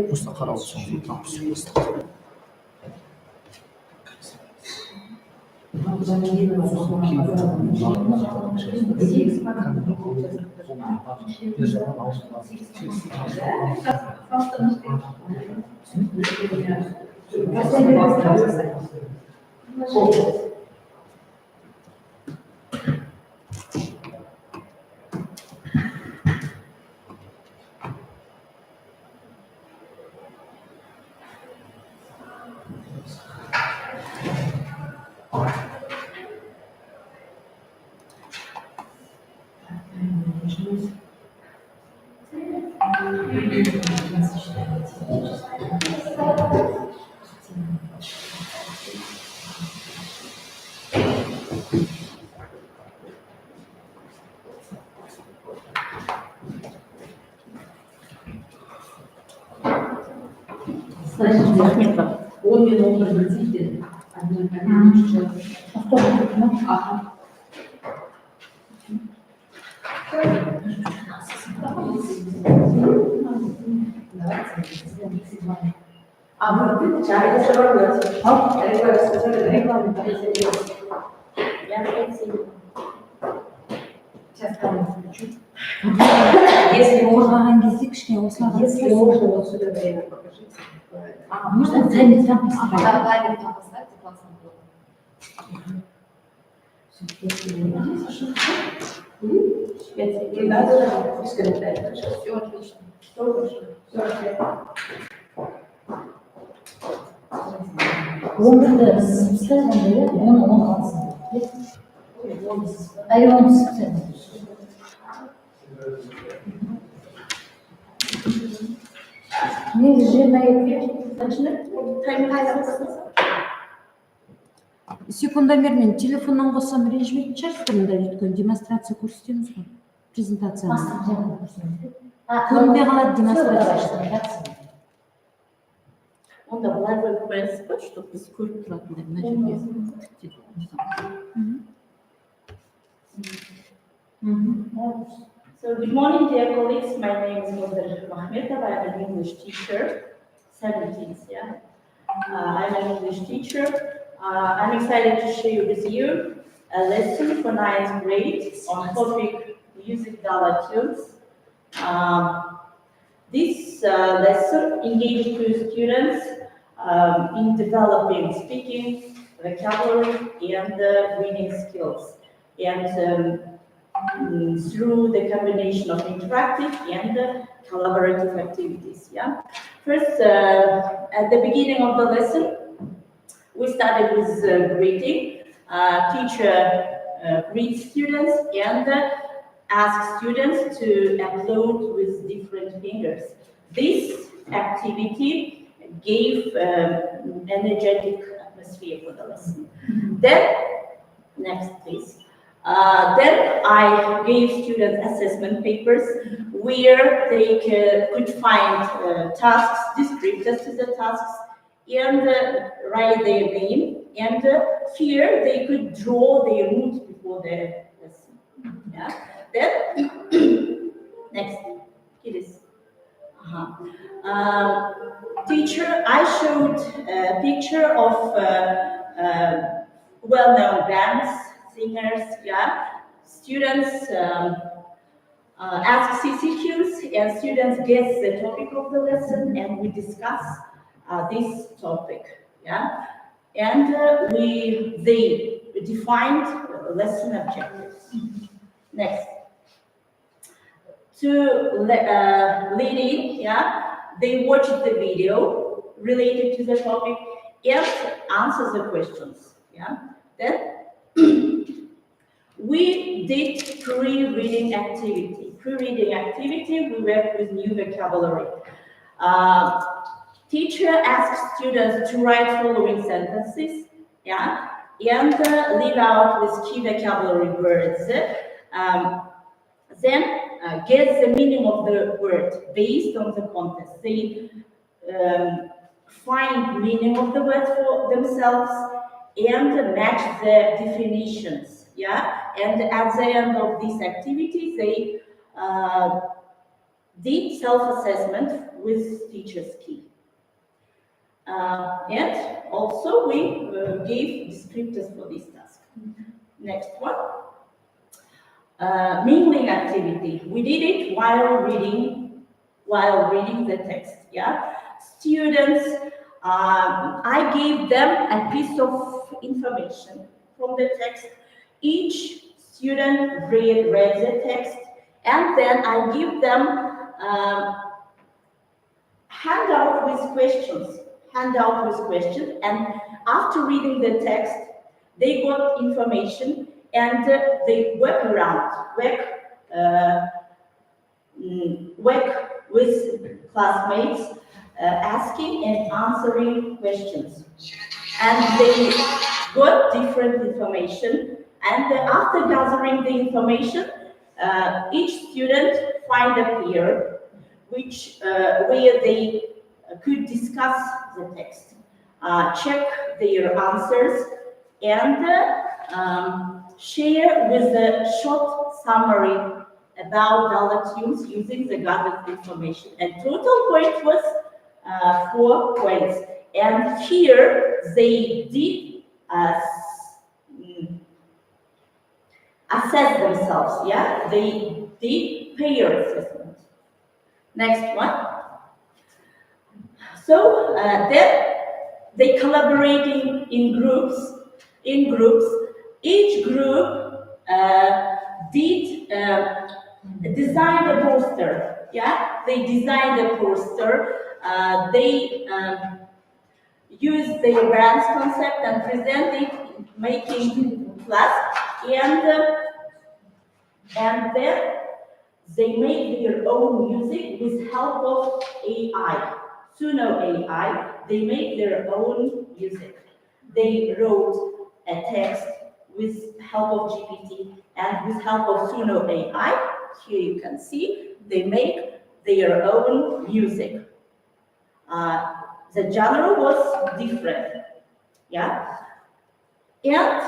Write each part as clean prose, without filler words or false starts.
Просто қарап отырсаңыз там все басталды. Рахметов. 10 мен 11 білсейді. А вы чай шарогать? Реклама. Я хотела. Сейчас там включу. Если можно, если можно, вот сюда время покажите. Можно ценить там поставить? Да, лайвер там поставьте, классно было. Не надо скрипать. Все отлично. Все хорошо. Все отлично. Onları sıksaydın böyle, onu alsın. Hayır, onu sıksaydın. Ne жена yapıyor? Секундомермен телефоннан қоссам ренжімейтін шығарсыздар, мында өйткені демонстрация көрсетеміз ғой, презентацияны. Көрінбей қалады демонстрация. Онда былай қойып қоясыз ба, чтобы біз көріп тұратындай мына жерге. So, good morning, dear colleagues. My name is Mr. Mahmetov. I am an English teacher. 17, yeah. I'm an English teacher. I'm excited to share with you a lesson for 9th grade on topic music dollar tunes. This lesson engages two students in developing speaking, vocabulary, and reading skills. And through the combination of interactive and collaborative activities. Yeah. First, at the beginning of the lesson, we started with greeting. Teacher greets students and asks students to applaud with different fingers. This activity gave energetic atmosphere for the lesson. Then, next please. Then I gave students assessment papers where they could find tasks, descriptors to the tasks, and write their name. And here they could draw their route before the lesson. Yeah. Then next, it is. Teacher, I showed a picture of well-known bands. Singers, yeah. Students ask CCQs and students guess the topic of the lesson, and we discuss this topic, yeah. And they defined lesson objectives. Next, to lead in, yeah, they watched the video related to the topic and answer the questions, yeah. Then we did pre-reading activity. Pre-reading activity, we worked with new vocabulary. Teacher asked students to write following sentences, yeah, and leave out with key vocabulary words. Then guess the meaning of the word based on the context. They find meaning of the word for themselves and match the definitions. Yeah, and at the end of this activity, they did self-assessment with teacher's key. And also we gave descriptors for this task. Next one. Mingling activity. We did it while reading the text. Yeah, students. I gave them a piece of information from the text. Each student read the text, and then I give them handout with questions. And after reading the text, they got information and they work with classmates, asking and answering questions. And they got different information. And after gathering the information, each student find a peer where they could discuss the text, check their answers, and share with a short summary about dialects using the gathered information. And total point was 4 points. And here they did assess themselves. Yeah, they did peer assessment. Next one. So then they collaborating in groups. Each group did design a poster. Yeah, they designed a poster. They used their brand's concept and present it, making class, and then they made their own music with help of AI. Suno AI, they made their own music. They wrote a text with help of GPT and with help of Suno AI. Here you can see they make their own music. The genre was different, yeah? And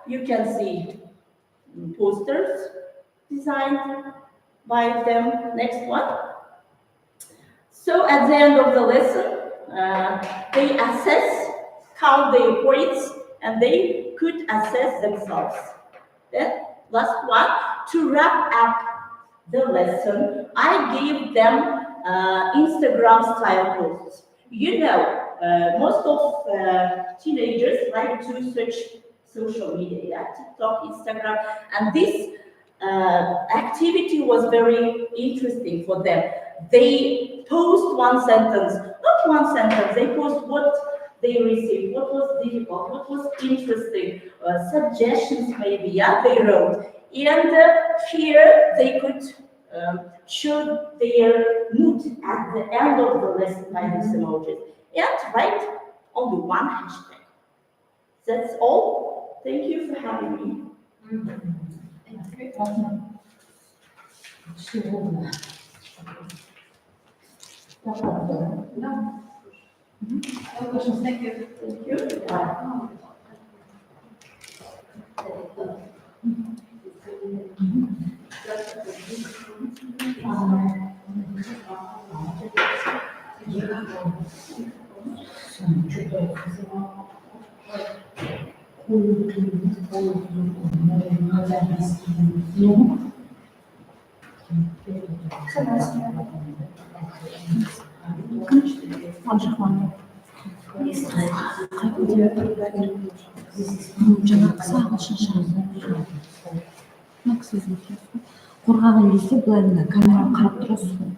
you can see posters designed by them. Next one. So at the end of the lesson, they count their points, and they could assess themselves. Then, last one, to wrap up the lesson, I gave them Instagram style posts. You know, most of teenagers like to search social media, yeah? TikTok, Instagram, and this activity was very interesting for them. They post one sentence, not one sentence, they post what they received, what was difficult, what was interesting, suggestions maybe, yeah, they wrote. And here they could show their mood at the end of the lesson by these emojis. And write only one hashtag. That's all. Thank you for having me. Thank you. Thank you. жаңағысы ағылшынша мына кісі өзіңіз қорғаған кезде былай мына камераға қарап тұрасыз ғой.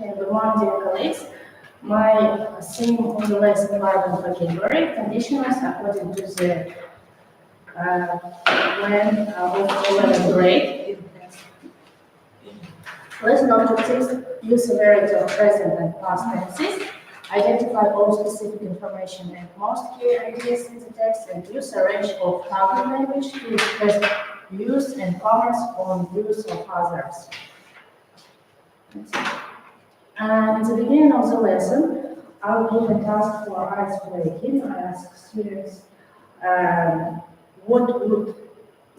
Everyone, dear colleagues, my theme on the lesson environment vocabulary conditionals according to the plan of 11th grade. Lesson objectives: use a variety of present and past tenses, identify all specific information and most key ideas in the text, and use a range of target language to express views and comments on views of others. In the beginning of the lesson, I'll give a task for ice breaking. I ask students what would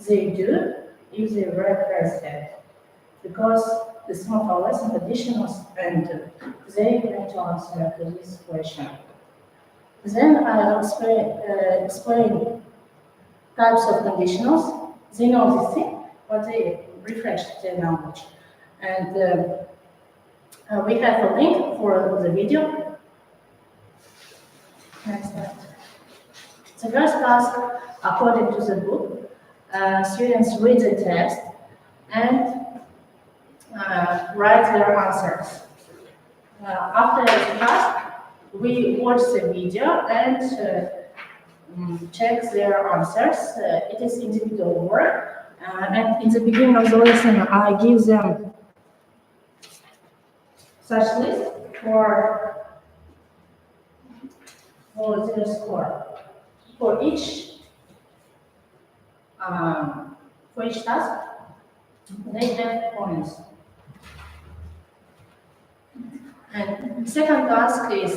they do if they were president? Because the some of our lesson conditionals and they going to answer to this question. Then I'll explain types of conditionals. They know this thing, but they refresh their knowledge. And we have a link for the video. Next slide. The first task, according to the book, students read the text and write their answers. After the task, we watch the video and check their answers. It is individual work. And in the beginning of the lesson, I give them such list for their score. For each task, they have points. And second task is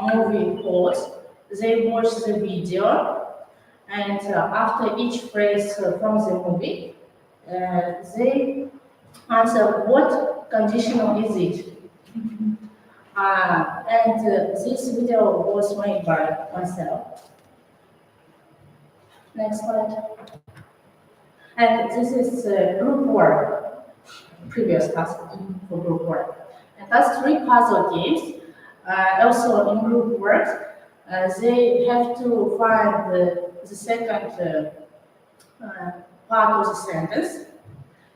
movie pause. They watch the video, and after each phrase from the movie, they answer what conditional is it. And this video was made by myself. Next slide. And this is group work, previous task for group work. And that's 3 puzzle games. Also in group work, they have to find the second part of the sentence.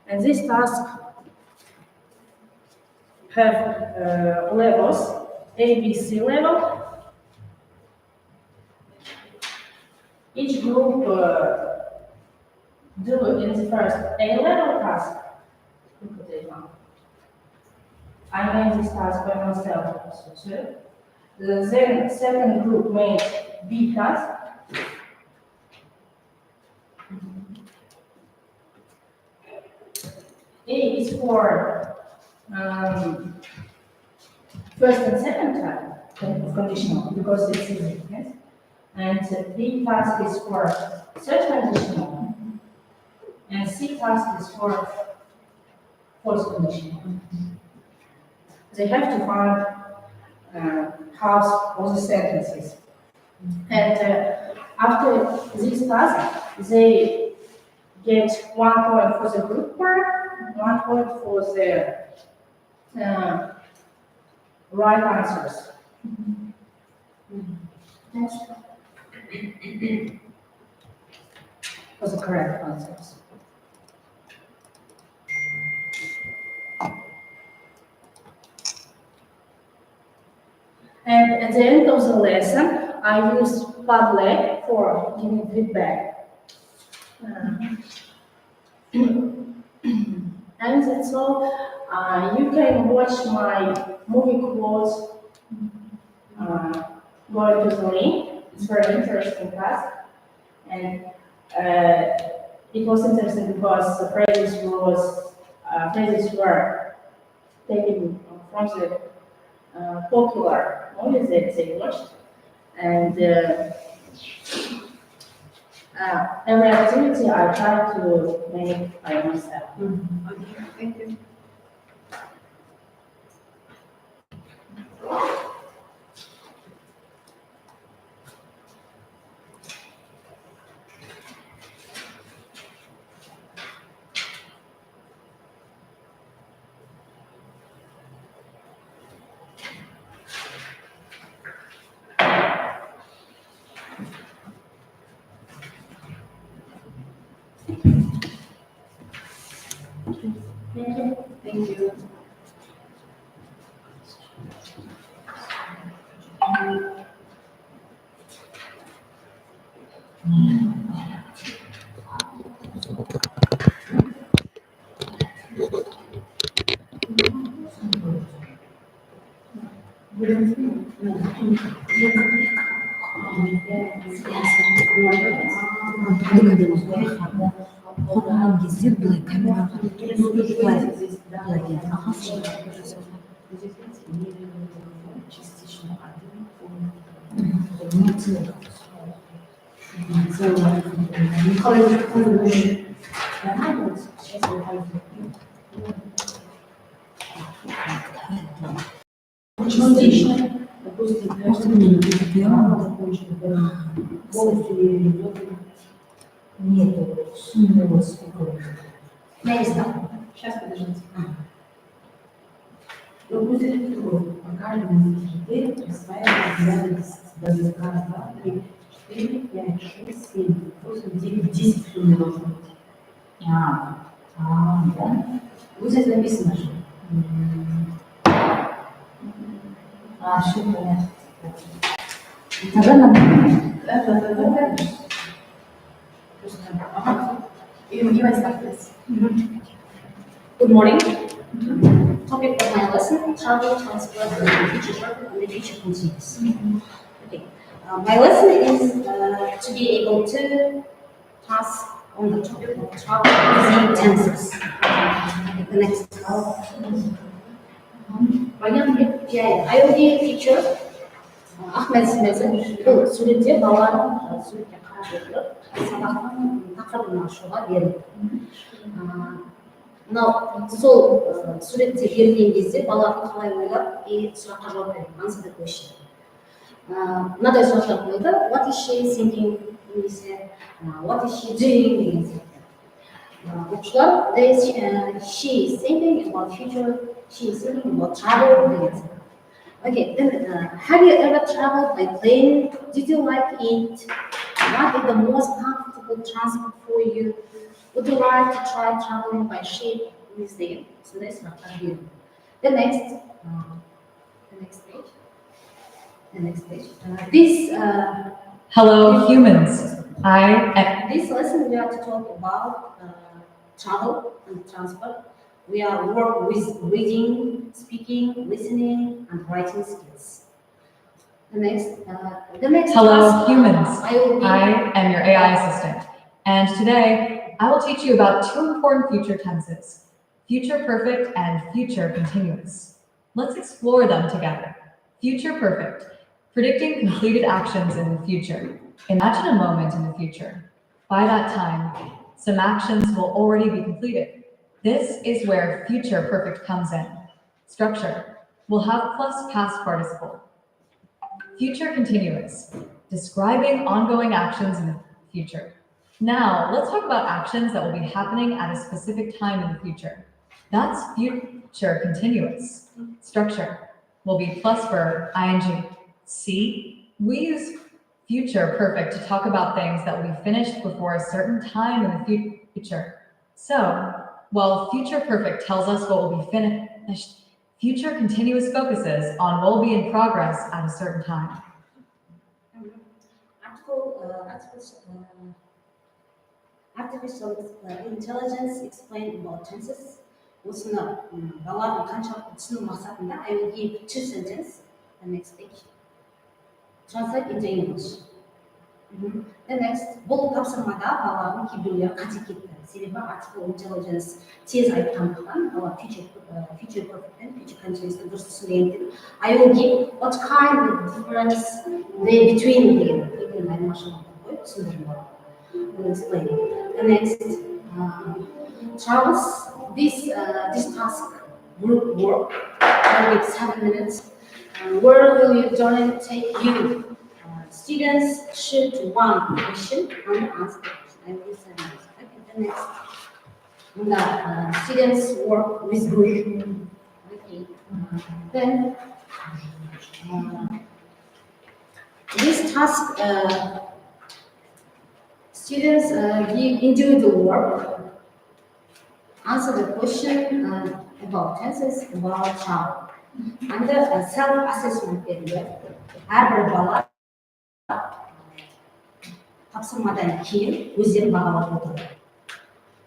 And this task have levels, A, B, C level. Each group do in the first A level task. I made this task by myself also too. Then second group made B task. A is for first and second type of conditional because it's easy, yes? And B task is for third conditional, and C task is for fourth conditional. They have to find halves of the sentences. And after this task, they get 1 point for the group work, 1 point for the right answers. Next. For the correct answers. And at the end of the lesson, I use Padlet for giving feedback. And that's all. You can watch my movie quotes going to the link. It's very interesting class. And it was interesting because the phrases were taken from the popular movies that they watched. And every activity I try to make by myself. Okay, thank you. Thank you. Қорған кезде былай камераға былай келді. Ағылшын Нету суммы сколько. Сейчас, подождите. По каждому критерию присваивается даже раз, два, три, 4, 5, 6, 7, 8, 9, 10 сумм должно быть. Да? Вот здесь написано же. Все понятно. Тогда надо. Да. Good morning. Topic of my lesson: travel, transport, and future perfect and the future continuous. Okay. My lesson is to be able to pass on the topic of travel using tenses. Okay, the next. Yeah, I will be a teacher. Ахмет Смезі, бұл суретте балалардың суретке қарап отырып, сабақтың тақырыбын ашуға берілді. Мынау сол суретте берілген кезде балалардың қалай ойлап сұраққа жауап береді, answer the question. Мынадай сұрақтар қойды: what is she thinking, немесе what is she doing деген сияқты. Оқушылар she is thinking about future, she is thinking about travel деген сияқты. Okay, then have you ever traveled by plane? Did you like it? What is the most comfortable transport for you? Would you like to try traveling by ship? So that's not a view. The next page. The next page. Hello, humans. This lesson we are to talk about travel and transport. We are work with reading, speaking, listening, and writing skills. The next Hello, class, humans. I am your AI assistant, and today I will teach you about two important future tenses: future perfect and future continuous. Let's explore them together. Future perfect, predicting completed actions in the future. Imagine a moment in the future. By that time, some actions will already be completed. This is where future perfect comes in. Structure will have plus past participle. Future continuous, describing ongoing actions in the future. Now, let's talk about actions that will be happening at a specific time in the future. That's future continuous. Structure will be plus verb, ing. See, we use future perfect to talk about things that will be finished before a certain time in the future. So, while future perfect tells us what will be finished, future continuous focuses on what will be in progress at a certain time. Artificial intelligence explained about tenses. Осыны балалардың қаншалықты түсіну мақсатында I will give two sentences. The next page. Translate into English. The next, бұл тапсырмада балалардың кейбіреулері қате кетті. Себебі artificial intelligence тез айтқандықтан балалар future perfect and future continuously дұрыс түсінбегендіктен I will give what kind of difference they between деген айырмашылығын қойып түсіндіріп болады. Explain. The next, Travis, this task group work will be 7 minutes. Where will your journey take you? Students should one question and answer every 7 minutes. Okay, the next, students work with group. Okay. Then this task. Students give individual work, answer the question about tenses, about travel. Under a self-assessment period, әрбір бала тапсырмадан кейін өздерін бағалап отырды.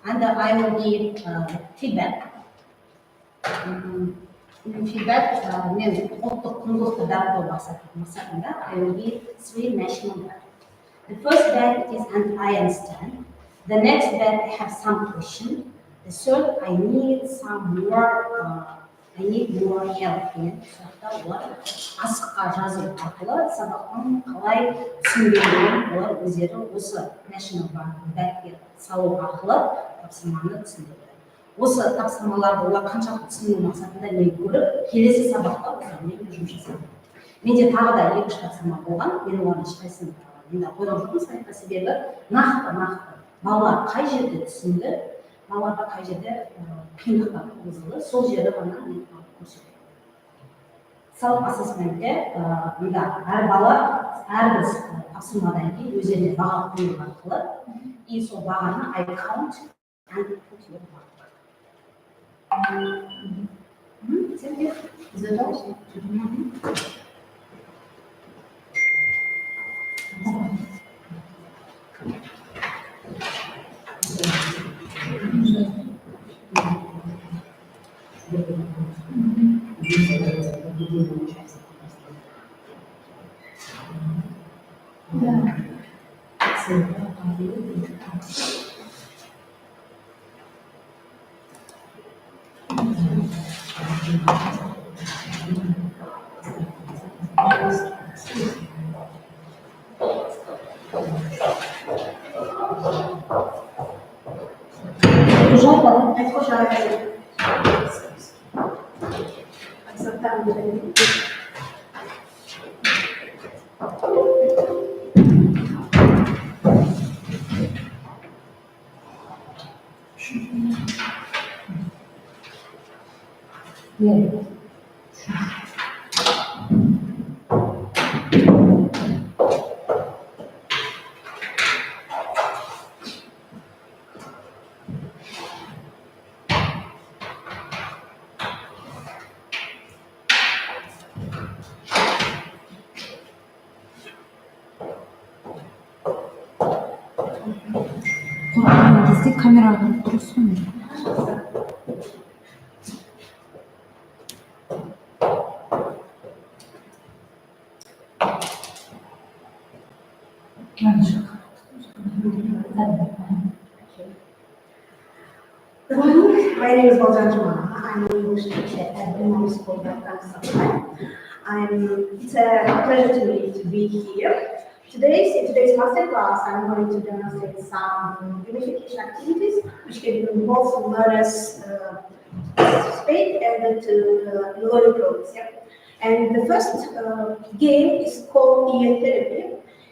And I will give feedback. Feedback мен ұлттық құндылықты дамыту мақсатында I will give 3 national bets. The first bet is and I understand. The next bet I have some question. The third I need some more I need more help деген сұрақта олар асыққа жазу арқылы сабақтың қалай түсінгенін олар өздері осы national backке салу арқылы тапсырманы түсіндірді. Осы тапсырмаларды олар қаншалықты түсіну мақсатында мен көріп, келесі сабақта осылармен жұмыс жасадым. Менде тағы да 2-3 тапсырма болған, мен олардың ешқайсысын енді қойған жоқпын сайтқа, себебі нақты балалар қай жерде түсінді, балаларға қай жерде қиындықтар туғызылды, сол жерді ғана мен көрсеттім. Self assessmentте мұнда әр бала әрбір тапсырмадан кейін өздеріне баға қою арқылы и сол бағаны I count and put your mark. Is it all? Қорққан кезде камераға қарап тұрасың ғой. Good morning. My name is Baljan Jumana. I'm an English teacher at the School of It's a pleasure to me to be here. In today's master class, I'm going to demonstrate some gamification activities which can involve learners participate and to learning progress. Yeah? And the first game is called ear therapy.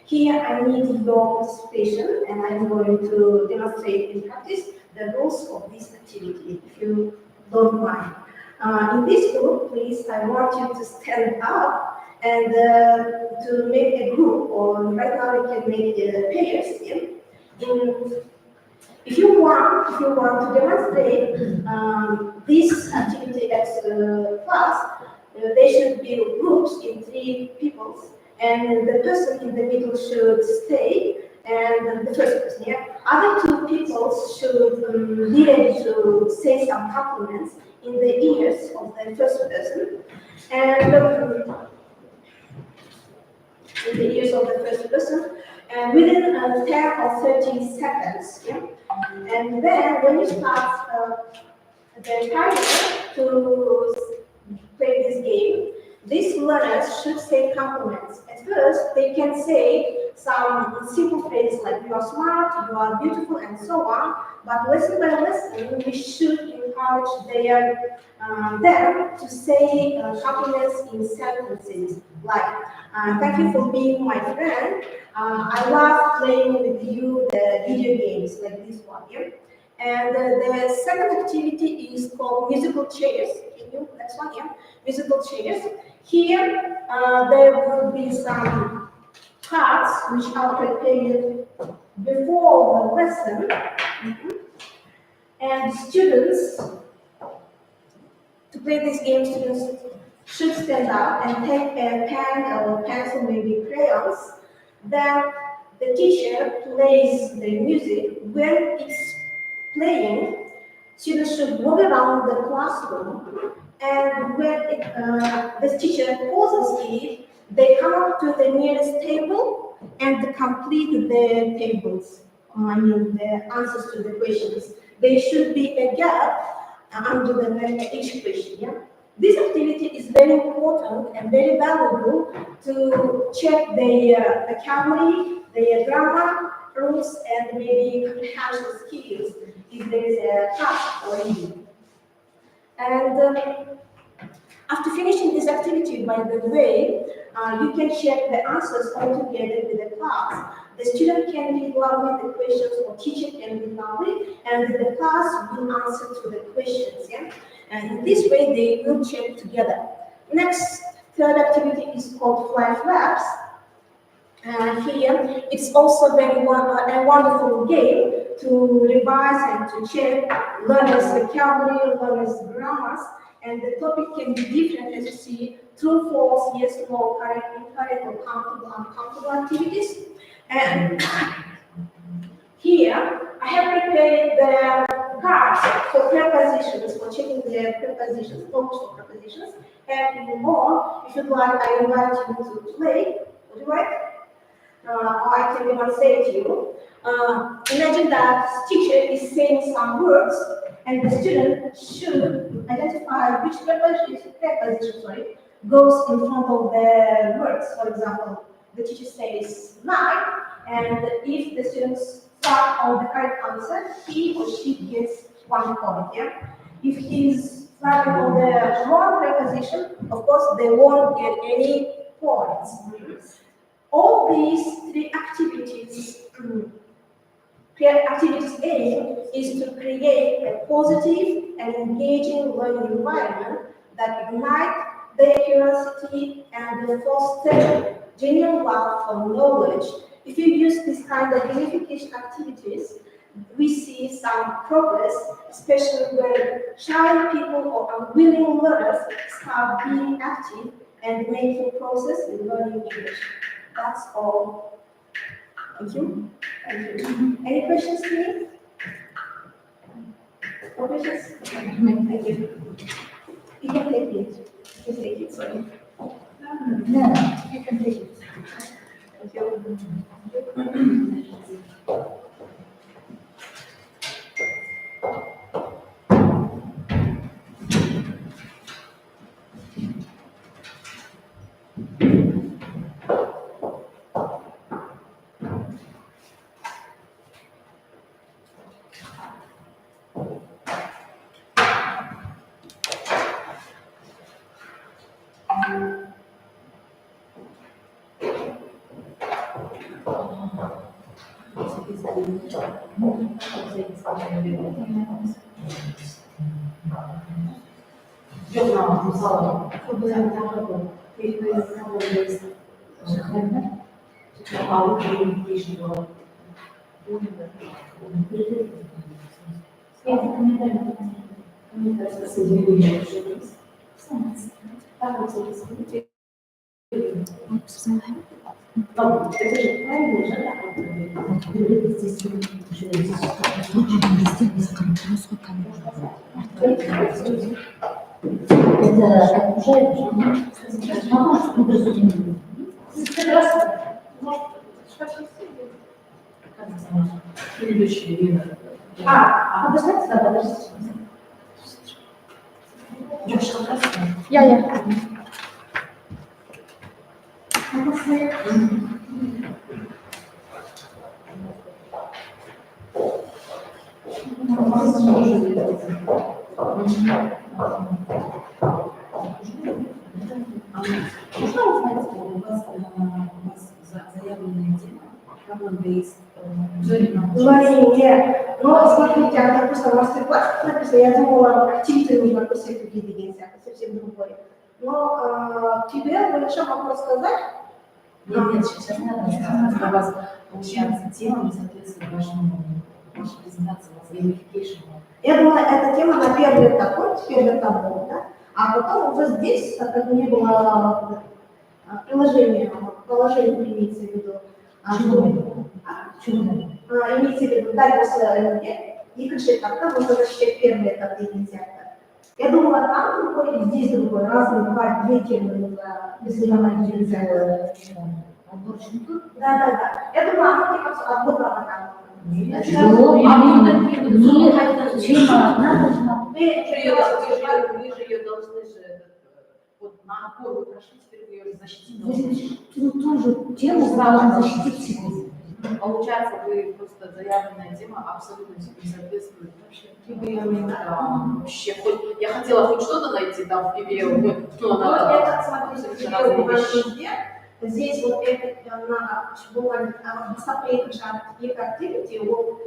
Here I need your participation and I'm going to demonstrate in practice the rules of this activity, if you don't mind. In this group, please, I want you to stand up and to make a group, or right now we can make pairs. Yeah? If you want to demonstrate this activity as class, they should be groups in 3 people, and the person in the middle should stay, and the first person. Yeah? Other 2 people should be ready to say some compliments in the ears of the first person, and in the ears of the first person, and within 10 or 30 seconds. Yeah? And then when you start the timer to play this game, these learners should say compliments. At first, they can say some simple phrases like you are smart, you are beautiful, and so on. But lesson by lesson, we should encourage them to say compliments in sentences like, thank you for being my friend. I love playing with you the video games like this one here. And the second activity is called musical chairs. Can you, next one, yeah? Musical chairs. Here, there will be some cards which are prepared before the lesson. And students, to play this game, students should stand up and take a pen or pencil, maybe crayons. Then the teacher plays the music. When it's playing, students should walk around the classroom, and when the teacher pauses it, they come up to the nearest table and complete the tables. The answers to the questions. There should be a gap under each question. Yeah? This activity is very important and very valuable to check their vocabulary, their grammar, rules, and maybe comprehension skills if there is a task or reading. And after finishing this activity, by the way, you can check the answers all together with the class. The student can read loudly the questions, or teacher can read loudly, and the class will answer to the questions. Yeah? And in this way, they will check together. Next, third activity is called Fly Flaps. And here, it's also a wonderful game to revise and to check learners' vocabulary, learners' grammars, and the topic can be different, as you see, true, false, yes, no, correct, incorrect, or countable, uncountable activities. And here, I have prepared the cards for prepositions, for checking the prepositions, focus for prepositions. And more, if you'd like, I invite you to play. Would you like? Or I can even say to you, imagine that teacher is saying some words, and the student should identify which preposition goes in front of the words. For example, the teacher says night, and if the students start on the correct answer, he or she gets 1 point. Yeah? If he's starting on the wrong preposition, of course, they won't get any points. All these three activities, activities aim is to create a positive and engaging learning environment that ignite their curiosity and foster genuine love for knowledge. If you use this kind of gamification activities, we see some progress, especially when shy people or unwilling learners start being active and making progress in learning English. That's all. Thank you. Thank you. Any questions, please? No questions? Thank you. You can take it. You can take it, sorry. No, you can take it. Thank you. Yeah. Но смотрите, она написала мастер-класс, написано, я думала, активити нужно посетить видение, совсем другое. Но тебе большой вопрос сказать? Нет, сейчас не надо, сейчас у вас получается тема, не соответствует вашей презентации, у вас gamification. Я думала, эта тема на первый такой, теперь табло, да? А потом уже здесь, так как не было приложения, положение имеется в виду. Имеется в виду, дальше и крыши как-то можно защищать первый этап инициатора. Я думала, там другой, и здесь другой, разные две темы если она инициатора. Да. Я думала, она мне кажется, отбор она там. тема, надо же Вы же ее должны же вот на опору прошли, теперь вы ее защитите. ну, тоже тему должен защитить себя. Получается, вы просто заявленная тема абсолютно не соответствует вообще PBL, вообще. Я хотела хоть что-то найти там в PBL, но она Это, смотрите, разные вещи. везде. Здесь вот это на высоте и активити его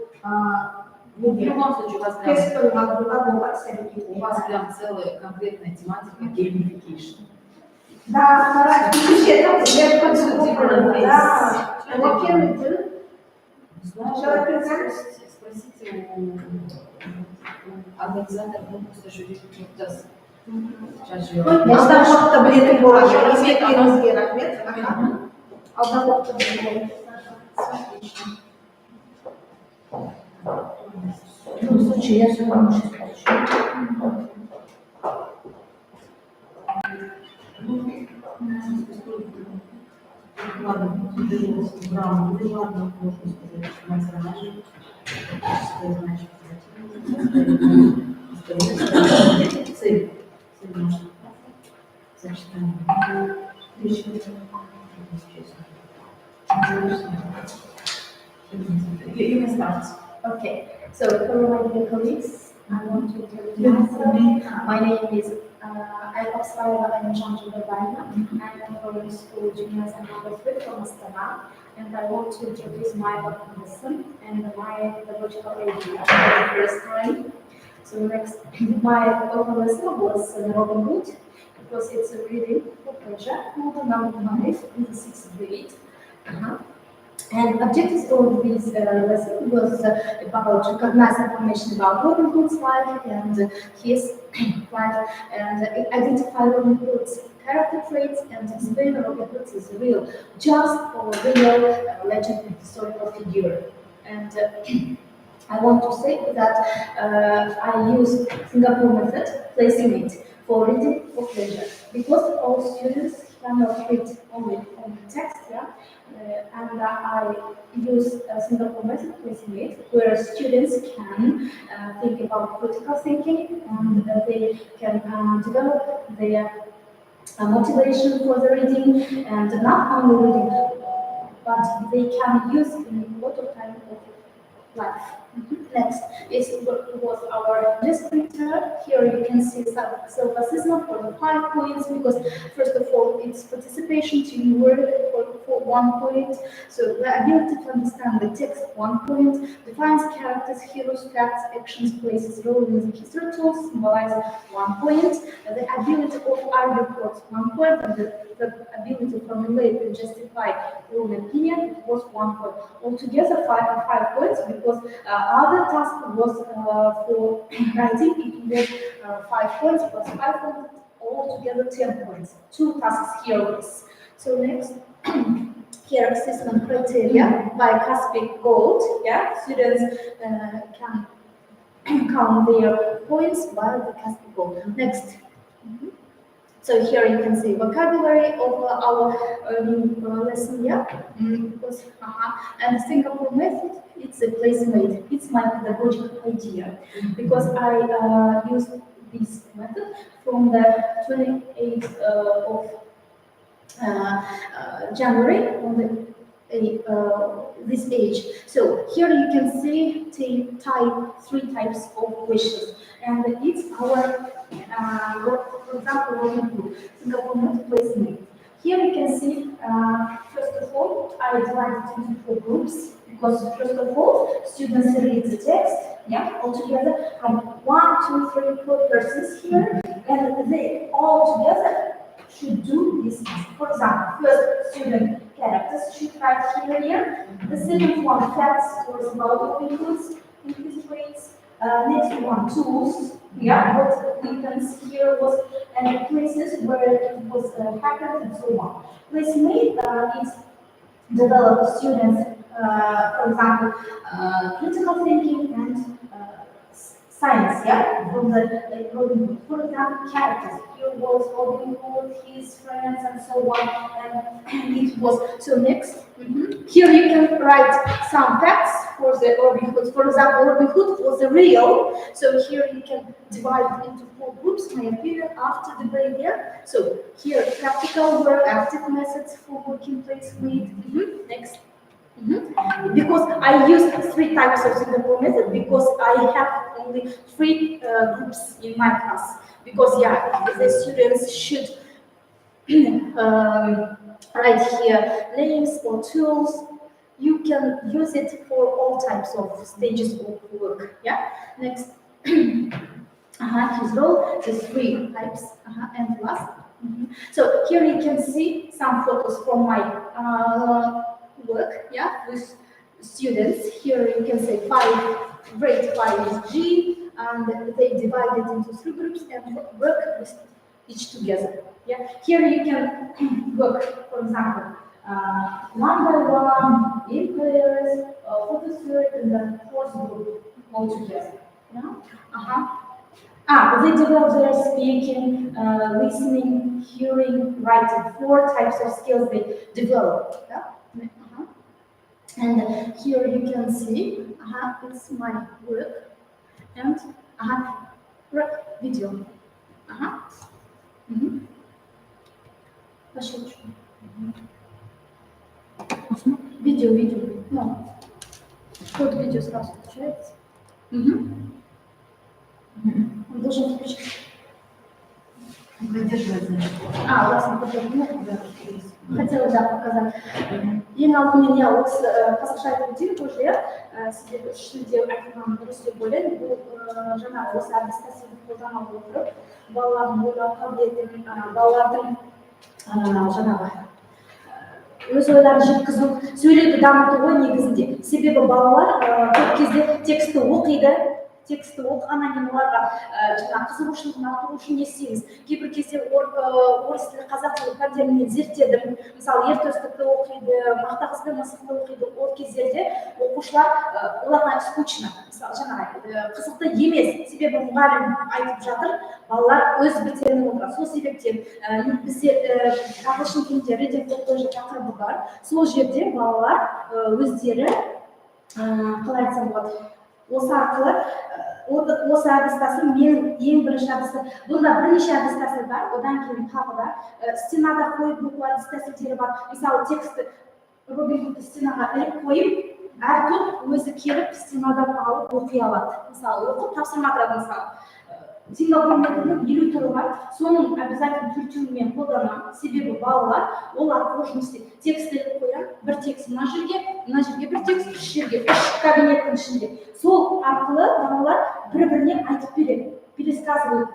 в любом случае у вас прям, у у вас прям целая конкретная тематика gamification. Да, вообще там где да. Во-первых, Спросите у организатора конкурса жюри, кто сейчас живет. Алдағы таблеты болады. Разметке рахмет. Алдағы таблеты. В любом случае, я все равно сейчас получу. Ладно, ладно, можно сказать, национальный, что значит цель наша. Сочетание. You can start. Okay, so hello my dear colleagues, I want to introduce myself. My name is Ayla Aymanjan Babayna. I am from school juniors and number 3 from Astana, and I want to introduce my lesson and my pedagogical idea for the first time. So next, my lesson was Robin Hood, because it's a reading for pleasure, number 5 in the 6th grade. And objectives of this lesson was about recognize information about Robin Hood's life and his life, and identify Robin Hood's character traits and explain Robin Hood is real, just or real legend and historical figure. And I want to say that I use Singapore method, placing it for reading for pleasure, because all students cannot read only on the text, yeah? And I use Singapore method placing it, where students can think about critical thinking, and they can develop their motivation for the reading, and not only reading, but they can use in a lot of time of life. Next was our descriptor. Here you can see self-assessment for the 5 points, because first of all it's participation, teamwork for 1 point. So the ability to understand the text, 1 point. Defines characters, heroes, facts, actions, places, role in the history tools, symbolize 1 point. The ability of argue plots, 1 point, and the ability to formulate and justify your own opinion was 1 point. Altogether 5 points, because other task was for writing. It was 5 points plus 5 points, altogether 10 points. 2 tasks here was. So next, here assessment criteria by Caspic Gold. Yeah, students can count their points by the Caspic Gold. Next. So here you can see vocabulary of our lesson, yeah. Because, and Singapore method, it's a placement. It's my pedagogical idea, because I used this method from the 28th of January on the this page. So here you can see 3 types of questions, and it's our for example, Singapore method placement. Here you can see, first of all, I divided it into 4 groups, because first of all, students read the text, yeah, all together. I have 1, 2, 3, 4 persons here, and they all together should do this. For example, first student characters should write here. The second one, facts was about weapons in his traits. Next one, tools. Yeah, what weapons here was, and places where it was happened, and so on. Placement is develop students, for example, critical thinking and science, yeah, from the like Robin Hood. For example, characters. Here was Robin Hood, his friends, and so on. And it was so next. Here you can write some facts for the Robin Hood. For example, Robin Hood was real. So here you can divide it into 4 groups. My opinion after the behavior. So here practical work, active methods for working place with. Next. Because I use 3 types of Singapore method because I have only 3 groups in my class. Because yeah, the students should write here names or tools. You can use it for all types of stages of work. Yeah. Next. His role is 3 types. And last. So here you can see some photos from my work, yeah, with students. Here you can say 5, grade 5 is G, and they divide it into 3 groups and work with each together. Yeah, here you can work, for example, 1 by 1, in pairs, photo third, and then 4th group all together. Yeah. They develop their speaking, listening, hearing, writing. 4 types of skills they develop. Yeah? And here you can see, it's my work, and video. Видео. Ну, тут видео сразу включается. Он должен включить. Ладно, хотела показать. Ең алдымен иә осы қазақша айтып өтейін бұл жерде сіздерге үш тілде айтылған дұрыс деп ойлаймын. Бұл жаңағы осы әдіс тәсілді қолдана отырып балалардың ойлау қабілетін, балалардың жаңағы өз ойларын жеткізу, сөйлеуді дамыту ғой негізінде. Себебі балалар көп кезде текстті оқығаннан кейін оларға жаңағы қызығушылығын арттыру үшін не істейміз? Кейбір кезде орыс тілі, қазақ тілі пәндерін мен зерттедім. Мысалы, ертөстікті оқиды, мақта қызды мысықты оқиды. Ол кездерде оқушылар оларға скучно, мысалы жаңағы қызықты емес. Себебі мұғалім айтып жатыр, балалар өз беттерінен отырады. Сол себептен бізде ағылшын тілінде reading comprehension тақырыбы бар. Сол жерде балалар өздері қалай айтсам болады, осы арқылы осы әдіс тәсіл менің ең бірінші әдісі. Бұнда бірнеше әдіс тәсіл бар, одан кейін тағы да стенада қойып оқу әдіс тәсілдері бар. Мысалы, текстті Робин Гудты стенаға іліп қойып, әр топ өзі келіп стенадан алып оқи алады. Мысалы, оқып тапсырма тұрады. Мысалы, Сингапур методының 50 түрі бар, соның обязательно 4-ін мен қолданамын. Себебі балалар ол арқылы жұмыс істейді. Текстті іліп қоямын, бір текст мына жерге бір текст, үш жерге, 3 кабинеттің ішінде. Сол арқылы балалар бір-біріне айтып береді, пересказывают.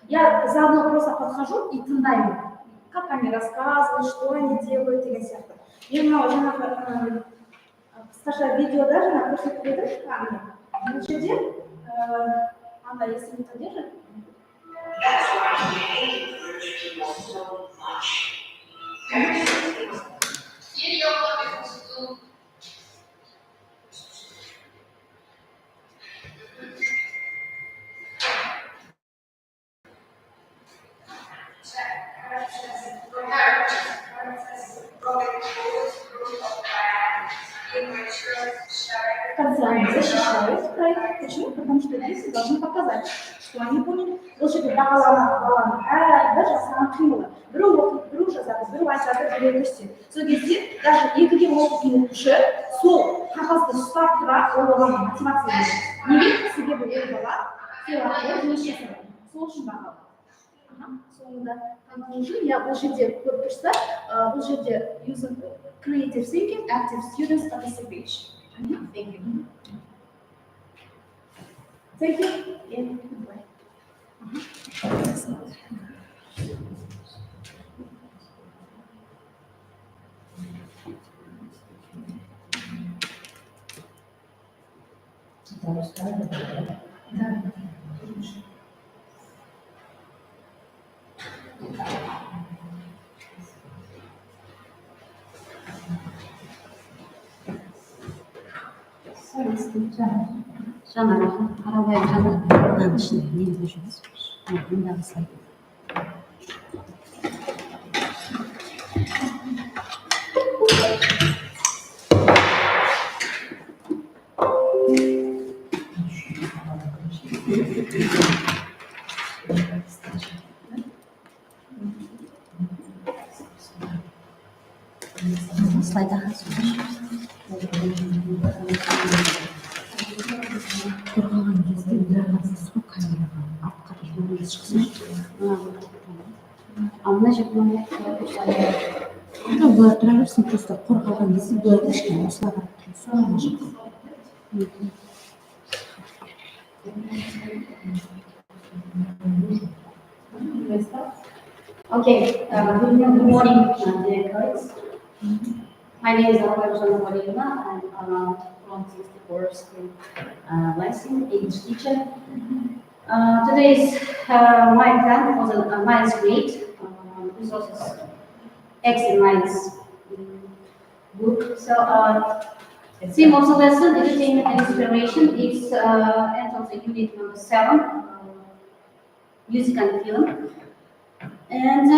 Я заодно просто подхожу и тыңдаймын, как они рассказывают, что они делают деген сияқты. Мен мынау жаңағы қысқаша видеода жаңағы көрсетіп едім. Бұл жерде Анна, если не поддержит. В конце они защищают проект. Почему? Потому что дети должны показать, что они поняли. Лучше баланы даже сама қимылы. Біреу оқиды, біреу жазады, біреу айтады, біреу естиді. Сол кезде даже екіге оқитын оқушы сол қағазды ұстап тұра ойлаған мотивация береді. Неге? Себебі ол бала сол арқылы жұмыс жасайды. Сол үшін бағалы. Соңында conclusion, я бұл жерде көріп тұрса, бұл жерде using creative thinking, active students participation. Thank you. Thank you. And goodbye. Жанар ақын қарабайым жанр ішінде негізгі жұмыс. Мұндағы слайд. Слайдға қорғаған кезде бәріңіз сол камераға артқа жүргеніңіз шықсын. Мына жерде бұлар тұра берсін, просто қорғаған кезде бұлар кішкене осылай қарап тұрсын. Ана жаққа. Okay, good morning, dear colleagues. My name is Ағылшын and I'm from 64 school licensing English teacher. Today's my plan was a nice grade. Resources excellent nice book. So theme of the lesson, entertainment and inspiration, is end of the unit number 7, music and film. And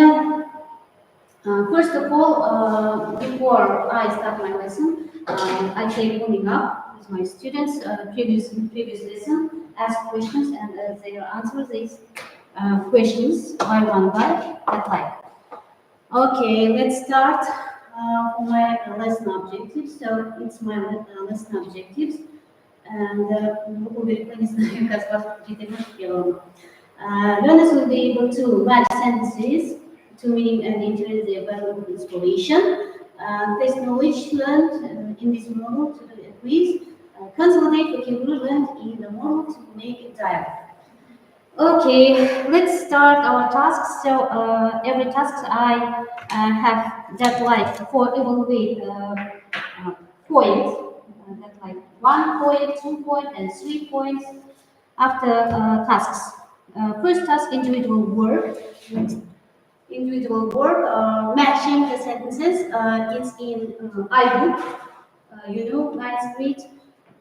first of all, before I start my lesson, I say warming up with my students. Previous lesson, ask questions and they will answer these questions by one by that like. Okay, let's start for my lesson objectives. So it's my lesson objectives, and learners will be able to match sentences to meaning and interpret their value of inspiration. Test knowledge learned in this model to do a quiz. Consolidate vocabulary learned in the model to make a dialogue. Okay, let's start our tasks. So every task I have that like for evaluate points. That like 1 point, 2 point, and 3 points after tasks. First task, individual work. Next, individual work, matching the sentences. It's in iBook, nice read,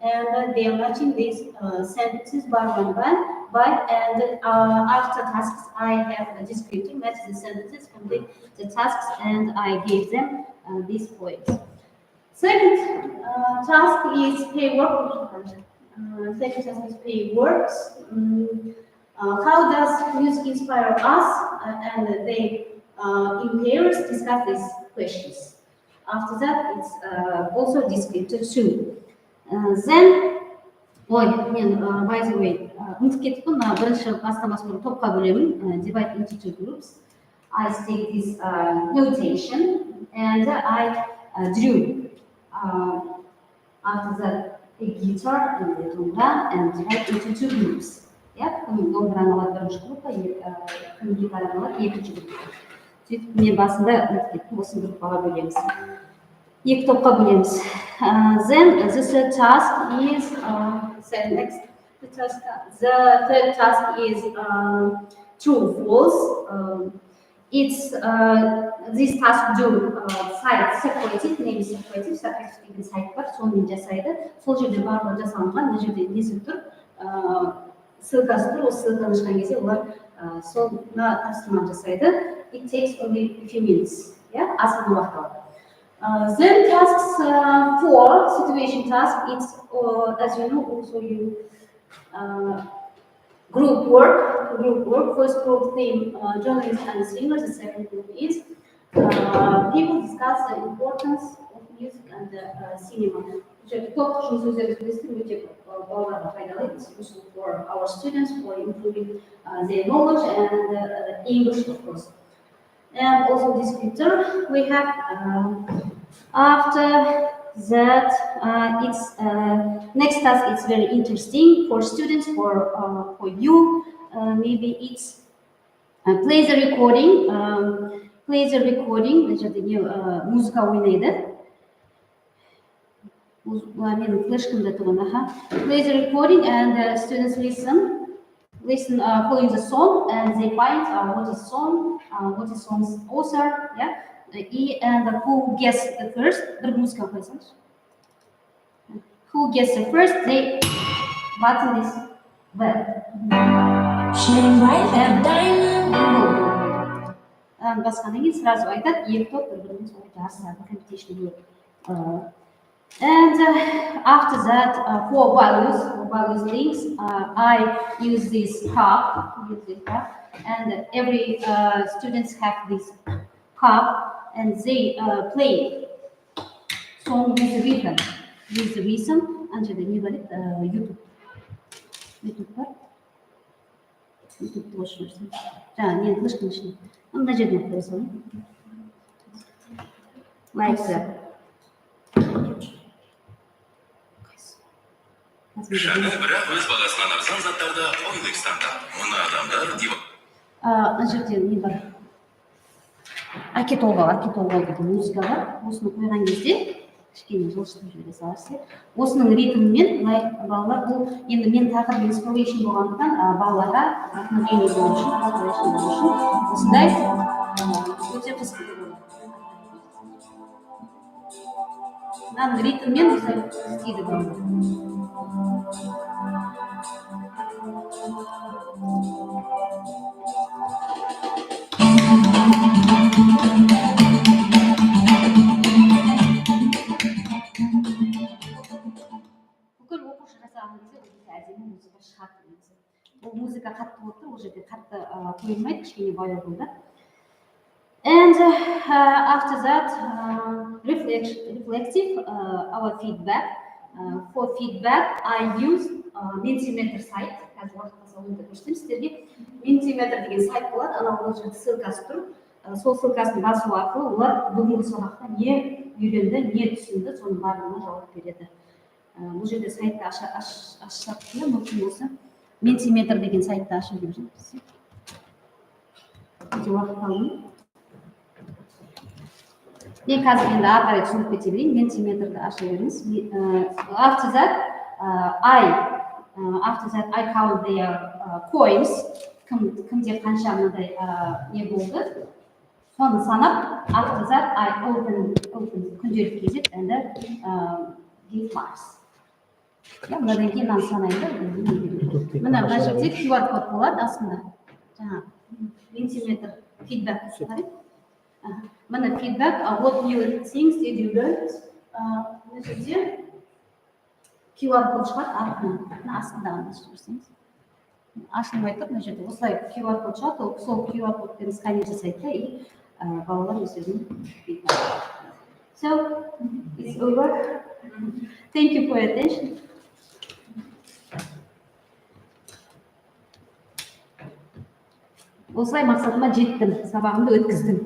and they are matching these sentences by one by, and after tasks, I have a descriptive match the sentences, complete the tasks, and I gave them these points. Second task is pay work. Second task is pay works. How does music inspire us? And they in pairs discuss these questions. After that, it's also descriptive too. Then, by the way, divide into 2 groups. I take this notation and I drew. After that, a guitar and the tonga and divide into 2 groups. Yeah, домбыраны алады бірінші группа, гитараны алады екінші группа. Сөйтіп мен басында осы группаға бөлеміз. 2 топқа бөлеміз. Then the third task is the third task is true false. It's this task do side separated, maybe separated деген сайт бар, сонымен жасайды. Сол жерде барлығы жасалынған, мына жерде несі тұр, ссылкасы тұр, осы ссылканы ашқан кезде олар сол тапсырманы жасайды. It takes only a few minutes. Yeah, аз уақыт алады. Then tasks 4, situation task, it's as you know also you group work. First group theme, journalists and singers. The second group is people discuss the importance of music and cinema. It's useful for our students for improving their knowledge and English, of course. And also descriptor we have. After that, it's next task. It's very interesting for students, for you. Maybe it's play the recording. Музыка ойнайды. Play the recording and students listen following the song, and they find what is song's author, yeah, and who guess the first. Who guess the first, What's in this? Well. Shine bright like a diamond. Басқаннан кейін сразу айтады, екі топ бір-бірімен солай жарысады, competition болады. And after that, for values links, I use this cup, and every students have this cup, and they play song with rhythm, and the YouTube бар. YouTube тоже нәрсе. Жаңа нені флешканың ішіне. Мына жерден қоя салайын. Like that. Бірақ өз бағасынан арзан заттарды O'nlyx'танда. Мұны адамдар Ана жерде не бар? Акетолғал деген музыка бар. Осыны қойған кезде кішкене жылжытып жібере саласыз. Осының ритмімен балалар бұл енді мен тақырып inspiration болғандықтан балаларға вдохновение болу үшін осындай өте қызықты болады. Мынаның ритмімен істейді балалар. Бүкіл оқушы жасаған кезде өте әдемі музыка шығады негізі. Бұл музыка қатты болып тұр, ол жерде қатты қойылмайды, кішкене баяу болды. And after that, reflective, our feedback. For feedback, I use Mentimeter site. Қазір уақытқа салуды көрсетемін сіздерге. Mentimeter деген сайт болады, анау ол жерде ссылкасы тұр. Сол ссылкасын басу арқылы олар бүгінгі сабақта не үйренді, не түсінді, соның барлығына жауап береді. Бұл жерде сайтты ашсақ та мүмкін болса, Mentimeter деген сайтты ашып көрсетеміз. Өте уақыт алды. Мен қазір енді ары қарай түсініп кете берейін, Mentimeterді аша беріңіз. After that, I count their coins. Кімде қанша мынадай не болды. Соны санап, after that, I open күнделік кезет and give marks. Мынадан кейін мынаны санаймын. Мына жерде QR код болады астында. Жаңа Mentimeter feedback қарайды. Мына feedback, what new things did you learn? Мына жерде QR код шығады астында ғана көрсеңіз. Ашылмай тұр мына жерде. Осылай QR код шығады, сол QR кодпен сканер жасайды и балалар өздерінің feedback. So, it's over. Thank you for your attention. Осылай мақсатыма жеттім, сабағымды өткіздім.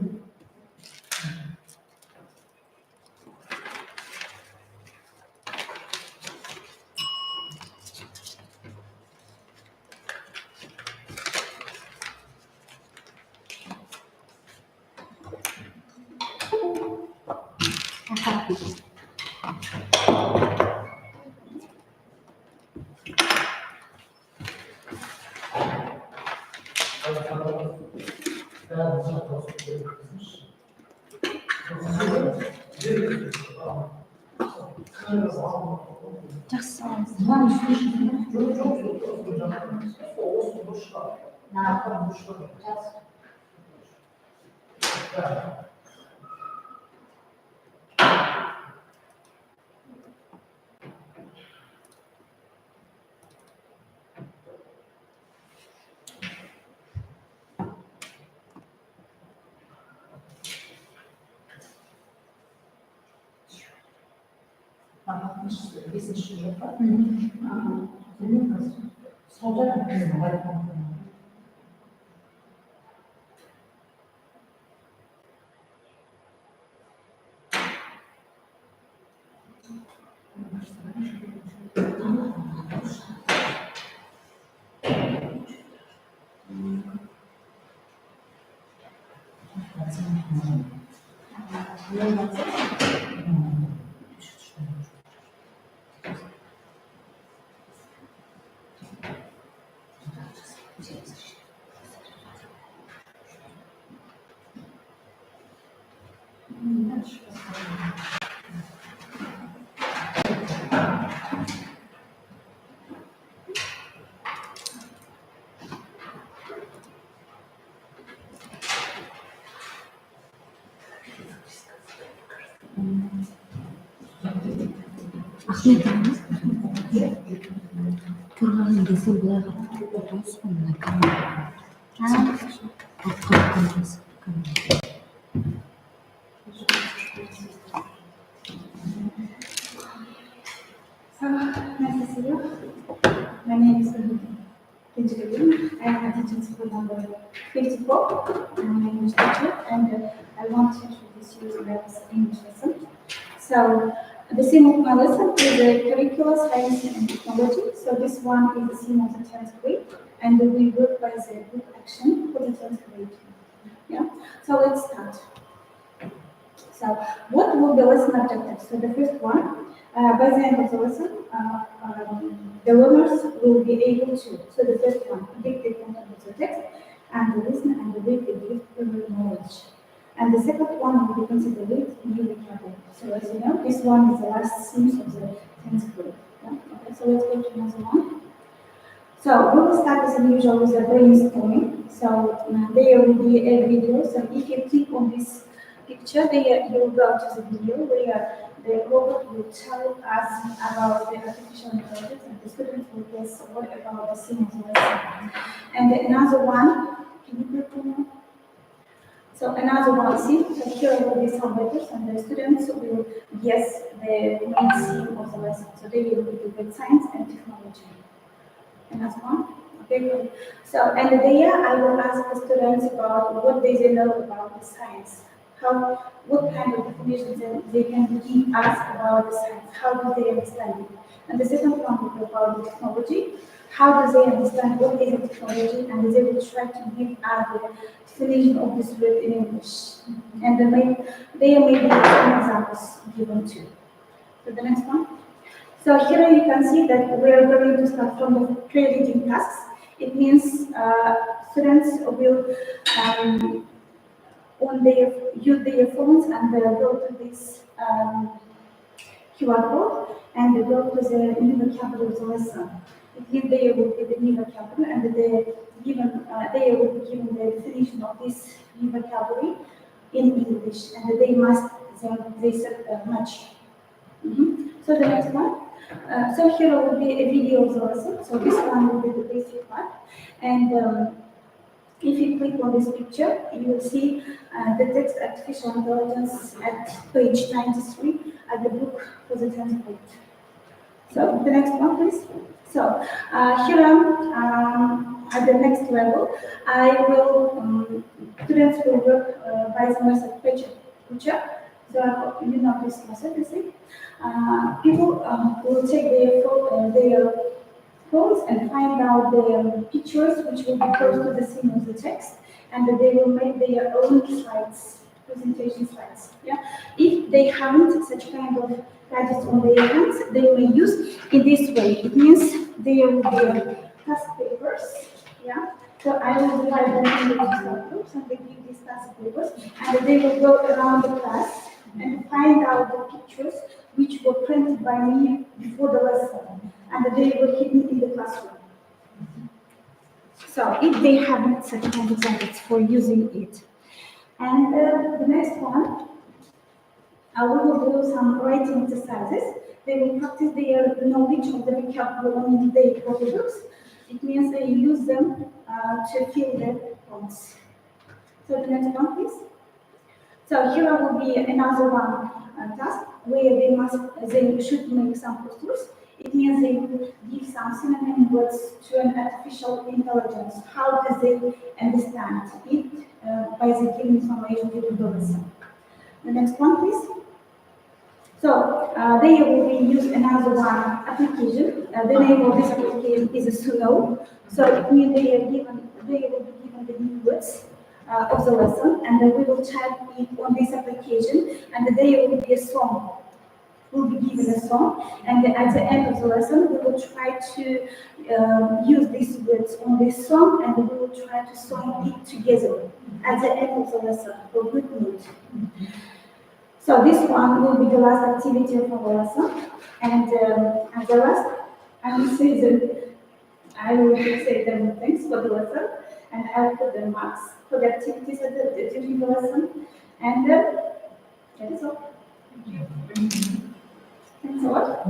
Бесінші жылға солда Ахмет ағамыз тұрған кезде былай қарап отырасыз ғой мына камераға. Артқа қарайсыз, камера. Nice to see you. My name is Kinjigabin. I am a teaching school number 54. I'm an English teacher, and I want to introduce you to this English lesson. So, the theme of my lesson is curricular science and technology. So, this one is the theme of the 10th grade, and we work by the group action for the 10th grade. Yeah. So, let's start. So, what will be lesson objectives? So, the first one. By the end of the lesson, the learners will be able to, so the first one, predict the content of the text, and listen and read the gift knowledge. And the second one will be considered new vocabulary. So as you know, this one is the last themes of the 10th grade. Yeah? Okay, so let's go to another one. So we will start as usual with the brainstorming. So there will be a video. So if you click on this picture, there you will go to the video where the robot will tell us about the artificial intelligence, and the students will guess what about the theme of the lesson. And another one, can you click on that? So another one, see, so here will be some letters, and the students will guess the main theme of the lesson. So they will be with science and technology. Another one. Okay, good. So, and there I will ask the students about what they know about the science. What kind of definitions they can give us about the science, how do they understand it? And the second one will be about the technology, how do they understand what is the technology, and they will try to give us the definition of this word in English. And there may be some examples given too. So the next one. So here you can see that we are going to start from the pre-reading tasks. It means students will use their phones and go to this QR code and go to the new vocabulary of the lesson. It means they will get the new vocabulary, and they will be given the definition of this new vocabulary in English, and they must match. So the next one. So here will be a video of the lesson. So this one will be the basic part, and if you click on this picture, you will see the text artificial intelligence at page 93 at the book for the 10th grade. So the next one, please. So here at the next level, students will work by the method picture. So you know this method, you see. People will take their phones and find out the pictures which will be close to the theme of the text, and they will make their own slides, presentation slides. Yeah. If they haven't such kind of gadgets on their hands, they may use in this way. It means there will be task papers. Yeah. So I will divide them into subgroups, and they give these task papers, and they will go around the class and find out the pictures which were printed by me before the lesson, and they were hidden in the classroom. So if they haven't such kind of gadgets for using it. And the next one, we will do some writing exercises. They will practice their knowledge of the vocabulary on their books. It means they use them to fill their forms. So the next one, please. So here will be another one task where they should make some posters. It means they will give some synonym words to an artificial intelligence. How do they understand it by the given information given the lesson? The next one, please. So they will be used another one application. The name of this application is a Suno. So it means they will be given the new words of the lesson, and we will type it on this application, and there will be a song. We'll be given a song, and at the end of the lesson, we will try to use these words on this song, and we will try to sing it together at the end of the lesson for good mood. So this one will be the last activity of our lesson, and the last, I will say them thanks for the lesson, and I'll put the marks for the activities during the lesson, and that is all. Thank you. Thanks a lot.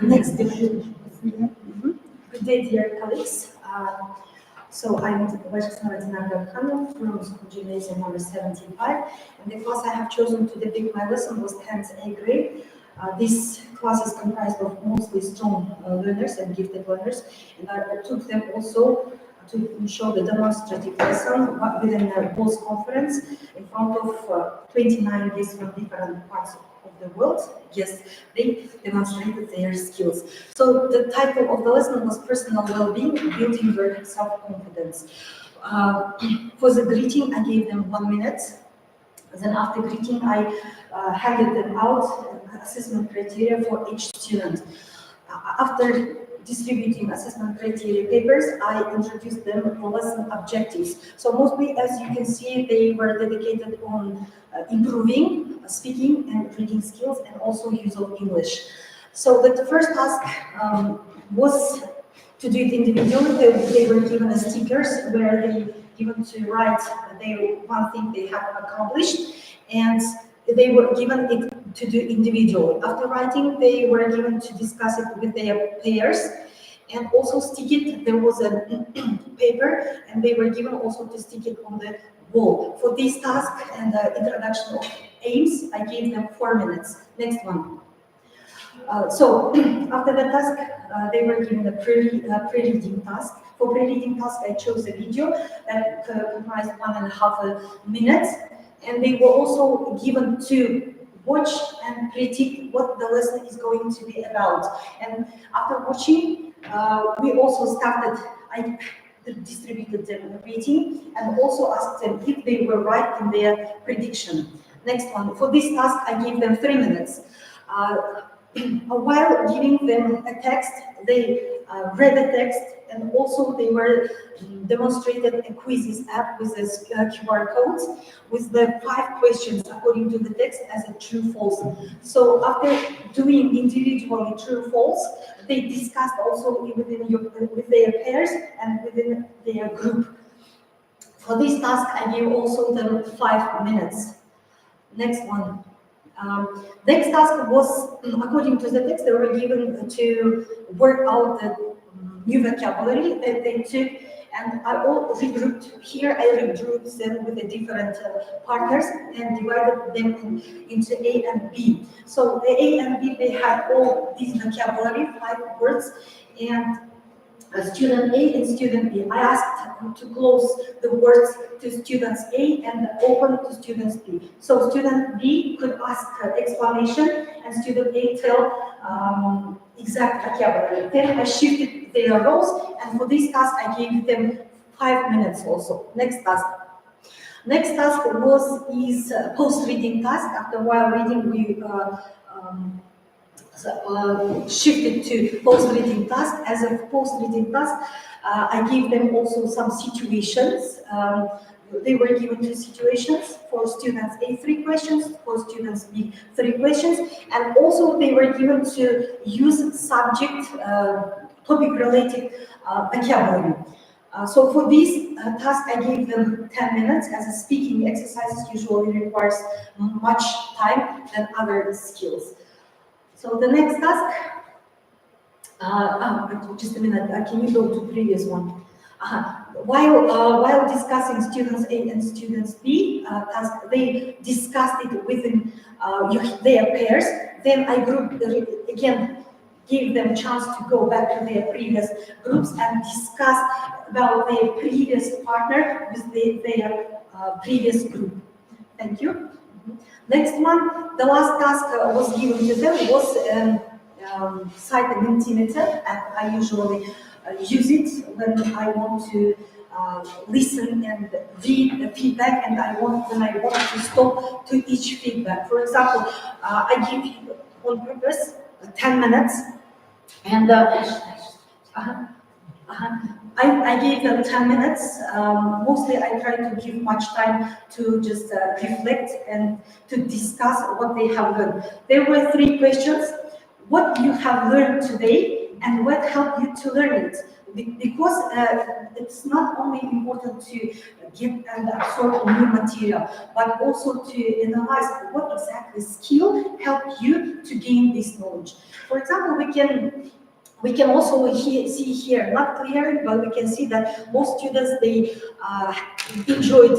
Next, good day, dear colleagues. So I'm from school gymnasium number 75, and the class I have chosen to depict my lesson was 10th A grade. This class is comprised of mostly strong learners and gifted learners, and I took them also to show the demonstrative lesson within a both conference in front of 29 guests from different parts of the world. Yes, they demonstrated their skills. So the title of the lesson was Personal Well-being, Building Your Self-Confidence. For the greeting, I gave them 1 minute. Then after greeting, I handed them out assessment criteria for each student. After distributing assessment criteria papers, I introduced them the lesson objectives. So mostly, as you can see, they were dedicated on improving speaking and reading skills and also use of English. So the first task was to do it individually. They were given stickers where they given to write one thing they have accomplished, and they were given it to do individually. After writing, they were given to discuss it with their peers and also stick it. There was a paper, and they were given also to stick it on the wall. For this task and the introduction of aims, I gave them 4 minutes. Next one. So after the task, they were given a pre-reading task. For pre-reading task, I chose a video that comprised 1.5 minutes, and they were also given to watch and predict what the lesson is going to be about. And after watching, we also started, I distributed them a rating and also asked them if they were right in their prediction. Next one, for this task, I gave them 3 minutes. While giving them a text, they read the text, and also they were demonstrated a quizzes app with this QR codes with the 5 questions according to the text as a true false. So after doing individually true false, they discussed also with their pairs and within their group. For this task, I gave also them 5 minutes. Next one. Next task was, according to the text, they were given to work out the new vocabulary that they took, and I all regrouped here. I regrouped them with the different partners and divided them into A and B. So the A and B, they had all these vocabulary, 5 words, and student A and student B. I asked to close the words to students A and open to students B. So student B could ask explanation and student A tell exact vocabulary. Then I shifted their roles, and for this task I gave them 5 minutes also. Next task. Next task is post-reading task. After a while reading, we shifted to post-reading task. As a post-reading task, I gave them also some situations. They were given 2 situations. For students A, 3 questions. For students B, 3 questions. And also they were given to use subject, topic-related vocabulary. So for this task, I gave them 10 minutes, as a speaking exercises usually requires much time than other skills. So the next task, just a minute, can you go to previous one? While discussing students A and students B task, they discussed it within their pairs. Then I grouped again, gave them a chance to go back to their previous groups and discuss about their previous partner with their previous group. Thank you. Next one, the last task was given to them was cite an Mentimeter, and I usually use it when I want to listen and read the feedback, and when I want to stop to each feedback. For example, I give you on purpose 10 minutes, and I gave them 10 minutes. Mostly I try to give much time to just reflect and to discuss what they have learned. There were 3 questions. What you have learned today and what helped you to learn it. Because it's not only important to get and absorb new material, but also to analyze what exactly skill helped you to gain this knowledge. For example, we can also see here, not clearly, but we can see that most students, they enjoyed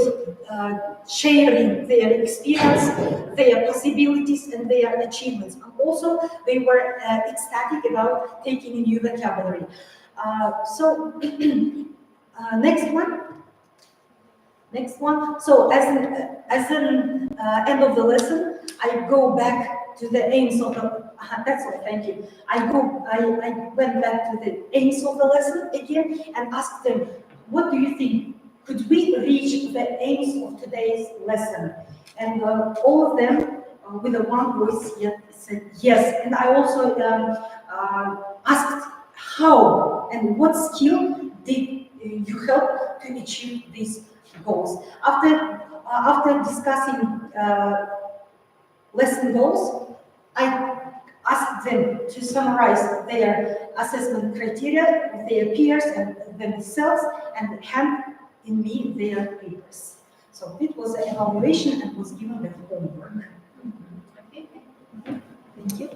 sharing their experience, their possibilities, and their achievements. And also, they were ecstatic about taking a new vocabulary. Next one. So as an end of the lesson, I go back to the aims of the. That's all. Thank you. I went back to the aims of the lesson again and asked them, what do you think? Could we reach the aims of today's lesson? And all of them, with a one voice, said yes. And I also asked how and what skill did you help to achieve these goals. After discussing lesson goals, I asked them to summarize their assessment criteria of their peers and themselves and hand in me their papers. So it was an evaluation and was given them homework. Okay. Thank you.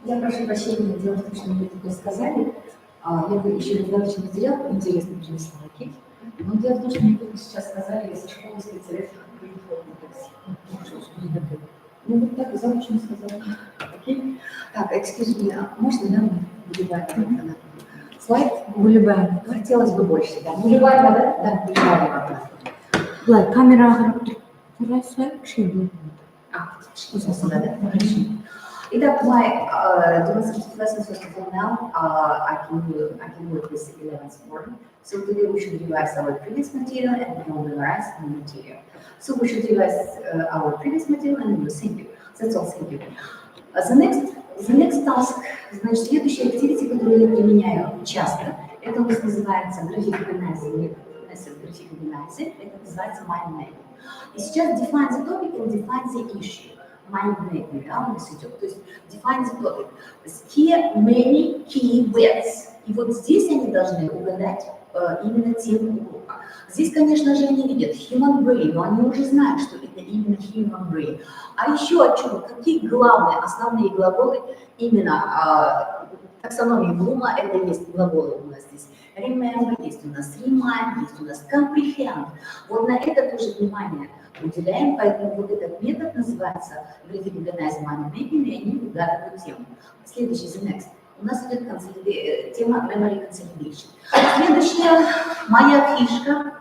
Я прошу прощения, дело в том, что мне такое сказали. Я бы еще раздаточный материал интересный принесла, окей? Но дело в том, что мне только сейчас сказали из школы специалистов по информатике. Ну вот так заочно сказали. Окей? Так, excuse me, можно, да, выбиваем слайд? Выбиваем. Хотелось бы больше, да. Выбиваем, да? Да, выбиваем. Былай, камераға қарай слайд кіші. Что за слайд, да? Хорошо. Итак, my demonstrative lesson, first of all, now I can work with 11th form. So today we should revise our previous material and we will memorize new material. So we should revise our previous material and we will thank you. That's all, thank you. The next task, значит, следующая activity, которую я применяю часто, это у нас называется график органайзинг, это называется mind mapping. И сейчас define the topic and define the issue. Mind mapping, да, у нас идет, то есть define the topic. Many key words. И вот здесь они должны угадать именно тему урока. Здесь, конечно же, они видят human brain, но они уже знают, что это именно human brain. А еще о чем? Какие главные, основные глаголы именно таксономии Блума, это есть глаголы у нас здесь. Remember, есть у нас remind, есть у нас comprehend. Вот на это тоже внимание уделяем, поэтому вот этот метод называется Graphic Organizing Mind Mapping, и они угадывают тему. Следующий, the next. У нас идет тема Memory Consolidation. Следующая моя фишка.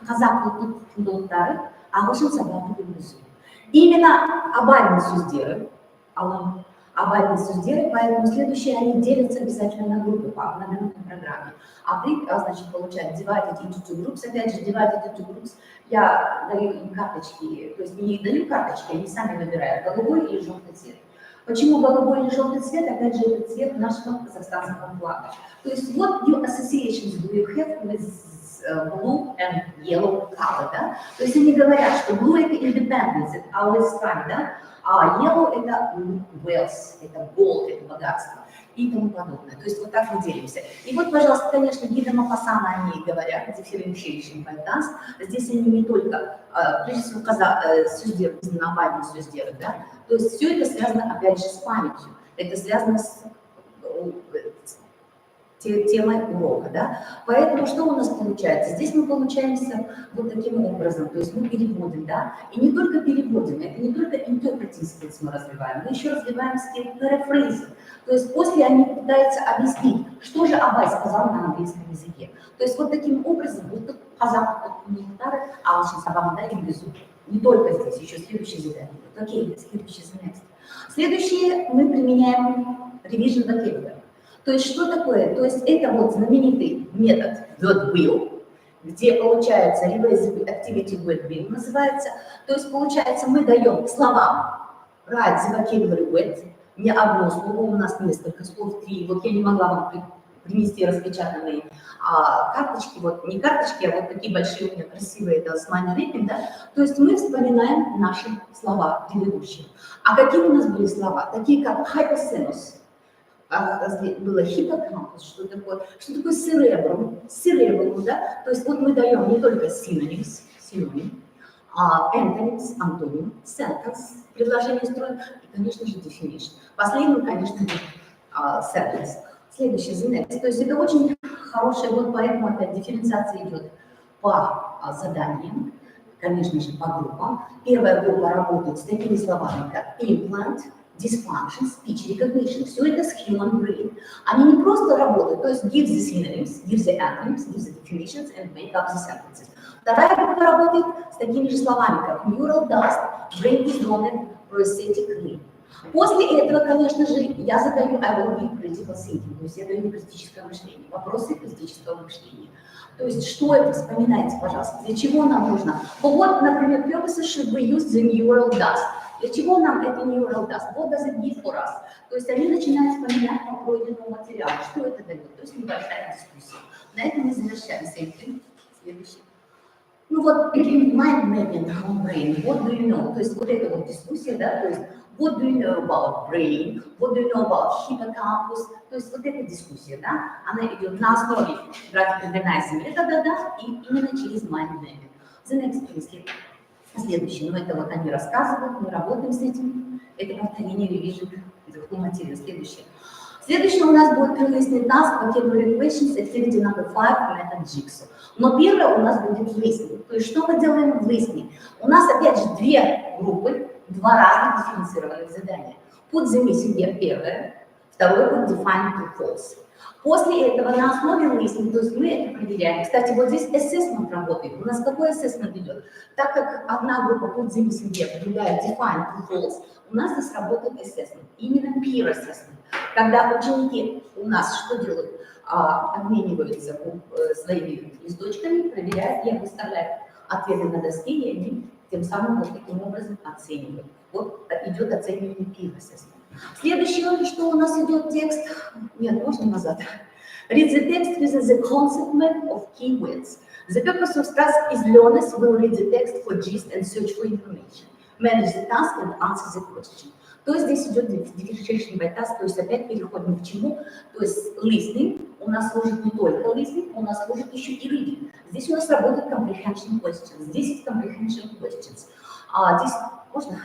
Қазақ құндылықтары ағылшын сабағын жүргізу. Именно об этом сөздері, обоим судьям, поэтому следующие они делятся обязательно на группы по одноминутной программе. А вы, значит, получают divided into two groups, опять же, divided into groups, я даю им карточки, то есть не даю карточки, они сами выбирают, голубой или желтый цвет. Почему голубой или желтый цвет? Опять же, это цвет нашего казахстанского флага. То есть what new associations do you have with blue and yellow color, да? То есть они говорят, что blue это independence, это always strong, да? А yellow это wealth, это gold, это богатство и тому подобное. То есть вот так мы делимся. И вот, пожалуйста, конечно, Гида Мапасана они говорят, differentiation by dance. Здесь они не только, прежде всего, сюздер, знавание сюздера, да? То есть все это связано, опять же, с памятью. Это связано с темой урока, да? Поэтому что у нас получается? Здесь мы получаемся вот таким образом, то есть мы переводим, да? И не только переводим, это не только interpreting skills мы развиваем, мы еще развиваем скилл paraphrasing. То есть после они пытаются объяснить, что же Абай сказал на английском языке. То есть вот таким образом, вот тут казах, комментары, Ағылшын сабағында енгізу. Не только здесь, еще следующее задание. Окей, следующее занятие. Следующее мы применяем revision vocabulary. То есть что такое? То есть это вот знаменитый метод word will, где получается reversible activity word will называется. То есть получается мы даем словам write the vocabulary word, не одно слово, у нас несколько слов, 3. Вот я не могла вам принести распечатанные карточки, вот не карточки, а вот такие большие у меня красивые, это с mind mapping, да? То есть мы вспоминаем наши слова предыдущие. А какие у нас были слова? Такие как hypothalamus, было hippocampus, что такое cerebrum, да? То есть вот мы даем не только synonyms, синоним, antonyms, антоним, sentence, предложение строим, и, конечно же, definition. Последний, конечно, sentence. Следующий занятие. То есть это очень хорошая, вот поэтому опять дифференциация идет по заданиям, конечно же, по группам. Первая группа работает с такими словами, как implant, dysfunction, speech recognition. Все это с human brain. Они не просто работают, то есть give the synonyms, give the antonyms, give the definitions and make up the sentences. Вторая группа работает с такими же словами, как neural dust, brain disorder, prosthetic. После этого, конечно же, я задаю I will be critical thinking, то есть я даю критическое мышление, вопросы критического мышления. То есть что это? Вспоминайте, пожалуйста, для чего нам нужно? Вот, например, purposes should we use the neural dust. Для чего нам это neural dust? What does it give for us? То есть они начинают вспоминать по пройденному материалу. Что это дает? То есть небольшая дискуссия. На этом мы завершаем. Следующий. Ну вот, mind mapping on brain, what do you know? То есть вот эта вот дискуссия, да, то есть what do you know about brain, what do you know about hippocampus? То есть вот эта дискуссия, да, она идет на основе график-органайзинга метода, да, и именно через mind mapping. The next please. Следующее, ну это вот они рассказывают, мы работаем с этим, это повторение ревизии материала. Следующее у нас будет preliminary task, vocabulary questions, activity number 5, method jigsaw. Но первое у нас будет listening. То есть что мы делаем в listening? У нас опять же две группы, два разных дифференцированных задания. Put the missing here первое, второе будет define true false. После этого на основе listening, то есть мы это проверяем. Кстати, вот здесь assessment работает. У нас какой assessment идет? Так как одна группа put the missing here, другая define true false, у нас здесь работает assessment. Именно peer assessment. Когда ученики у нас что делают? Обмениваются своими листочками, проверяют и выставляют ответы на доске, и они тем самым вот таким образом оценивают. Вот идет оценивание peer assessment. Следующее, что у нас идет текст. Нет, можно назад. Read the text with the concept map of keywords. The purpose of task is learners will read the text for gist and search for information. Manage the task and answer the question. То есть здесь идет differentiation by task, то есть опять переходим к чему? То есть listening у нас служит не только listening, у нас служит еще и reading. Здесь у нас работает comprehension questions, 10 comprehension questions. Здесь можно?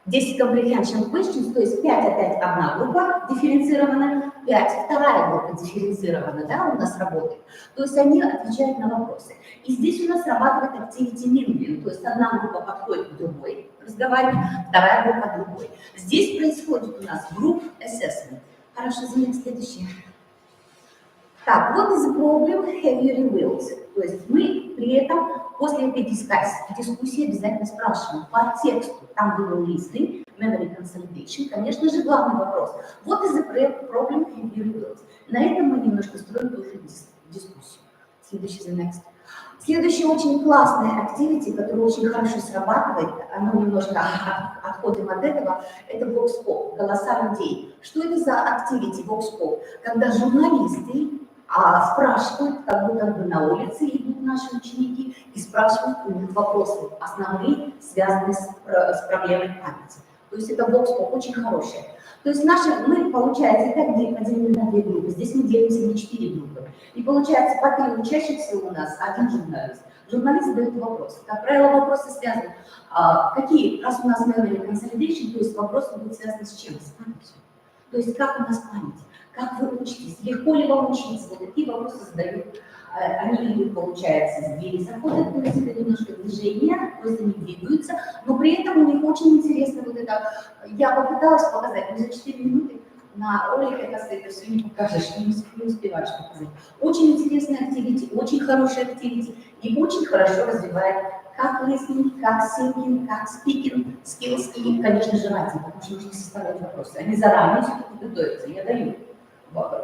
10 comprehension questions, то есть 5 опять одна группа дифференцированная, 5 вторая группа дифференцированная, да, у нас работает. То есть они отвечают на вопросы. И здесь у нас срабатывает activity mingling, то есть одна группа подходит к другой, разговаривает, вторая группа к другой. Здесь происходит у нас group assessment. Хорошо, заметьте следующее. Так, what is the problem have you revealed? То есть мы при этом после этой дискуссии обязательно спрашиваем по тексту. Там было listening, memory consolidation. Конечно же, главный вопрос. What is the problem in your world? На этом мы немножко строим тоже дискуссию. Следующий, the next. Следующее очень классное activity, которое очень хорошо срабатывает, оно немножко отходим от этого, это vox pop, голоса людей. Что это за activity vox pop? Когда журналисты спрашивают, как будто бы на улице идут наши ученики, и спрашивают у них вопросы, основные, связанные с проблемой памяти. То есть это vox pop очень хорошее. То есть мы, получается, и так поделены на 2 группы, здесь мы делимся на 4 группы. И получается, по 3 учащихся у нас, 1 журналист. Журналист задает вопросы. Как правило, вопросы связаны, раз у нас memory consolidation, то есть вопросы будут связаны с чем? С памятью. То есть как у нас память, как вы учитесь, легко ли вам учиться, вот такие вопросы задают. Они идут, получается, с двери заходят, то есть это немножко движение, то есть они двигаются, но при этом у них очень интересно вот это. Я попыталась показать, но за 4 минуты на ролике, оказывается, это все не покажешь, не успеваешь показать. Очень интересная активити, очень хорошая активити и очень хорошо развивает как listening, как singing, как speaking skills и, конечно же, writing, потому что нужно составлять вопросы. Они заранее все-таки готовятся. Я даю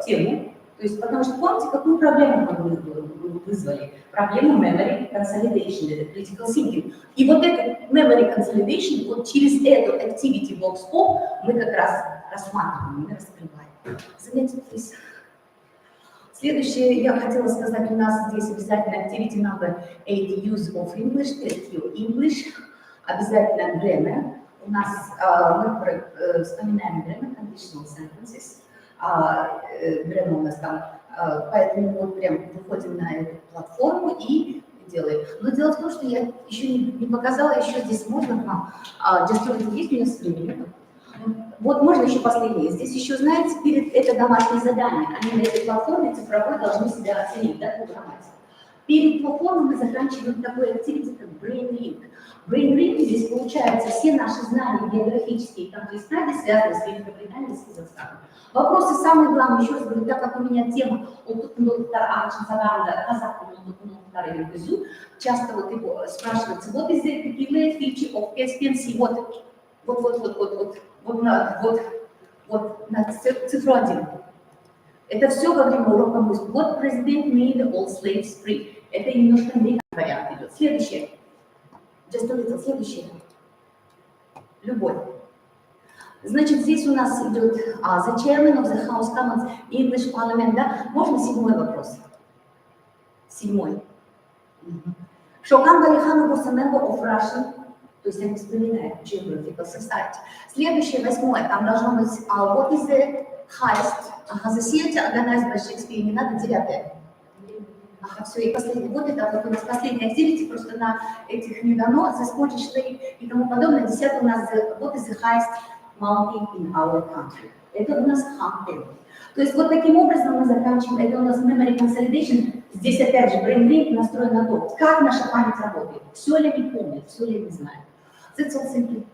тему. То есть, потому что помните, какую проблему мы вызвали? Проблему memory consolidation, это critical thinking. И вот этот memory consolidation, вот через эту activity vox pop мы как раз рассматриваем, мы раскрываем. Заметьте, please. Следующее, я хотела сказать, у нас здесь обязательно activity number 8, use of English, test your English, обязательно grammar. У нас мы вспоминаем grammar, conditional sentences. Grammar у нас там, поэтому мы прям выходим на эту платформу и делаем. Но дело в том, что я еще не показала, еще здесь можно вам, есть у нас времени? Вот можно еще последнее. Здесь еще, знаете, это домашнее задание. Они на этой платформе цифровой должны себя оценить, да, по грамматике. Перед платформой мы заканчиваем такой activity, как brain ring. Brain ring здесь получается все наши знания географические, там то есть знания, связанные с Великобританией, с Казахстаном. Вопросы самые главные, еще раз говорю, так как у меня тема часто вот его спрашивается, вот из the peculiar feature of Caspian Sea, вот на цифру 1. Это все во время урока мысли. Вот президент made all slaves free. Это немножко американский вариант идет. Следующее. Just a little. Следующее. Любовь. Значит, здесь у нас идет the chairman of the House Commons English Parliament, да? Можно 7-й вопрос? 7-й. Шокан Галихану was a member of Russian, то есть они вспоминают Geographical Society. Следующее, 8-е, там должно быть what is the highest the theater organized by Shakespeare, не надо 9-е. Ага, все, и последний. Вот это вот у нас последний activity, просто на этих не дано, the Scottish Lake и тому подобное. 10 у нас what is the highest mountain in our country. Это у нас Hampton. То есть вот таким образом мы заканчиваем. Это у нас memory consolidation. Здесь опять же brain ring настроен на то, как наша память работает. Все ли они помнят, все ли они знают. That's all simply.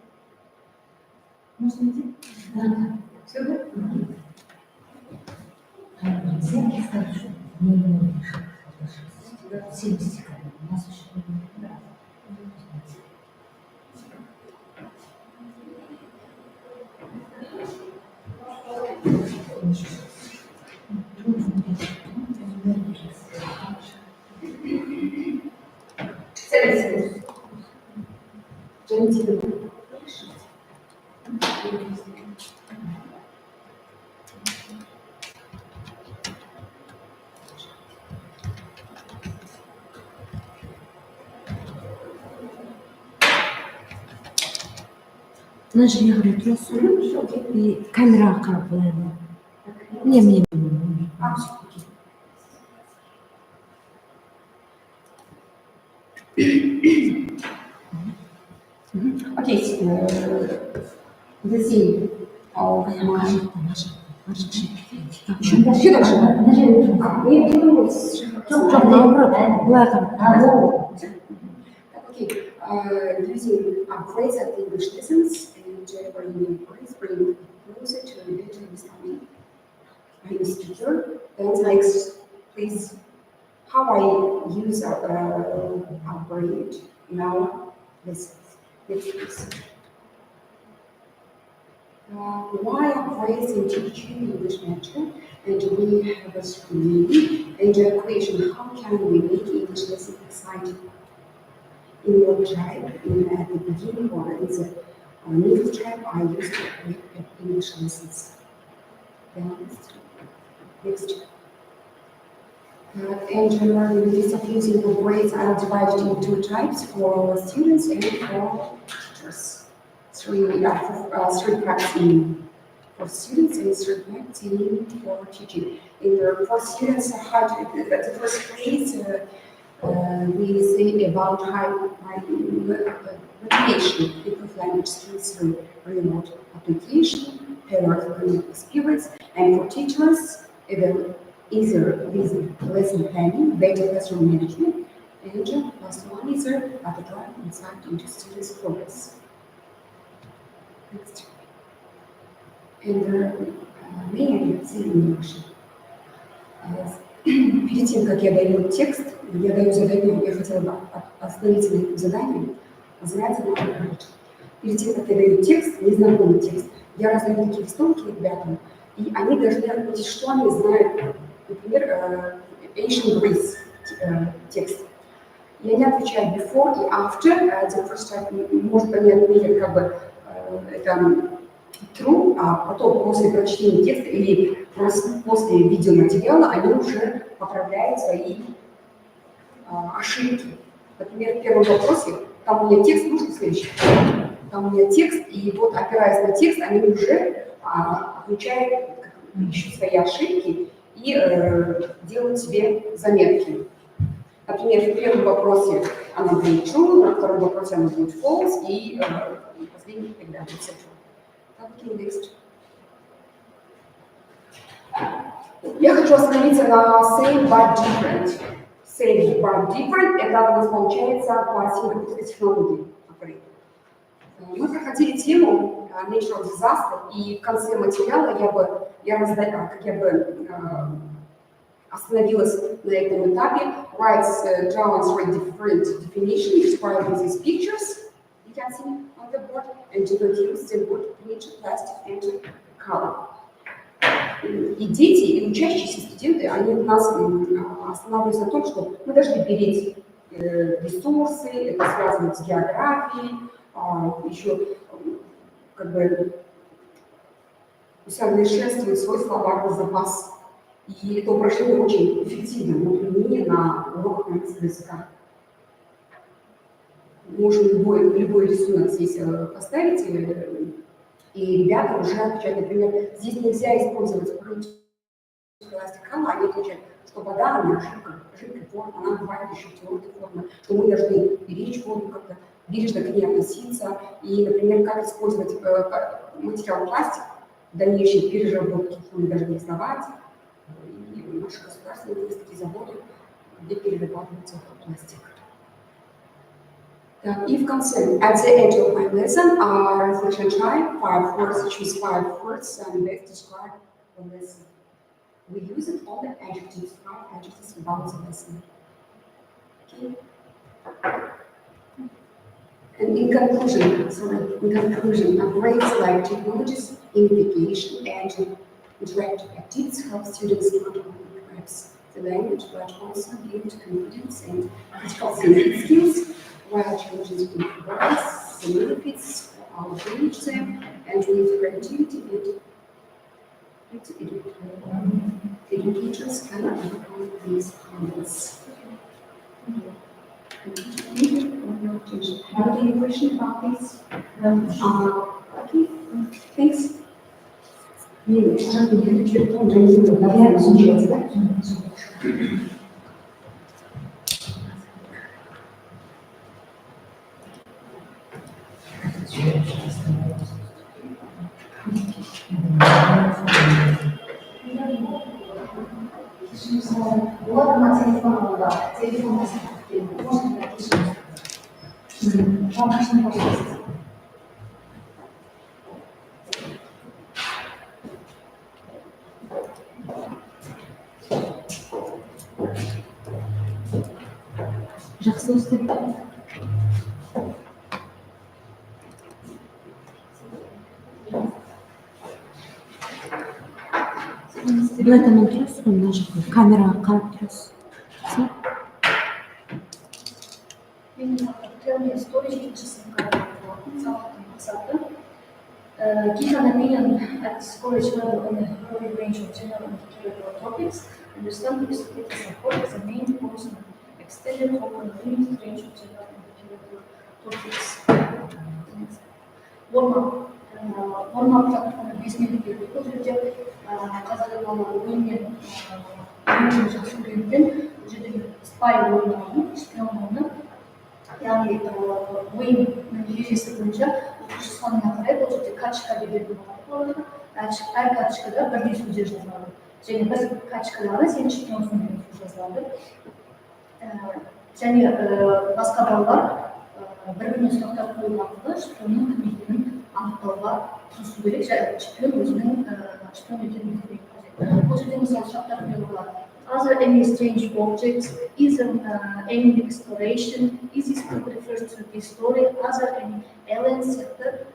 Можно идти? Да. Все good? نجي نغري تروسو كاميرا قرب لنا نيم Окей. Затем. Еще дальше. Окей. Друзья, upgrades at English lessons and generally bring closer to a better understanding by the teacher. And please how I use upgrade now this. Why upgrades in teaching English matter? And we have a screen and a question. How can we make English lesson exciting? In your type, at the beginning or in the middle type, I used to create English lessons. Next. And generally, with this of using the grades are divided into two types for students and for teachers. Three parts in for students and 3 parts in for teaching. For students, the first phase we say about high motivation, improve language skills through remote application, tailored learning experience, and for teachers, even easier with lesson planning, better classroom management, and last one is a drive insight into students' progress. Next. And main задача. Перед тем, как я даю текст, я даю задание, я хотела бы остановиться на этом задании, называется «Approach». Перед тем, как я даю текст, незнакомый текст, я раздаю такие листовки ребятам, и они должны отметить, что они знают, например, Ancient Greece текст. И они отвечают before и after, the first time, может, они отметят как бы это true, а потом после прочтения текста или после видеоматериала они уже поправляют свои ошибки. Например, в первом вопросе, там у меня текст, нужно следующий. Там у меня текст, и вот опираясь на текст, они уже отмечают еще свои ошибки и делают себе заметки. Например, в первом вопросе она будет true, на втором вопросе она будет false, и последний тогда будет true. Okay, next. Я хочу остановиться на same but different. Same but different – это у нас получается по синтетической технологии. Мы проходили тему natural disaster, и в конце материала я остановилась на этом этапе. Writes down 3 different definitions describing these pictures. You can see on the board, and to reduce the wood, nature, plastic, and color. И дети, и учащиеся студенты, они у нас останавливаются на том, что мы должны беречь ресурсы, это связано с географией, еще как бы усовершенствовать свой словарный запас. И это упражнение очень эффективно, но применение на уроках английского языка. Можно любой рисунок здесь поставить, и ребята уже отвечают, например, здесь нельзя использовать пластикала, они отвечают, что вода, она жидкая форма, она бывает еще твердой формы, что мы должны беречь воду, как-то бережно к ней относиться, и, например, как использовать материал пластик в дальнейшей переработке, что мы должны сдавать, и наши государственные такие заводы, где перерабатывается пластик. И в конце, at the end of my lesson, reflection time, 5 words, choose 5 words and best describe the lesson. We use it all the adjectives, 5 adjectives about the lesson. Okay. And in conclusion, upgrades like technologies, gamification, and interactive activities help students not only grasp the language but also build confidence and critical thinking skills, while changes in words, the benefits for our age them, and with creativity educators can overcome these hurdles. Thank you for your attention. Have any question about this? Okay, thanks. Жақсы өстіп. Былай таман тұрасыз ғой, мына жақта камераға қарап тұрасыз. Tell me a story, жетінші сыныпқа болатын сабақтың мақсаты. Give an opinion at this college level on a broad range of general and curricular topics. Understand the student support as a main course and extended talk on a limited range of general and curricular topics. Warm-up бесмелі берді. Бұл жерде қазіргі балалар ойынмен жақсы үйренген, бұл жерде спай ойнауын, шпион ойыны. Яғни ойынның ережесі бойынша оқушы санына қарай бұл жерде карточка берілетін болады. Әр карточкада бірдей сөздер жазылады. Және бір карточкадағы сен шпионсың деген сөз жазылады. Және басқа балалар бір-біріне сұрақтар қою арқылы шпионның кім екенін анықтауға тырысу керек. Шпион өзінің шпион екенін білмеу қажет. Бұл жерде мысалы сұрақтар қою болады. Are there any strange objects? Is there any exploration? Is this book refers to this story? Are there any aliens?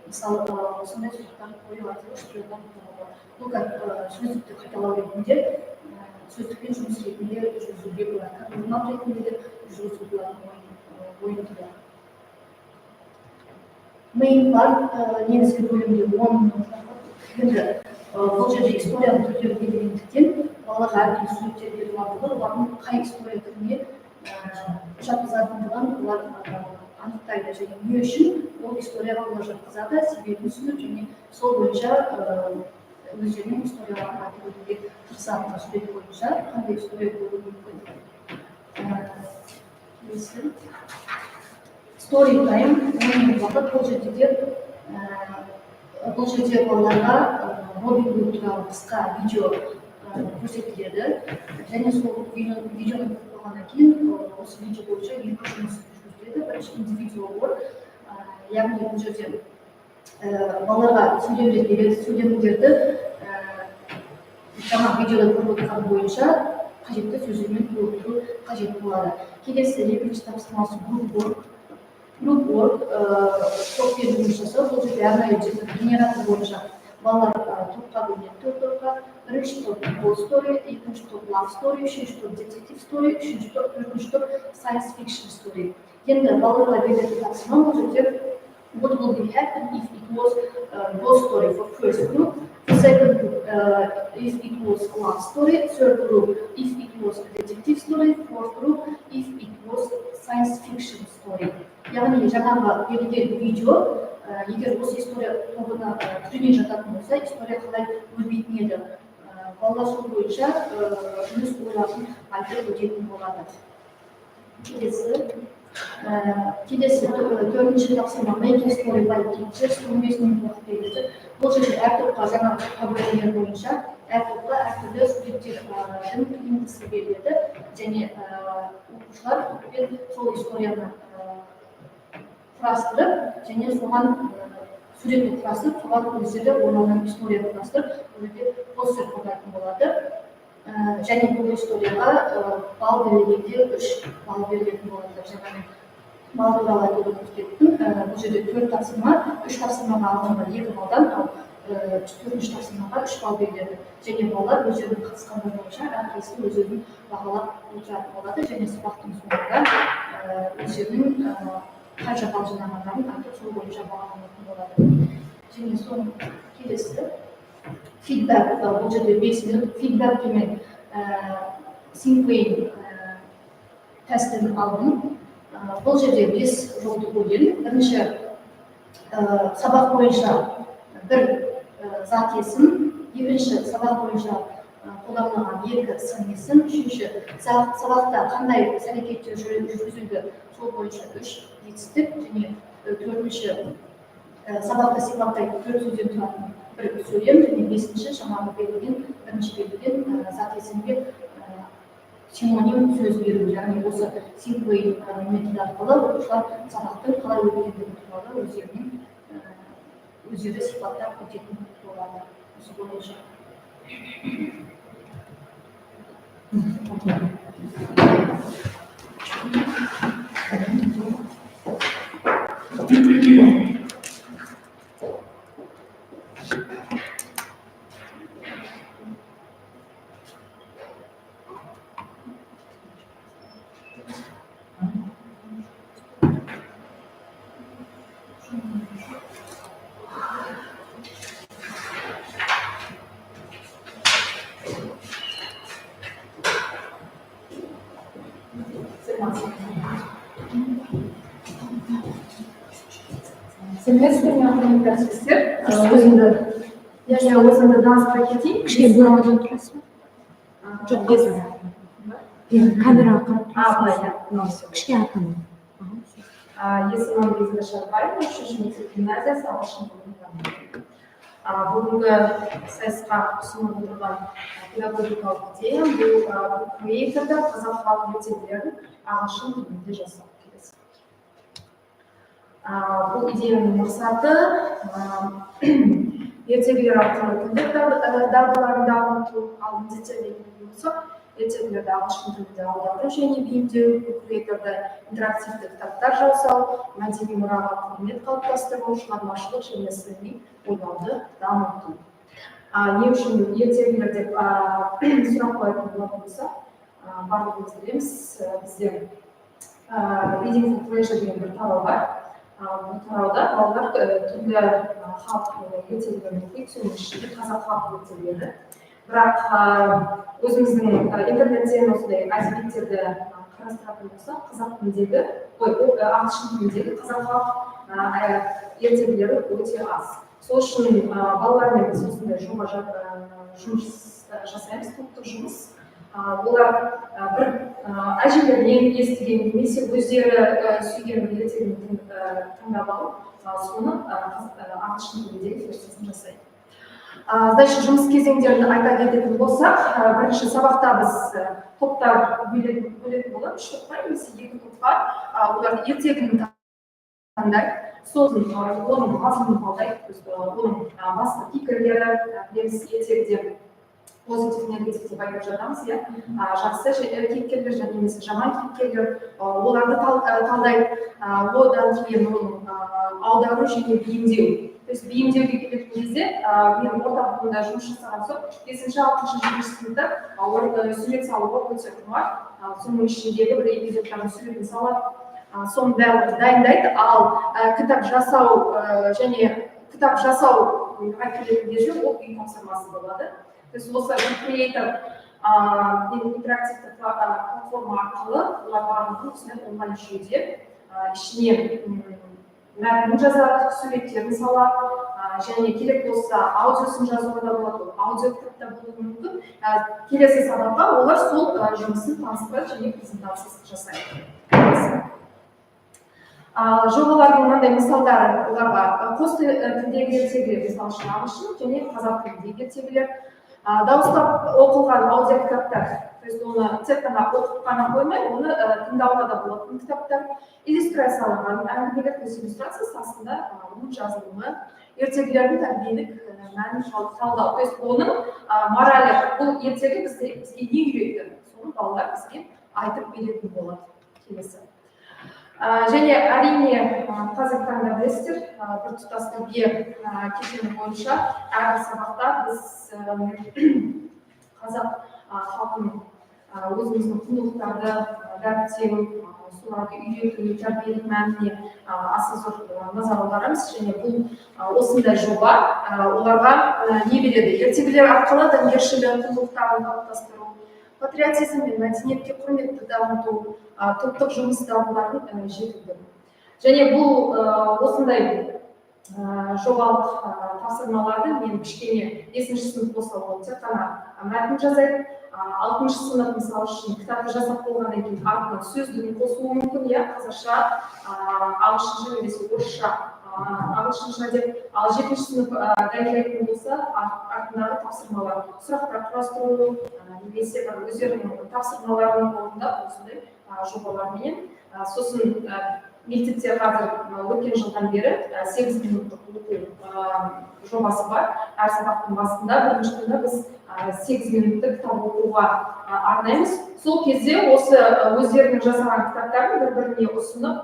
Мысалы, осындай сұрақтар қою арқылы шпионнан анықтауға. Бұл сөздікті қайталау ретінде, сөздікпен жұмыс ретінде жүргізуге болады. Координат ретінде де жүргізуге болады ойын түрі. Main part негізгі бөлімде 10 енді бұл жерде историяның түрлері белгіленгендіктен балаларға әртүрлі суреттер беру арқылы олардың қай история түріне жатқызатындығын олар анықтайды және не үшін ол историяға олар жатқызады, себебін түсініп және сол бойынша өздерінің историяларын айтып өтуге тырысады. Сурет бойынша қандай история болуы мүмкін. Story time, ойын уақыт бұл жерде балаларға Робин Гуд туралы қысқа видео көрсетіледі. Және сол видеоны көріп болғаннан кейін осы видео бойынша екі жұмыс жүргізіледі. Бірінші индивидуал work, яғни бұл жерде балаларға сөйлемдерді жаңа видеода көріп отырған бойынша қажетті сөздермен толықтыру қажет болады. Келесі екінші тапсырмасы group work, топпен жұмыс жасау. Бұл жерде арнайы генератор бойынша балалар топқа бөлінеді, 4 топқа. Бірінші топ bold story, екінші топ love story, үшінші топ detective story, төртінші топ science fiction story. Енді балаларға берілетін тапсырма бұл жерде what will be happen if it was bold story for first group, second group if it was love story, third group if it was detective story, fourth group if it was science fiction story. Яғни жаңағы берілген видео, егер осы история тобына түріне жататын болса, история қалай өрбитін еді. Балалар сол бойынша өз ойларын айтып өтетін болады. Келесі төртінші тапсырма making story by pictures, 15 минут уақыт беріледі. Бұл жерде әр топқа жаңа қабілеттер бойынша әр топқа әртүрлі суреттердің туындысы беріледі және оқушылар сол историяны құрастырып және соған суретті құрастырып, соған өздері ойланған историяны құрастырып, бұл жерде постер қойылатын болады. Және бұл историяға балл берілгенде 3 балл берілетін болады. Жаңа мен балл туралы айтып өттім. Бұл жерде 4 тапсырма, 3 тапсырмаға алғанда 2 балдан, ал 4-ші тапсырмаға 3 балл беріледі. Және балалар өздерінің қатысқандар бойынша әрқайсысы өздерін бағалап отыратын болады және сабақтың соңында өздерінің қанша балл жинағандарын айтып сол бойынша бағаланатын болады. Және соның келесі feedback, бұл жерде 5 минут feedback демен Singway тестін алдым. Бұл жерде 5 жолды бөлген. Бірінші сабақ бойынша бір зат есім, екінші сабақ бойынша қолданылған 2 сын есім, үшінші сабақта қандай іс-әрекеттер жүргізілді, сол бойынша 3 жетістік және төртінші сабақта сипаттайтын 4 сөзден тұратын бір сөйлем және бесінші жаңағы берілген бірінші берілген зат есімге синоним сөз беру, яғни осы Singway методы арқылы оқушылар сабақтың қалай өткендігі туралы өздері сипаттап өтетін болады. Осы бойынша. Сәлеметсіздер, мен құрметті әріптестер. Өзімді таныстыра кетейін. Кішкене бұлардан тұрасыз ба? Жоқ, без. Камераға қарап Былай, тұрасыз. Кішкене артынан. Есімім Бекзада Шарбаева, 3-ші мектеп гимназиясы Ағылшын бөлімі. Бүгінгі сайысқа ұсынылып отырған педагогикалық идеям бұл креаторды қазақ халық ертегілерін ағылшын тілінде жасау келесі. Бұл идеяның мақсаты ертегілер арқылы тілдік дағдыларын дамыту, ал міндеттер деген болса ертегілерді ағылшын тілінде аудару және бейімдеу, креаторды интерактивті кітаптар жасау, мәдени мұраға құрмет қалыптастыру, шығармашылық және сыни ойлауды дамыту. Не үшін ертегілер деп сұрақ қоятын болатын болса, барлығымыз білеміз, бізде Reading for Pleasure деген бір тарау бар. Бұл тарауда балалар түрлі халық ертегілерін оқиды, соның ішінде қазақ халық ертегілері. Бірақ өзіміздің интернеттен осындай әдебиеттерді қарастыратын болсақ, қазақ тіліндегі, ағылшын тіліндегі қазақ халық ертегілері өте аз. Сол үшін балалармен біз осындай жұмыс жасаймыз, топтық жұмыс. Олар бір әжелерінен естіген немесе өздері сүйген ертегіні тыңдап алып, соны ағылшын тіліндегі версиясын жасайды. Дальше жұмыс кезеңдерін айта кететін болсақ, бірінші сабақта біз топтар бөлетін боламыз, 3 топқа немесе 2 топқа. Олар ертегіні таңдайды, сосын оның мазмұнын талдайды, оның басты пікірлері, білеміз ертегіде позитив, негатив деп айтып жатамыз, жақсы кейіпкерлер және немесе жаман кейіпкерлер, оларды талдайды. Одан кейін оның аудару және бейімдеу. То есть бейімдеуге келетін кезде мен орта буында жұмыс жасаған соң 5-6 сыныпта олар сурет салуға өте құмар. Соның ішіндегі бір эпизодтардың суретін салады, соны бәрін дайындайды. Ал кітап жасау және кітап жасауға келетін кезде ол үй тапсырмасы болады. То есть осы креатор интерактивті платформа арқылы олар барлығын осындай онлайн жүйеде ішіне мәтінін жазады, суреттерін салады, және керек болса аудиосын жазуға да болады, аудио кітапта болуы мүмкін. Келесі сабаққа олар сол жұмысын таныстырады және презентациясын жасайды. Жобалардың мынандай мысалдары оларға қос тілдегі ертегілер, мысалы үшін ағылшын және қазақ тіліндегі ертегілер, дауыстап оқылған аудио кітаптар, то есть оны тек қана оқып қана қоймай, оны тыңдауға да болатын кітаптар, иллюстрацияланған әңгімелер, то есть иллюстрация астында оның жазылымы, ертегілердің тәрбиелік мәнін талдау, то есть оның моралі, бұл ертегі бізге не үйретті, соны балалар бізге айтып беретін болады келесі. Және әрине қазіргі таңда білесіздер, бір тұтас тілге кешені бойынша әрбір сабақта біз қазақ халқының өзіміздің құндылықтарды дәріптеу, соларды үйрету, тәрбиелік мәніне аса зор назар аударамыз. Және бұл осындай жоба оларға не береді? Ертегілер арқылы адамгершілік құндылықтарын қалыптастыру, патриотизм мен мәдениетке құрметті дамыту, топтық жұмыс дағдыларын жетілдіру. Және бұл осындай жобалық тапсырмаларды мен кішкене 5-ші сынып болса ол тек қана мәтін жазайды, 6-шы сынып мысалы үшін кітапты жасап болғаннан кейін артынан сөздігін қосуы мүмкін, қазақша, ағылшынша немесе орысша, ағылшынша деп, ал 7-ші сынып дайындайтын болса артындағы тапсырмалар, сұрақтар құрастыру, немесе өздерінің тапсырмаларын орындап осындай жобалармен, сосын мектепте қазір өткен жылдан бері 8 минуттық оқу жобасы бар. Әр сабақтың басында бірінші күні біз 8 минутты кітап оқуға арнаймыз. Сол кезде осы өздерінің жасаған кітаптарын бір-біріне ұсынып,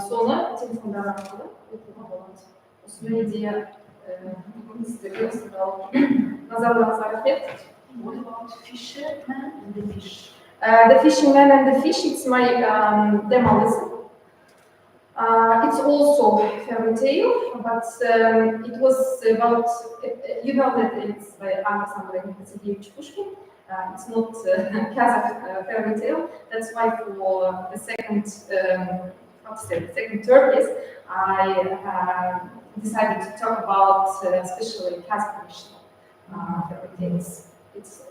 соны телефондар арқылы оқуға болады. Осындай идея сіздерге ұсынылды. Назарларыңызға рахмет. What about fisherman and the fish? The Fishing Man and the Fish, it's my demo lesson. It's also fairy tale, but it was about, you know that it's by Ағылшын Pushkin. It's not Kazakh fairy tale. That's why for the second term, yes, I decided to talk about especially Kazakh fairy tales.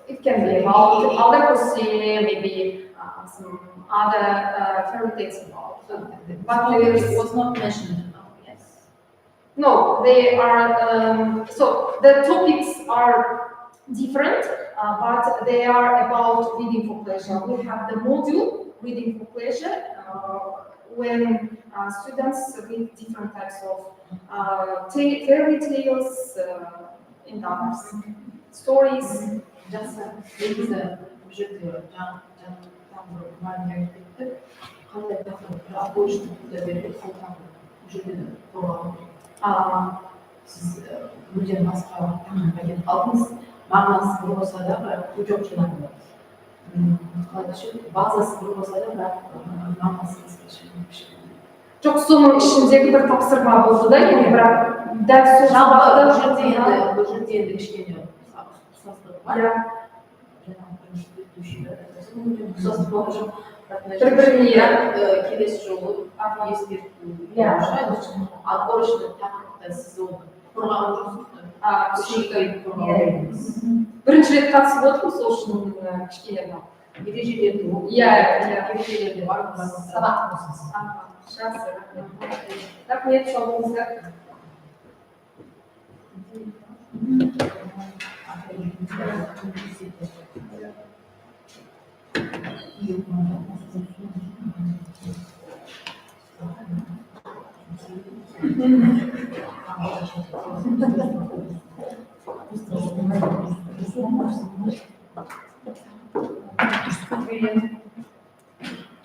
It can be about other Russian, maybe some other fairy tales about. But it was not mentioned. Yes. No, they are. So the topics are different, but they are about reading for pleasure. We have the module reading for pleasure when students read different types of fairy tales and others. Stories. Жақсы. Негізі бұл жерде қандай тақырып Ағылшын тілінде беріледі, сол тақырып бұл жерде қорғалып. Сіз мүлдем басқа тақырыпқа кетіп қалдыңыз. Мағынасы бір болса да, бірақ жоқ жаңағы базасы бір болса да, бірақ мағынасы басқаша. Жоқ, соның ішіндегі бір тапсырма болды да, енді бірақ дәл сол жағдайда бұл жерде енді кішкене ұқсастық бар. Бір-біріне келесі жолы ескерту Ағылшын тақырыпта сіз оны қорғаған жоқсыз. Бірінші рет қатысып отырмын, сол үшін кішкене ережелерді ережелерді бар сабақ болсын. Жақсы, рахмет, сау болыңыздар.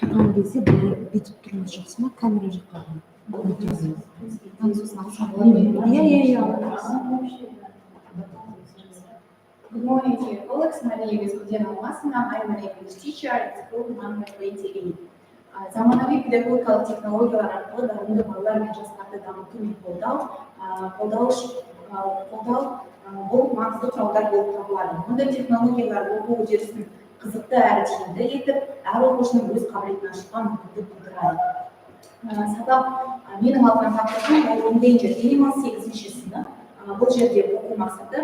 Тұрған кезде былай бүйтіп тұрмыз жақсы ма? Камера жаққа Good morning, dear colleagues. My name is Gudena Masina. I am an English teacher at school number 28. Заманауи педагогикалық технологиялар арқылы дарынды балалар мен жастарды дамыту мен қолдау бұл маңызды құралдар болып табылады. Мұндай технологиялар оқу үдерісін қызықты әрі тиімді етіп, әр оқушының өз қабілетін ашуға мүмкіндік тудырады. Сабақ менің алған тақырыбым ол Endangered Animals 8-ші сынып. Бұл жерде оқу мақсаты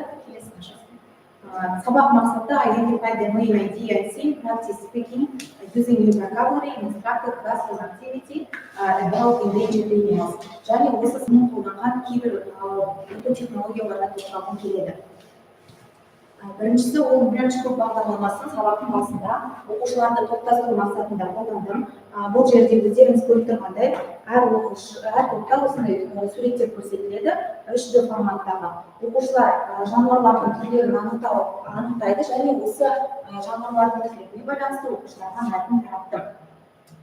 Sabah maqsadda identify the main idea and theme, practice speaking using new vocabulary, instructed classroom activity about endangered animals. Және осы сынып қолданған кейбір оқу технологияларға тоқталғым келеді. Біріншісі ол Бряншков бағдарламасын сабақтың басында оқушыларды топтастыру мақсатында қолдандым. Бұл жерде өздеріңіз көріп тұрғандай, әр топта осындай суреттер көрсетіледі, 3D форматтағы. Оқушылар жануарлардың түрлерін анықтайды және осы жануарлардың түрлеріне байланысты оқушыларға мәтін тараттым.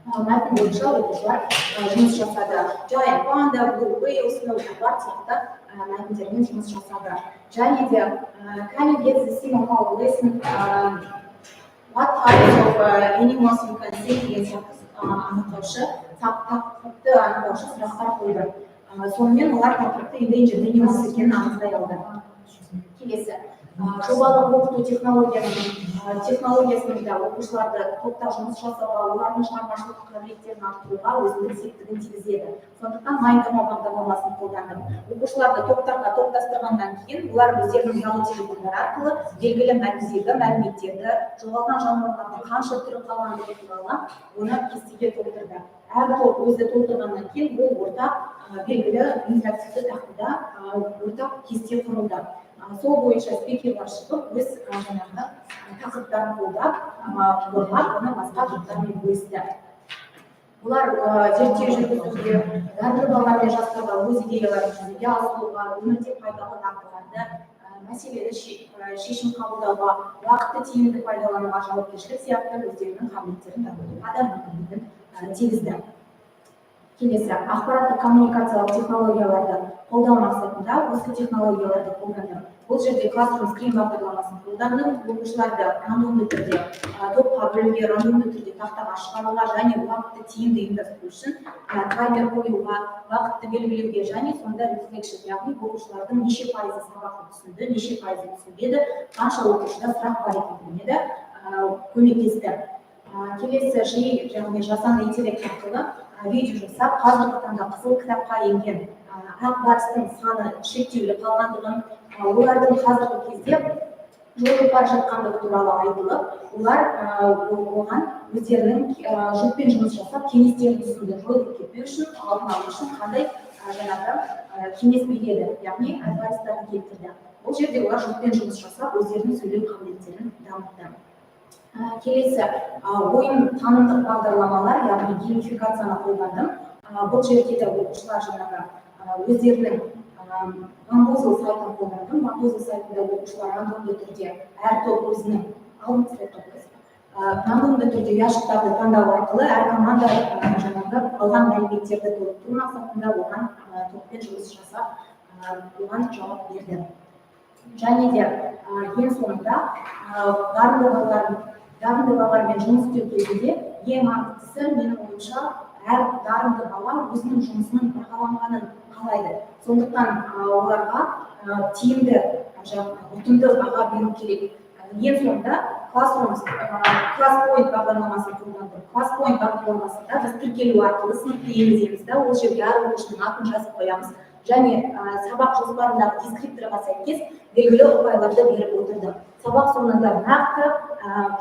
Мәтін бойынша оқушылар жұмыс жасады. Giant panda, blue whale, snow leopard сияқты мәтіндермен жұмыс жасады. Және де can you get the theme of our lesson? What types of animals you can see деген сияқты анықтаушы, тақырыпты анықтаушы сұрақтар қойды. Сонымен олар тақырыпты endangered animals екенін анықтай алды. Келесі жобалық оқыту технологиясында оқушыларды топта жұмыс жасауға, олардың шығармашылық қабілеттерін арттыруға өзіндік септігін тигізеді. Сондықтан майындама бағдарламасын қолдандым. Оқушыларды топтарға топтастырғаннан кейін олар өздерінің ұялы телефондары арқылы белгілі мәтіндегі мәліметтерді, жоғалған жануарлардың қанша түрі қалғандығы туралы оны кестеге толтырды. Әр топ өзі толтырғаннан кейін ол ортақ белгілі интерактивті тақтада ортақ кесте құрылды. Сол бойынша спикерлер шығып, өз тақырыптарын қолдап, оны басқа топтармен бөлісті. Бұлар зерттеу жүргізуге, әрбір балалар мен жастарға өз идеяларын жүзеге асыруға, өмірде пайдалы дағдыларды, мәселелі шешім қабылдауға, уақытты тиімді пайдалануға, жауапкершілік сияқты өздерінің қабілеттерін дамытуға да мүмкіндігін тигізді. Келесі, ақпараттық коммуникациялық технологияларды қолдау мақсатында осы технологияларды қолданды. Бұл жерде классрум скрин бағдарламасын қолданып, оқушыларды рандомды түрде топқа бөлуге, рандомды түрде тақтаға шығаруға және уақытты тиімді ұйымдастыру үшін таймер қоюға, уақытты белгілеуге және сонда рефлекшн, яғни оқушылардың неше пайызы сабақты түсінді, неше пайызы түсінбеді, қанша оқушыда сұрақ бар екендігіне де көмектесті. Келесі жиі яғни жасанды интеллект арқылы видео жасап, қазіргі таңда қызыл кітапқа енген ақ барыстың саны шектеулі қалғандығын, олардың қазіргі кезде жойылып бара жатқандығы туралы айтылып, олар оған өздерінің жұртпен жұмыс жасап, кеңестерін ұсынды. Жойылып кетпеу үшін, алдын алу үшін қандай жаңағы кеңес береді, яғни адвайстарын келтірді. Бұл жерде олар жұртпен жұмыс жасап, өздерінің сөйлеу қабілеттерін дамытты. Келесі, ойын танымдық бағдарламалар, яғни геймификацияны қолдандым. Бұл жерде де оқушылар жаңағы өздерінің Мамбозл сайтын қолдандым. Мамбозл сайтында оқушылар рандомды түрде әр топ өзінің рандомды түрде ұяшықтарды таңдау арқылы әр команда жаңағы алған мәліметтерді толықтыру мақсатында оған топпен жұмыс жасап, оған жауап берді. Және де ең соңында дарынды балалармен жұмыс істеу кезінде ең маңыздысы менің ойымша әр дарынды бала өзінің жұмысының бағаланғанын қалайды. Сондықтан оларға тиімді, ұтымды баға беру керек. Ең соңында класс-пойнт бағдарламасын қолдандым. Класс-пойнт бағдарламасында біз тіркелу арқылы сыныпты енгіземіз да, ол жерге әр оқушының атын жазып қоямыз. Және сабақ жоспарындағы дескрипторға сәйкес белгілі ұпайларды беріп отырды. Сабақ соңында нақты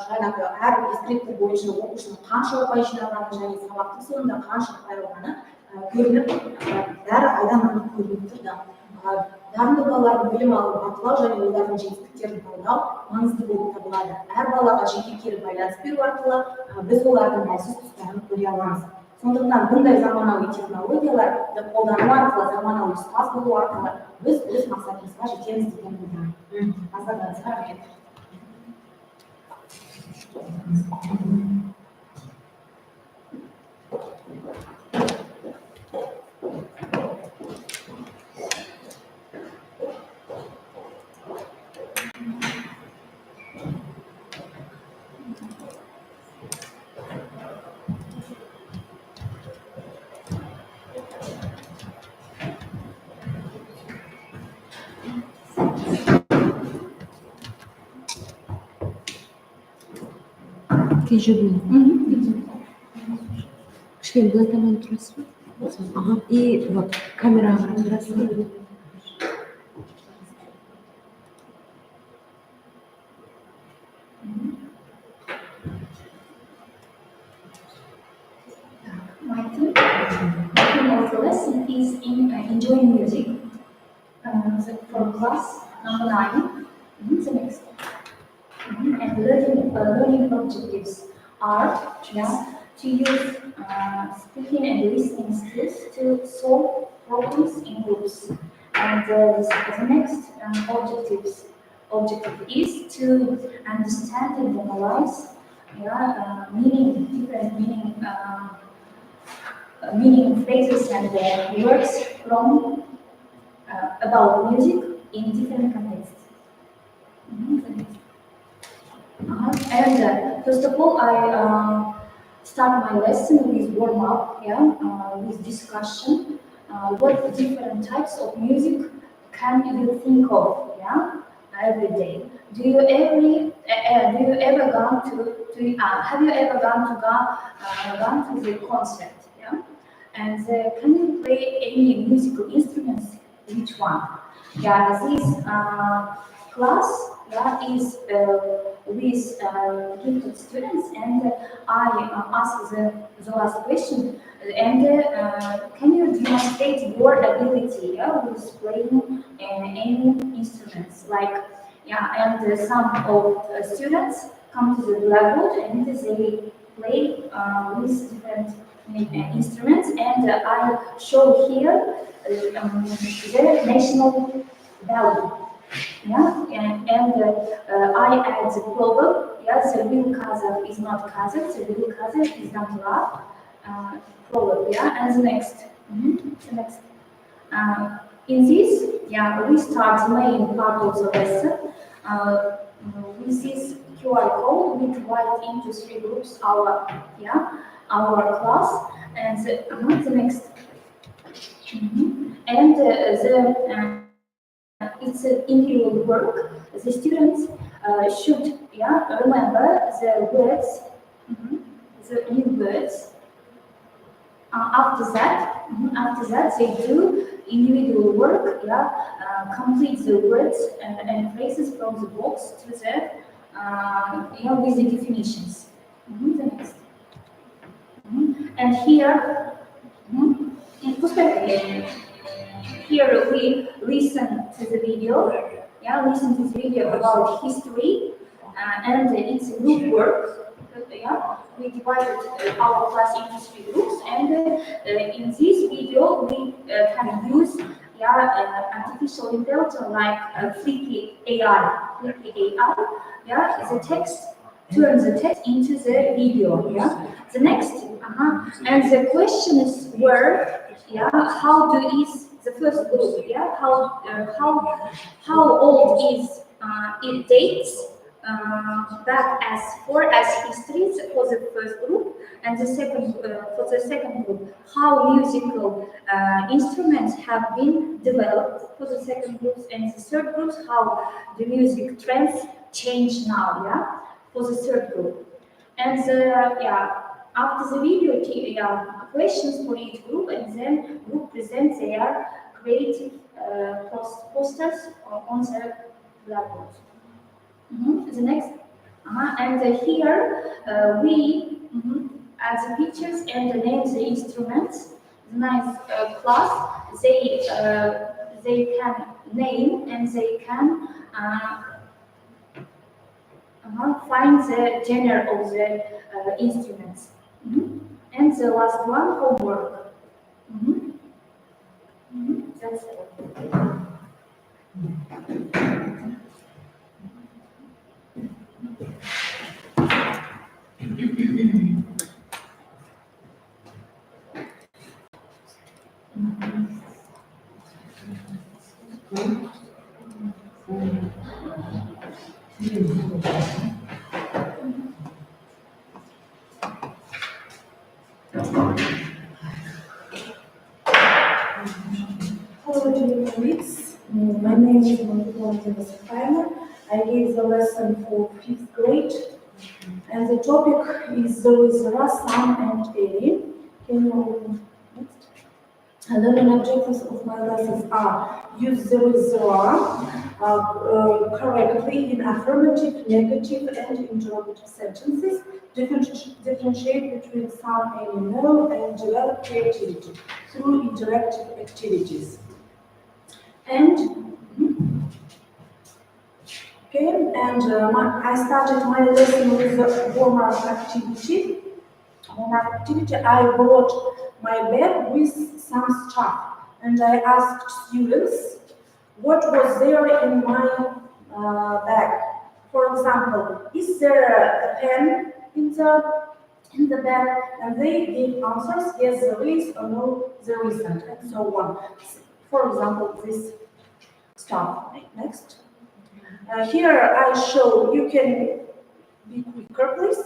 жаңағы әр дескриптор бойынша оқушының қанша ұпай жинағаны және сабақтың соңында қанша ұпай алғаны көрініп, әр айдан анық көрініп тұрды. Дарынды балалардың білім алу, бақылау және олардың жетістіктерін талдау маңызды болып табылады. Әр балаға жеке келіп байланыс беру арқылы біз олардың әлсіз тұстарын көре аламыз. Сондықтан бұндай заманауи технологияларды қолдану арқылы, заманауи ұстаз болу арқылы біз өз мақсатымызға жетеміз деген ойдамын. Назарларыңызға рахмет. Кішкене былай таман тұрасыз ба? И вот камераға қарап тұрасыз ба? My theme of the lesson is in enjoying music. From class number 9, the next. And learning objectives are to use speaking and listening skills to solve problems in groups. And the next objective is to understand and analyze meaning phrases and words from about music in different contexts. And first of all, I start my lesson with warm up, with discussion. What different types of music can you think of, every day? Have you ever gone to the concert, And can you play any musical instruments? Which one? This class is with gifted students, and I ask the last question. And can you demonstrate your ability with playing any instruments? And some of students come to the blackboard and they play with different instruments, and I show here the national value. Yeah, and I add the problem. Yeah, the real Kazakh is not Kazakh, the real Kazakh is not love. Problem. Yeah, and the next. The next. In this, yeah, we start the main part of the lesson with this QR code. We divide into 3 groups our class, and the next. And it's an individual work. The students should remember the words, the new words. After that, they do individual work. Complete the words and phrases from the box to the with the definitions. The next. And here, in perspective. Here we listen to the video. Yeah, listen to the video about history, and it's a group work. Yeah, we divided our class into 3 groups, and in this video we can use artificial intelligence like Flicky AI. Yeah, the text turns the text into the video. Yeah, the next. And the questions were, how is the first group? Yeah, how old is it dates back as far as history for the first group, and the second for the second group, how musical instruments have been developed for the second group, and the third group, how the music trends change now. Yeah, for the third group, and after the video, questions for each group, and then group presents their creative posters on the blackboard. The next, and here we add the pictures and name the instruments. The nice class, they can name and they can find the genre of the instruments. And the last one, homework. That's it. Hello, dear colleagues. My name is Monica. I gave the lesson for 5th grade, and the topic is Zara, Sam, and Eri. Can you open next? The learning objectives of my lessons are: use Zara correctly in affirmative, negative, and interrogative sentences. Differentiate between some and no, and develop creativity through interactive activities. And I started my lesson with the warm-up activity. I brought my bag with some stuff, and I asked students what was there in my bag. For example, is there a pen in the bag? And they gave answers: yes, there is, or no, there isn't, and so on. For example, this stuff. Next. Here I show, you can be quicker, please.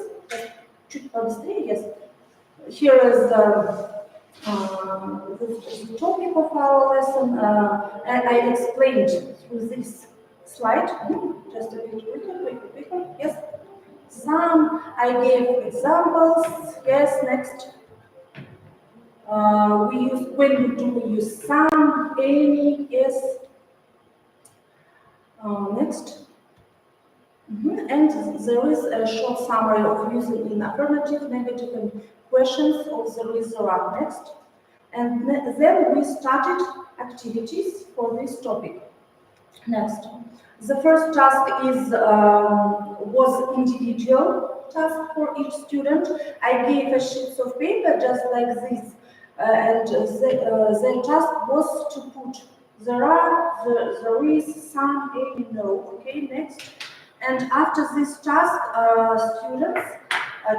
Чуть побыстрее, yes. Here is the topic of our lesson. I explained through this slide. Just a bit quicker, yes. Some, I gave examples, yes, next. When we use some, any, yes. Next. And there is a short summary of using in affirmative, negative, and questions of the result. Next. And then we started activities for this topic. Next. The first task was individual. task for each student. I gave a sheets of paper just like this, and the task was to put there is, some, any, no. Okay, next. And after this task, students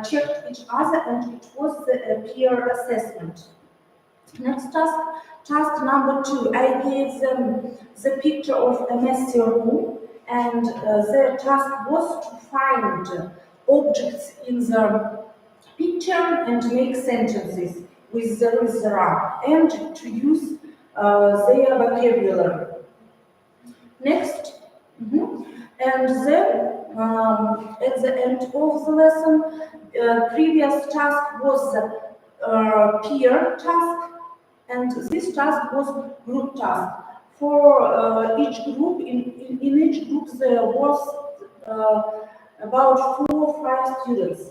checked each other, and it was the peer assessment. Next task number 2, I gave them the picture of a messy room, and their task was to find objects in the picture and make sentences with there, and to use their vocabulary. Next. And then, at the end of the lesson, previous task was the peer task, and this task was group task. For each group, in each group there was about 4 or 5 students.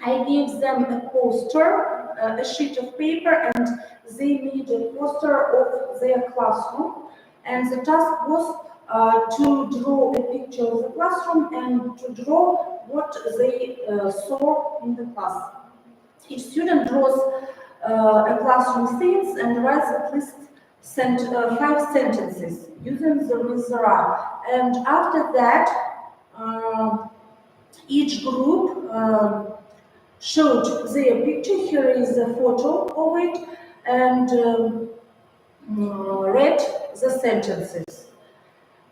I gave them a poster, a sheet of paper, and they made a poster of their classroom, and the task was to draw a picture of the classroom and to draw what they saw in the class. Each student draws a classroom scenes and writes at least 5 sentences using the are. And after that, each group showed their picture. Here is a photo of it, and read the sentences.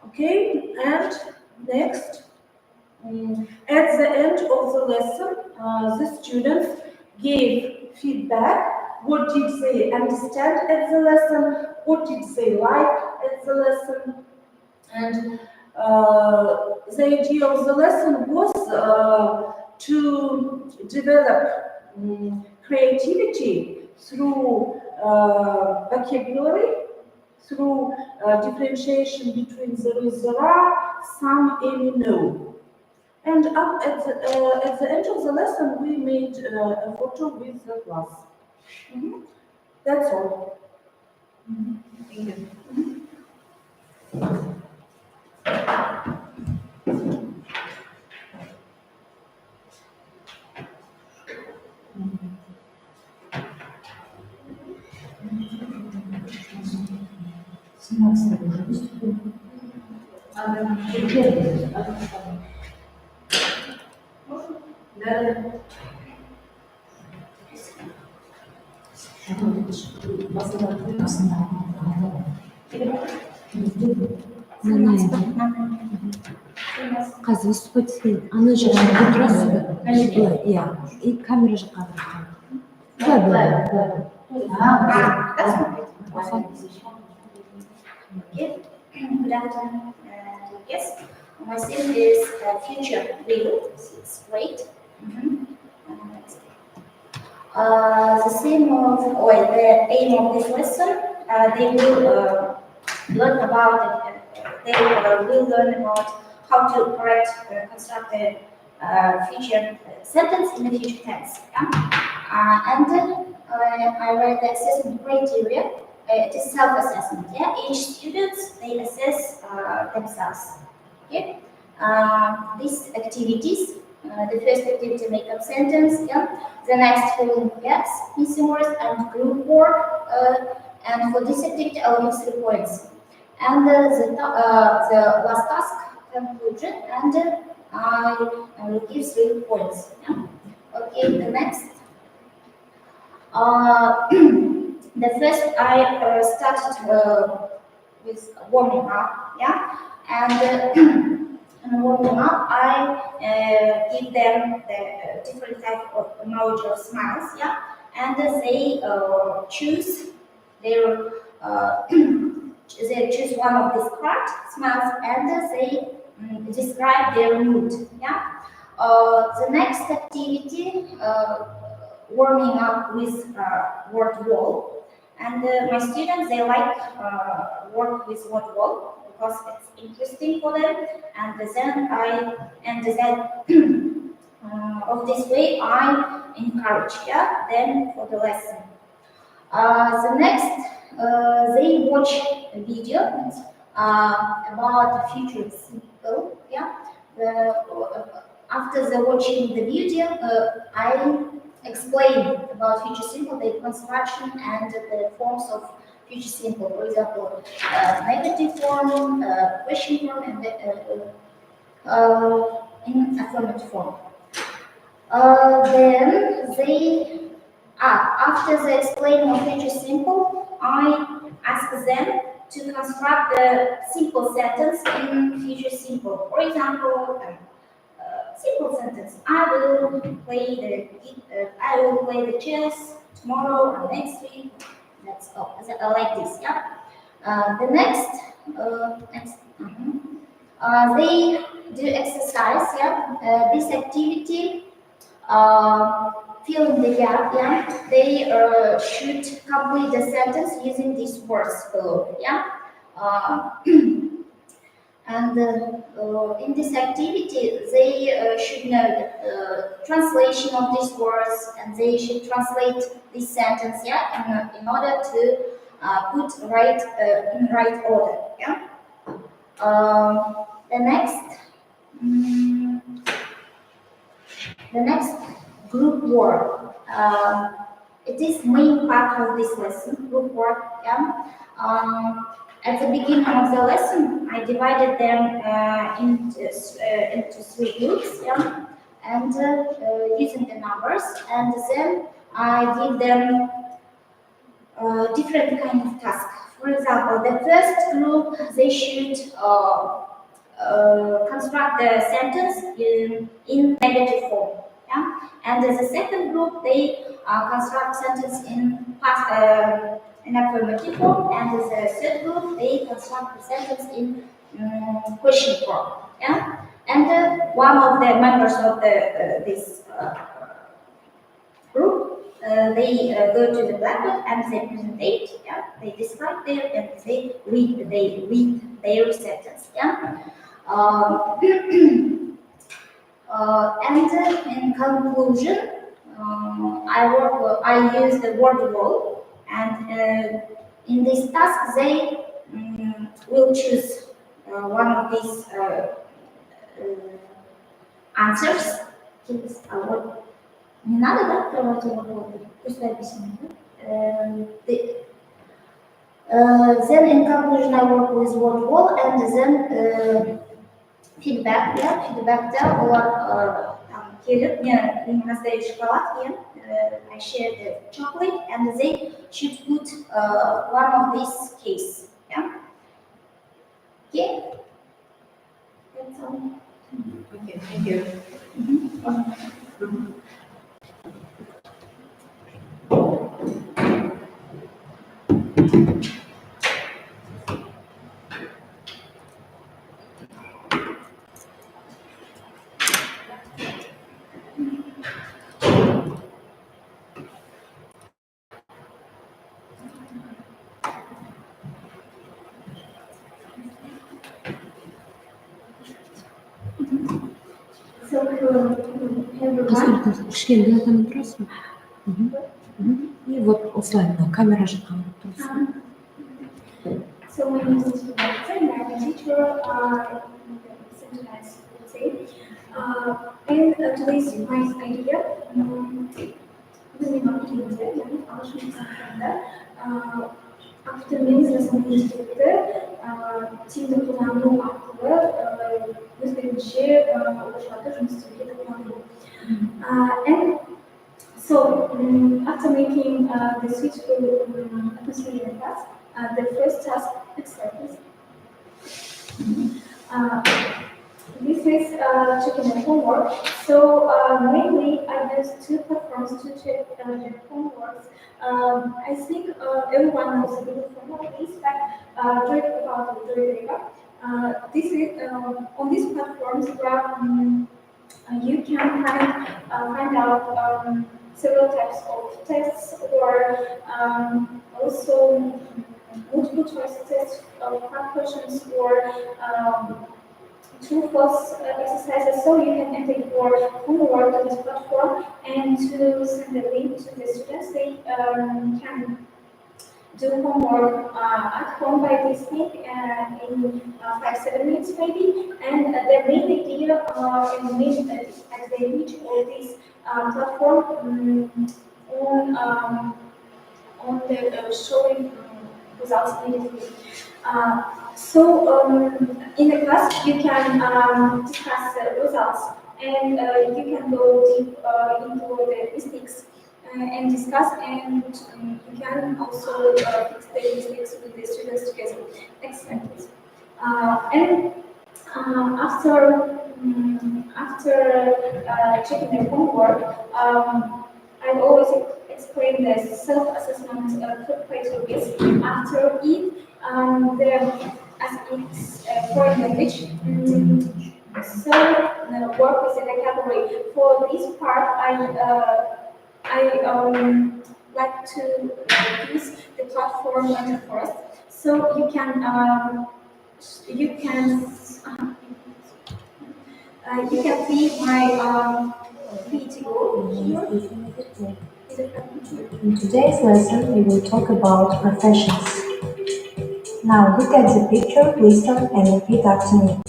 Okay, and next, at the end of the lesson, the students gave feedback. What did they understand at the lesson? What did they like at the lesson? And the idea of the lesson was to develop creativity through vocabulary, through differentiation between there are, some, any, no. And at the end of the lesson, we made a photo with the class. That's all. Thank you. қазір выступать істейді. Ана жаққа отырасыз ба? Былай, иә. И камера жаққа қарап. Good afternoon, yes. My student is future will, 6th grade. The aim of this lesson, they will learn about how to correct construct a future sentence in the future tense. And then I read the assessment criteria. It is self-assessment. Yeah, each student they assess themselves. Okay. These activities. The first activity, make up sentence. Yeah. The next, filling gaps, missing words, and group work. And for this activity, I'll give 3 points. And the last task, conclusion, and I will give 3 points. Yeah. Okay. The next. The first, I started with warming up, yeah, and warming up, I give them the different type of emoji of smiles, yeah, and they choose their they choose one of these cards, smiles, and they describe their mood, yeah. The next activity, warming up with word wall. And my students, they like work with word wall because it's interesting for them. And then of this way, I encourage them for the lesson. The next, they watch a video about the future simple. Yeah, after the watching the video, I explain about future simple, the construction and the forms of future simple. For example, negative form, question form, and in affirmative form. Then they, after the explaining of future simple, I ask them to construct the simple sentence in future simple. For example, simple sentence: I will play the chess tomorrow or next week. That's all. Like this, yeah. The next, they do exercise, yeah. This activity, fill in the gap, yeah. They should complete the sentence using these words below, yeah. And in this activity, they should know the translation of these words, and they should translate this sentence, yeah, in order to put in right order, yeah. The next group work. It is main part of this lesson, group work, yeah. At the beginning of the lesson, I divided them into 3 groups, yeah, and using the numbers, and then I give them different kind of tasks. For example, the first group, they should construct the sentence in negative form, yeah, and the second group, they construct sentence in past. In affirmative form, and the third group, they construct the sentence in question form. Yeah, and one of the members of this group, they go to the blackboard and they presentate. Yeah, they describe there and they read their sentence. Yeah, and in conclusion, I use the word wall. And in this task, they will choose one of these answers. Не надо, да, открывать его, пусть написано. Then in conclusion, I work with word wall, and then feedback, yeah, feedback there, or келіп, мен раздаю шоколад, I share the chocolate, and they should put one of these case. Yeah. Okay. That's all. Okay, thank you. кішкене таман тұрасың. И вот осылай камера жаққа тұрасың. So my name is Mr. I'm a teacher, sometimes say, and today's my idea, after many lessons, team kullanımı arttırı, özgürlükçe ulaşmakta жұмыстарды kullanımı. And so after making the switch to atmosphere task, the first task is this. This is checking the homework. So mainly I use 2 platforms to check their homeworks. I think everyone knows the homework is, but this is on these platforms where you can find out several types of tests, or also multiple choice tests, hard questions, or true false exercises. So you can enter your homework to this platform and to send a link to the students. They can do homework at home by listening in 5-7 minutes maybe. And the main idea and main as they reach all this platform on the showing results immediately. In the class, you can discuss the results, and you can go deep into the mistakes and discuss, and you can also fix the mistakes with the students together. Next slide, please. And after checking the homework, I always explain the self-assessment criteria. After it, as it's foreign language, so work with the vocabulary. For this part, I like to use the platform first, so you can see my video here. In today's lesson, we will talk about professions. Now look at the picture, listen and repeat after me.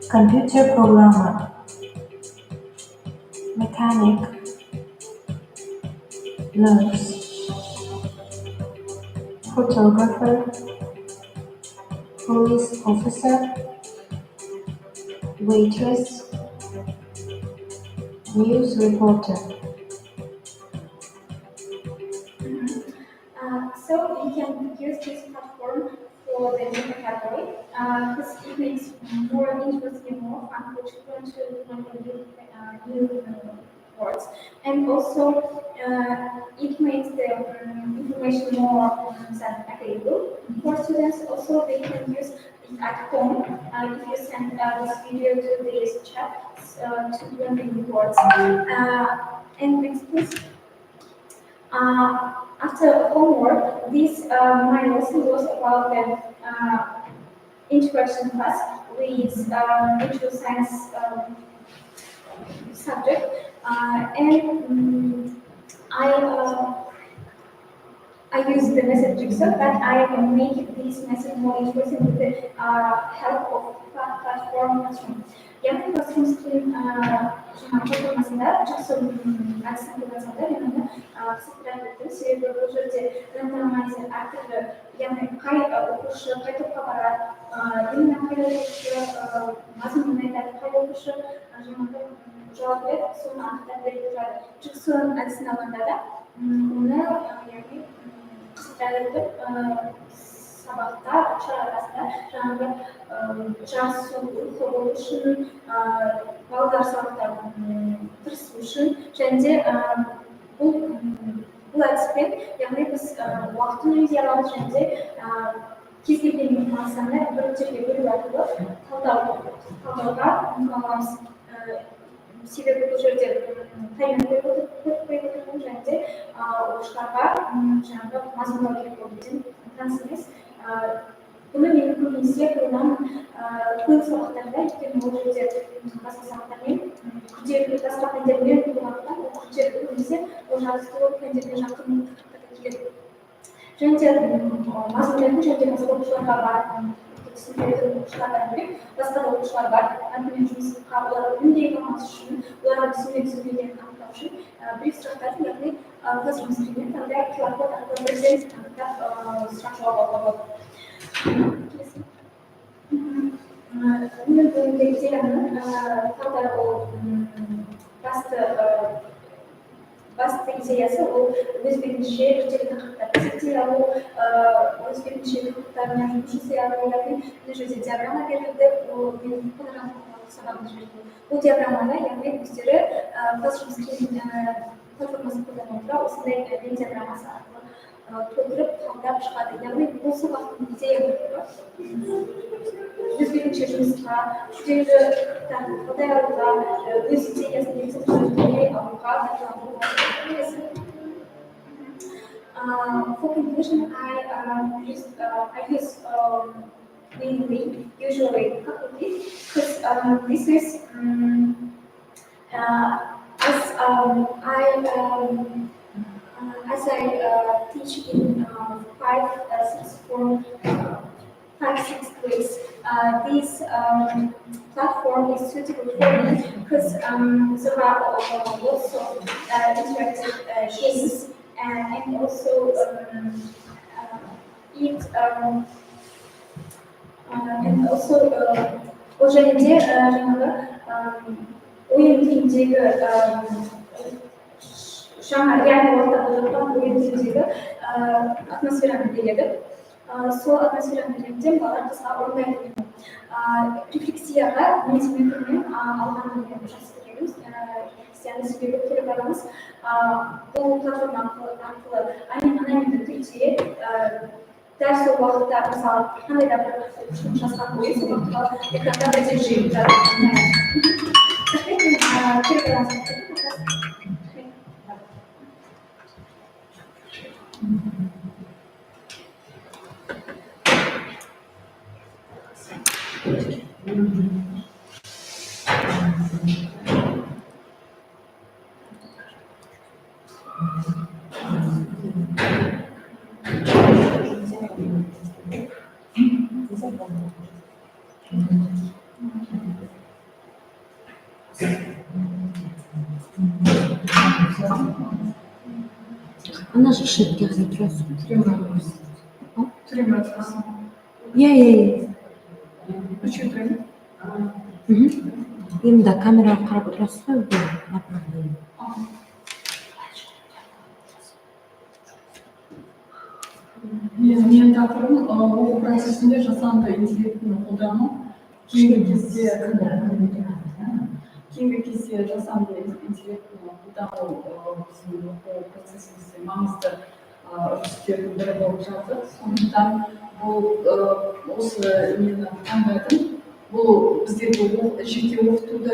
Computer programmer, mechanic, nurse, photographer, police officer, waitress, news reporter. So you can use this platform for the new vocabulary because it makes more interesting, more fun for children to learn new words, and also it makes the information more available for students. Also, they can use it at home if you send this video to this chat to learn new words. And next, please. After homework, this my lesson was about the introduction class with natural science subject, and I use the method jigsaw, but I make this method more interesting with the help of platform classroom. Яғни классрум скрин жаңағы платформасында жақсы әдістің қолдансаңдар, яғни қызықтырақ өтті. Себебі бұл жерде рандомайзер әртүрлі, яғни қай оқушы қай топқа барады, именно қай оқушы мазмұнын айтады, қай оқушы жаңағы жауап береді, соны анықтап беріп тұрады. Жигсаw әдісін алғанда да оны яғни қызықтырақ өтіп сабақта арасында жаңағы жас оқу болу үшін, балалар сабақтарын тырысу үшін, және де бұл әдіспен яғни біз уақытын үнемдей аламыз, және де кез келген информацияны бір жерге бөлу арқылы талдауға мүмкін аламыз. Себебі бұл жерде таймер қойып отырмын, және де оқушыларға жаңағы мазмұндау керек болудан таныс емес. Бұны мен көбінесе қолданамын көп сабақтарда, өйткені ол жерде басқа сабақтармен күрделі басқа пәндермен болғандықтан ол күрделі көбінесе ол жарысты пәндерге жақын келеді. Және де мазмұндайтын және де басқа оқушыларға бар, түсіндіретін оқушылар бар емес, басқа да оқушылар бар. Әңгіме жұмысқа олар үндей қалмас үшін, оларға түсінбегенін анықтау үшін бір сұрақтарды, яғни классрум скриннен таңдай QR-код арқылы бірден анықтап сұрақ жауап алуға болады. Менің бүгінгі идеямның тағдыр ол басты идеясы ол өз бетінше жүктелген тақырыптарды зерттей алу, өз бетінше тақырыптарына жұмыс жасай алу, яғни мына жерде диаграмма берілді, ол менің сабағымда жүрген. Бұл диаграмманы яғни өздері классрум скрин платформасын қолдана отыра осындай вен диаграммасы арқылы толтырып талдап шығады. Яғни бұл сабақтың идея өз бетінше жұмысқа, жүктелі тақырыптарды талдай алуға, өз идеясын негізін алуға дағдыландыруға. For conclusion, I use mainly usually faculty because this is as I teach in 5-6 weeks. This platform is suitable for me because there are lots of interactive games and also o жерде жаңағы ойын тіліндегі жаңа реальный уақытта болып жатқан ойын тіліндегі атмосфераны береді. Сол атмосфераны бергенде балалар қызға орындайды. Рефлексияға мультиметрмен алғаннан кейін жақсы көреміз. Рефлексияны себебі келе барамыз. Бұл платформа арқылы анонимді түрде дәл сол уақытта мысалы қандай да бір жұмыс жасаған ойын сол уақытта экранда бірден жиып Ана же шетке қарай тұрасың. Түрем жатырсың. Иә. Үшеу түрем? Енді камераға қарап тұрасыз ғой, бұл направление. Менің тақырыбым оқу процесінде жасанды интеллектіні қолдану. Кейінгі кезде жасанды интеллектіні қолдану біздің оқу процесімізде маңызды үрдістердің бірі болып жатыр. Сондықтан бұл осы мені таңдадым. Бұл біздерге жеке оқытуды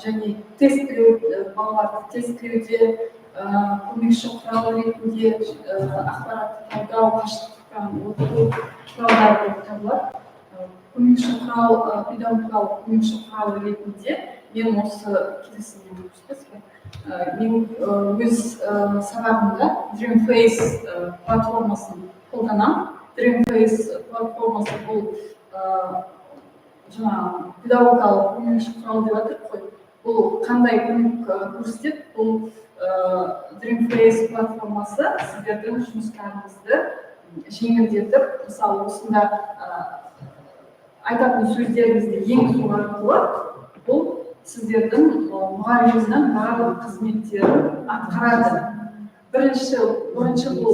және тестілеу, балаларды тестілеуде көмекші құрал ретінде ақпаратты талдау, қашықтықтан оқыту құралдары болып табылады. Көмекші құрал, педагогикалық көмекші құрал ретінде мен осы келесімен мен өз сабағымда Dreamface платформасын қолданамын. Dreamface платформасы бұл педагогикалық көмекші құрал деп жатыр қой. Бұл қандай көмек көрсетеді? Бұл Dreamface платформасы сіздердің жұмыстарыңызды жеңілдетіп, мысалы осында айтатын сөздеріңізді енгізу арқылы бұл сіздердің мұғалімнің барлық қызметтерін атқарады. Бірінші бұл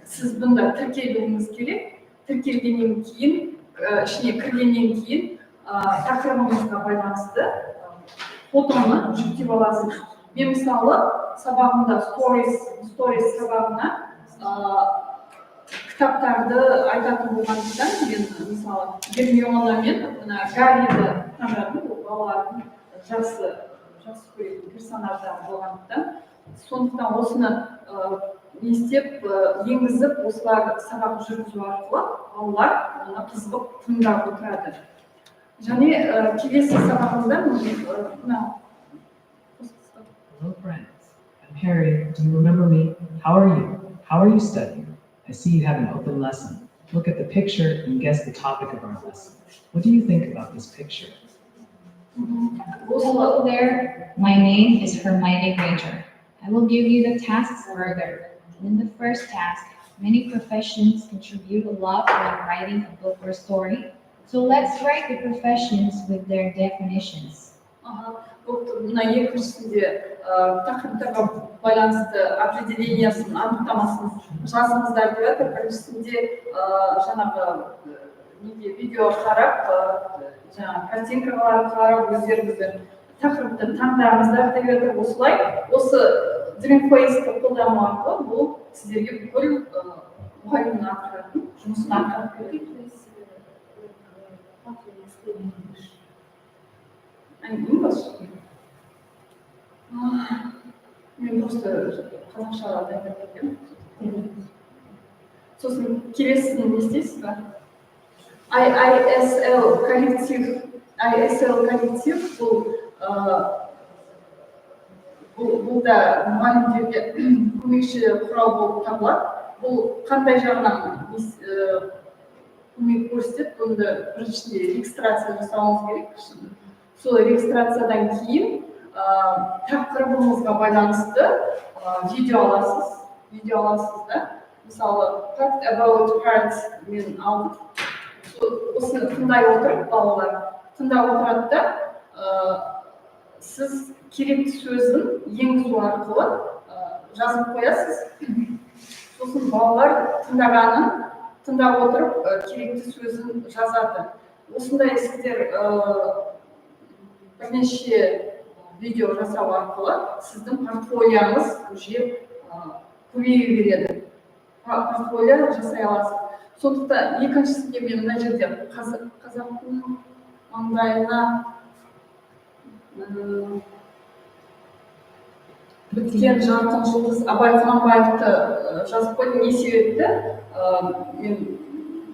сіз бұнда тіркелуіңіз керек. Тіркелгеннен кейін, ішіне кіргеннен кейін тақырыбыңызға байланысты фотоны жүктеп аласыз. Мен мысалы сабағымда сторис сабағына кітаптарды айтатын болғандықтан мен мысалы Гермиона мен Гарриді таңдадым. Ол балалардың жақсы көретін персонаждар болғандықтан. Сондықтан осыны не істеп енгізіп, осылар сабақ жүргізу арқылы балалар оны қызығып тыңдап отырады. Және келесі сабағымда Hello friends, I'm Harry. Do you remember me? How are you? How are you studying? I see you have an open lesson. Look at the picture and guess the topic of our lesson. What do you think about this picture? Hello there. My name is Hermione Granger. I will give you the tasks further. In the first task, many professions contribute a lot when writing a book or story. So let's write the professions with their definitions. Мына екіншісінде тақырыптарға байланысты определениясын, анықтамасын жазыңыздар деп жатыр. Біріншісінде жаңағы видео қарап, картинкалар қарап, өздеріңіздің тақырыпты таңдаңыздар деп жатыр. Осылай, осы Dreamface'ті қолдану арқылы бұл сіздерге бүкіл мұғалімнің атқаратын жұмысын атқарып береді. Мен просто қазақшаға дайындап келгенмін. Сосын келесісін не істейсіз ба? ISL коллектив бұл да мұғалімдерге көмекші құрал болып табылады. бұл қандай жағынан көмек көрсетеді, бұнда біріншіден регистрация жасауымыз керек. Сол регистрациядан кейін тақырыбыңызға байланысты видео аласыз да. Мысалы, fact about parents мен алдым. Осыны тыңдай отырып, балалар тыңдап отырады да, сіз керекті сөзін енгізу арқылы жазып қоясыз. Сосын балалар тыңдап отырып, керекті сөзін жазады. Осындай сіздер бірнеше видео жасау арқылы сіздің портфолиоңыз уже көбейе береді. Портфолио жасай аласыз. Сондықтан екіншісінде мен мына жерде қазақтың маңдайына біткен жарқын жұлдыз Абай Құнанбаевты жазып қойдым. Не себепті? Мен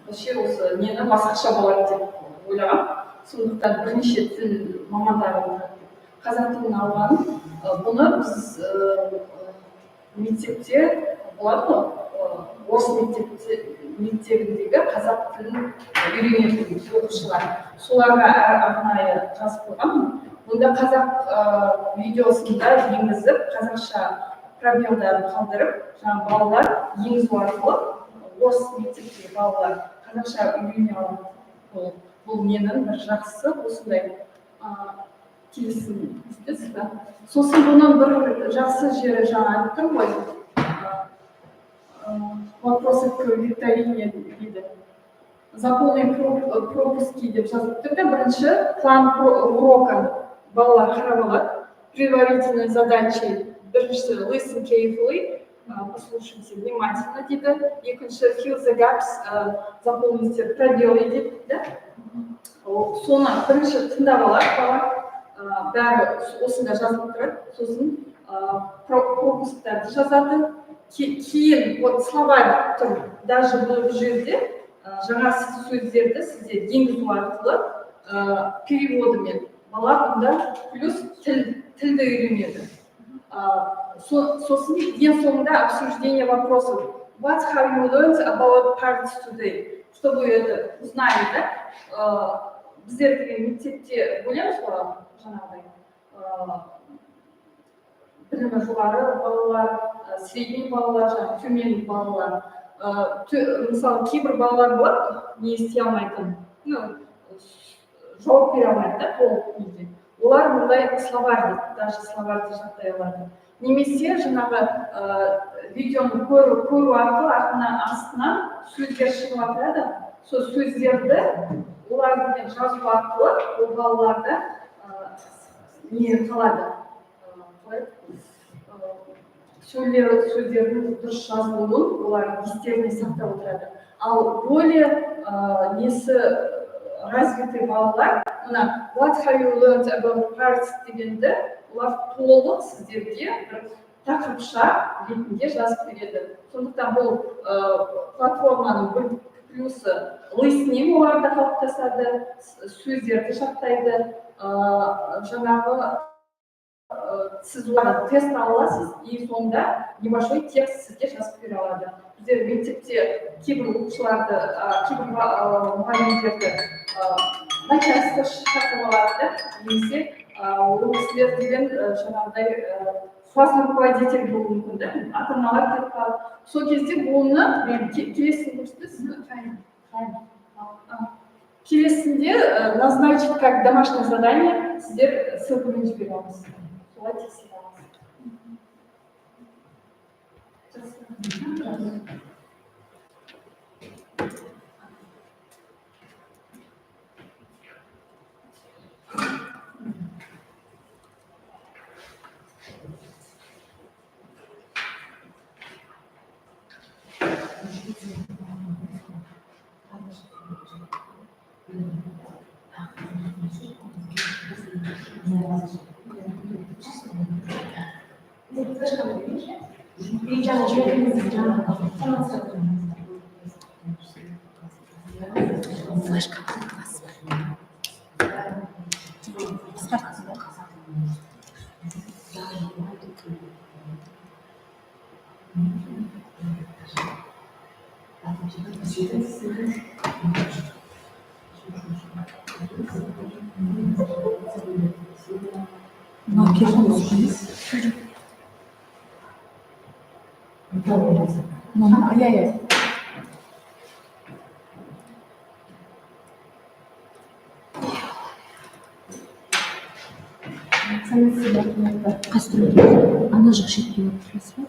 осы нені басқаша болады деп ойлағам. Сондықтан бірнеше тіл мамандары қазақ тілін алған. Бұны біз мектепте болады ғой, орыс мектебіндегі қазақ тілін үйренетін оқушылар. Соларға арнайы жазып қойғанмын. Бұнда қазақ видеосында енгізіп, қазақша пробелдарын қалдырып, жаңа балалар енгізу арқылы орыс мектептегі балалар қазақша үйрене алады. Бұл менің бір жақсы осындай келісім естесіз ба? Сосын бұның бір жақсы жері жаңа айтып тұрмын ғой. Вопросы к викторине дейді. Заполни пропуски деп жазып тұр да, бірінші план урока балалар қарап алады. Предварительные задачи. Біріншісі listen carefully, послушайте внимательно дейді. Екінші fill the gaps, заполните пробелы дейді, да? Соны бірінші тыңдап алады бала. Бәрі осында жазылып тұрады. Сосын пропусктарды жазады. Кейін словарь тұр. Даже бұл жерде жаңа сөздерді сіздер енгізу арқылы переводымен бала бұнда плюс тілді үйренеді. Сосын ең соңында обсуждение вопросов. What have you learned about parents today? Чтобы это узнали, да? Біздер деген мектепте бөлеміз ғой жаңағыдай. Білімі жоғары балалар, средний балалар, төмен балалар. Мысалы, кейбір балалар болады, не істей алмайтын, жауап бере алмайды да, толық неге. Олар мұндай словарь, даже словарды жаттай алады. Немесе жаңағы видеоны көру арқылы астынан сөздер шығып жатады. Сол сөздерді олармен жазу арқылы ол балаларда не қалады? Сөздердің дұрыс жазылуын олар естеріне сақтап отырады. Ал более развитый балалар, мына what have you learned about parents дегенді олар толық сіздерге бір тақырыпша ретінде жазып береді. Сондықтан бұл платформаның бір плюсы listening оларда қалыптасады, сөздерді жаттайды, жаңағы сіз олардан тест аласыз, и сонда небольшой текст сізге жазып бере алады. Біздер мектепте кейбір оқушыларды, кейбір мұғалімдерді начальство шақырып алады, немесе ол кісілер деген жаңағыдай класс руководитель болуы мүмкін, да? Ата-аналар кетіп қалады. Сол кезде бұны келесін көрсетесіз. Келесінде назначить как домашнее задание сіздер ссылкамен жібере аласыз. Солай тексере аласыз. Iya, iya. Ана жақ шетке барып тұрасыз ба?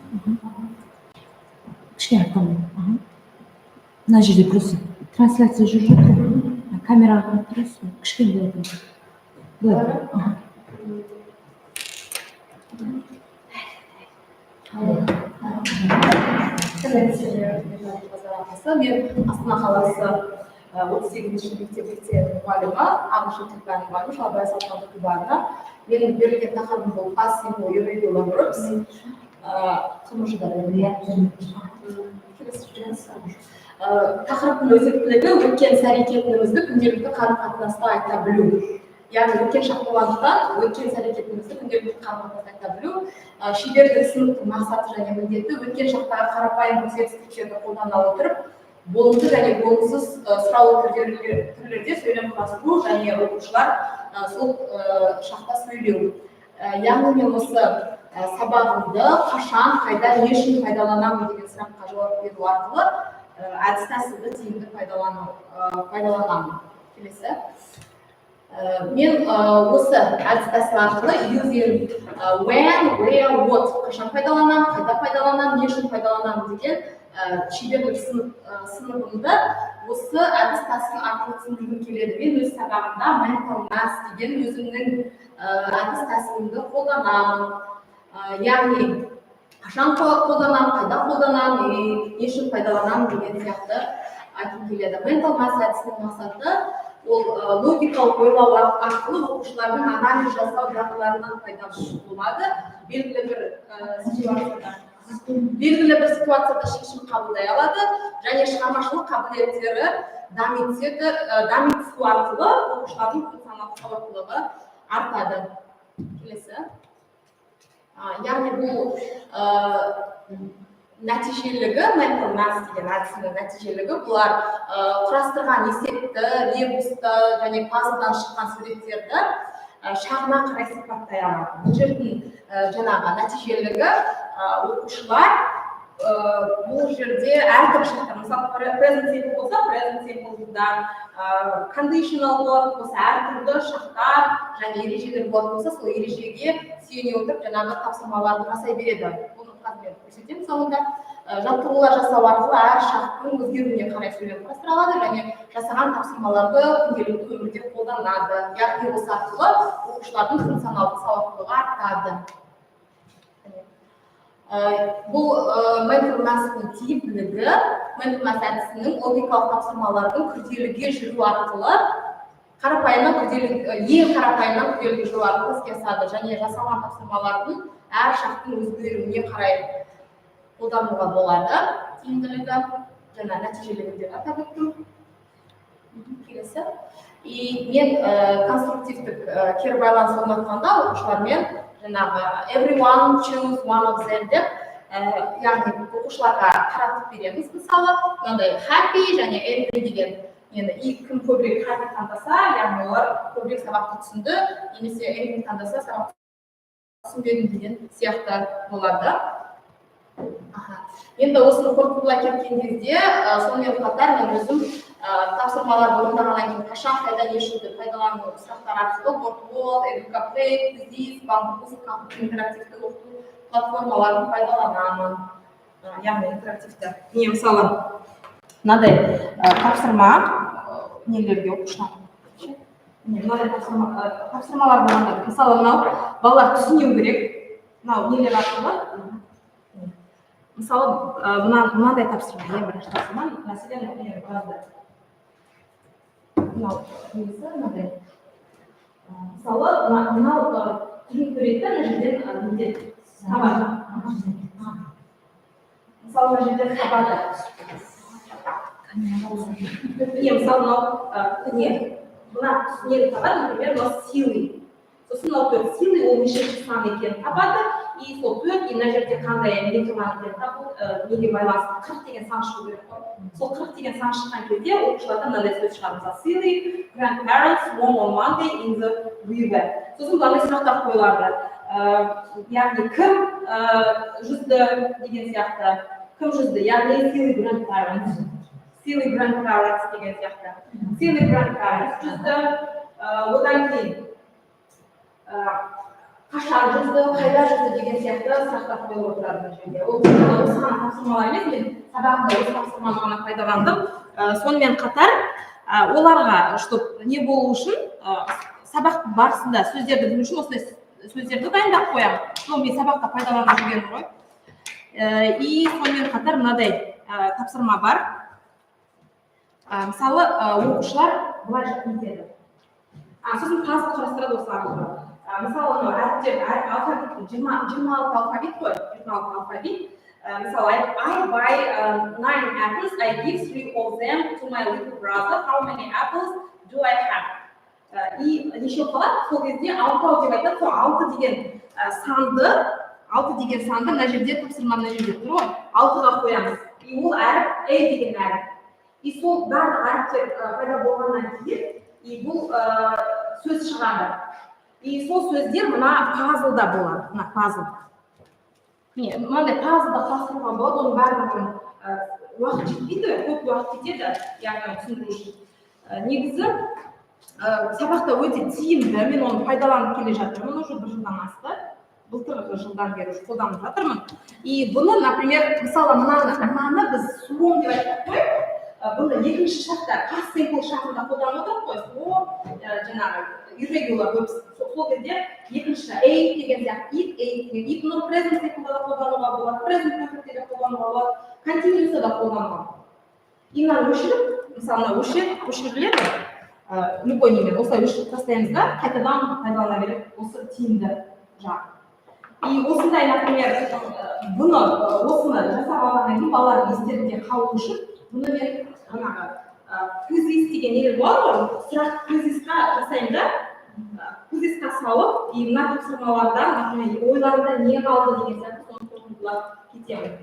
Кішкене артқа. Мына жерде просто трансляция жүріп жатыр ғой. Камераға қарап тұрасыз ба? Кішкене былай. Мен Астана қаласы 38-ші мектеп-лицей мұғалімі, ағылшын тілі пәні мұғалімі, Шалбай Салтанат Күбарова. Менің берілген тақырыбым бұл Passing Irregular Verbs. Тақырыптың өзектілігі өткен іс-әрекетімізді күнделікті қарым-қатынаста айта білу. Яғни өткен шақ болғандықтан өткен іс-әрекетімізді күнделікті қарым-қатынаста айта білу. Шебердің сыныптың мақсаты және міндеті өткен шақтағы қарапайым көрсеткіштерді қолдана отырып, болымды және болымсыз сұраулы түрлерде сөйлем құрастыру және оқушылар сол шақта сөйлеу. Яғни мен осы сабағымды қашан, қайда, не үшін пайдаланамын деген сұраққа жауап беру арқылы әдіс тәсілді тиімді пайдаланамын. Келесі. Мен осы әдіс тәсіл арқылы using when, where, what қашан пайдаланамын, қайда пайдаланамын, не үшін пайдаланамын деген шеберлік сыныбымды осы әдіс тәсіл арқылы түсіндіргім келеді. Мен өз сабағымда mental math деген өзімнің әдіс тәсілімді қолданамын. Яғни қашан қолданамын, қайда қолданамын, не үшін пайдаланамын деген сияқты айтқым келеді. Mental math әдісінің мақсаты ол логикалық ойлау арқылы оқушылардың анализ жасау дағдыларынан пайда болады. Белгілі бір ситуацияда шешім қабылдай алады және шығармашылық қабілеттері дамыту арқылы оқушылардың функционалдық сауаттылығы артады. Келесі. Яғни бұл нәтижелігі, mental math деген әдісінің нәтижелігі, бұлар құрастырған есепті, ребусты және пазлдан шыққан суреттерді шағына қарай сипаттай алады. Бұл жердің жаңағы нәтижелігі оқушылар бұл жерде әртүрлі шақтар, мысалы present simple болса, present simple'дан conditional болатын болса, әртүрлі шақтар және ережелер болатын болса, сол ережеге сүйене отырып жаңағы тапсырмаларды жасай береді. Мен көрсетемін соңында. Жаттығулар жасау арқылы әр шақтың өзгеруіне қарай сөйлем құрастыра алады және жасаған тапсырмаларды күнделікті өмірде қолданады. Яғни осы арқылы оқушылардың функционалдық сауаттылығы артады. Бұл mental math'ның тиімділігі, mental math әдісінің логикалық тапсырмалардың күрделіге жүру арқылы ең қарапайымнан күрделіге жүру арқылы іске асады және жасалған тапсырмалардың әр шақтың өзгеруіне қарай қолдануға болады. Тиімділігі және нәтижелігі деп атап өттім. Келесі. Мен конструктивтік кері байланыс орнатқанда оқушылармен жаңағы everyone choose one of them деп, яғни оқушыларға таратып береміз. Мысалы, мынандай happy және angry деген. Енді кім көбірек happy таңдаса, яғни олар көбірек сабақты түсінді, немесе angry таңдаса сабақты түсінбедім деген сияқты болады. Енді осыны қорытындылай кеткен кезде, сонымен қатар мен өзім тапсырмаларды орындағаннан кейін қашан, қайда, не үшін пайдалану сұрақтар арқылы Boardwalk, Educaplay, Quiz, Bamboo, интерактивті оқыту платформаларын пайдаланамын. Яғни интерактивті. Мен мысалы мынадай тапсырма нелерге оқушылар. Мынадай тапсырмалар болғанда, мысалы мынау балалар түсінеу керек. Мынау нелер арқылы. Мысалы, мынандай тапсырма, бірінші тапсырма, мәселен, мынау несі, мынандай. Мысалы, мынау түрін көретін жерден міндет табады. Мысалы, мына жерден табады. Мысалы, мынау нені табады, например, мынау силы. Сосын мынау силы, ол нешінші сан екенін табады. и сол 4 и мына жерде қандай не тұрған екен да бұл неге байланысты 40 деген сан шығу керек қой. Сол 40 деген сан шыққан кезде оқушылардан мынандай сөз шығады. Мысалы, silly grandparents won on Monday in the river. Сосын мынандай сұрақтар қойылады. Яғни кім жүзді деген сияқты. Кім жүзді? Яғни silly grandparents деген сияқты. Silly grandparents жүзді. Одан кейін қашан жүзді, қайда жүзді деген сияқты сұрақтар қойылып отырады бұл жерде. Ол осы ғана тапсырмалар емес, мен сабағымда осы тапсырманы ғана пайдаландым. Сонымен қатар оларға, чтобы не болу үшін, сабақ барысында сөздерді білу үшін осындай сөздерді дайындап қоямын. Сол мен сабақта пайдаланып жүргенім ғой. И сонымен қатар мынадай тапсырма бар. Мысалы, оқушылар былай жеткізеді. Сосын пазл қарастырады осы арқылы. Мысалы, әріптер, алфавит 26 алфавит қой, 26 алфавит. Мысалы, I buy 9 apples, I give 3 of them to my little brother. How many apples do I have? И неше қалады? Сол кезде 6 деп айтады, сол 6 деген санды мына жерде тапсырма мына жерде тұр ғой, 6-ға қоямыз. И ол әріп A деген әріп. И сол барлық әріптер пайда болғаннан кейін, и бұл сөз шығады. И сол сөздер мына пазлда болады, мына пазлда. Мынандай пазлда құрастыруға болады, оның барлығын уақыт жетпейді, көп уақыт кетеді, яғни түсіндіру үшін. Негізі сабақта өте тиімді, мен оны пайдаланып келе жатырмын, уже 1 жылдан асты, былтырғы жылдан бері қолданып жатырмын. И бұны, например, мысалы мынаны біз суом деп айтып қойып, бұны екінші шақта, past simple шағында қолданып отырып қой, жаңағы irregular verbs, сол кезде екінші ate деген сияқты, eat, но present simple да қолдануға болады, present perfect де қолдануға болады, continuous да қолдануға болады. И мынаны өшіріп, мысалы, өшіріледі, любой немен, осылай өшіріп тастаймыз да, қайтадан пайдалана береді, осы тиімді жағы. И осындай, например, осыны жасап алғаннан кейін балалардың естерінде қалу үшін, бұны мен жаңағы күзис деген нелер болады ғой, сұрақ күзисқа жасаймын да, күзисқа салып, и мына тапсырмалардан, например, ойларында не қалды деген сияқты соны қорытындылап кетемін.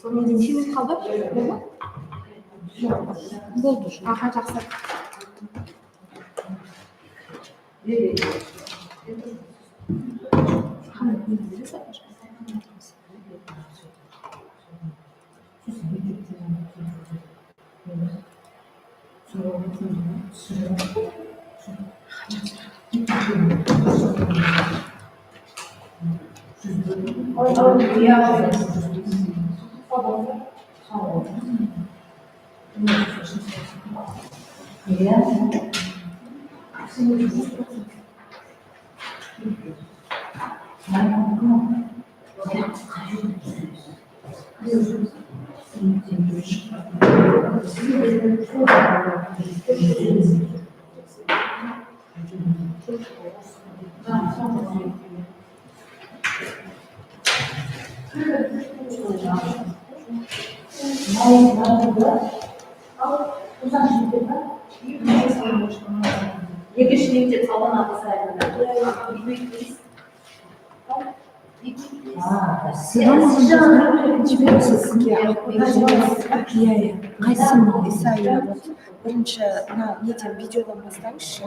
Сонымен неше минут қалды? Болды. Аха, жақсы. Бірінші неден видеодан бастаңызшы.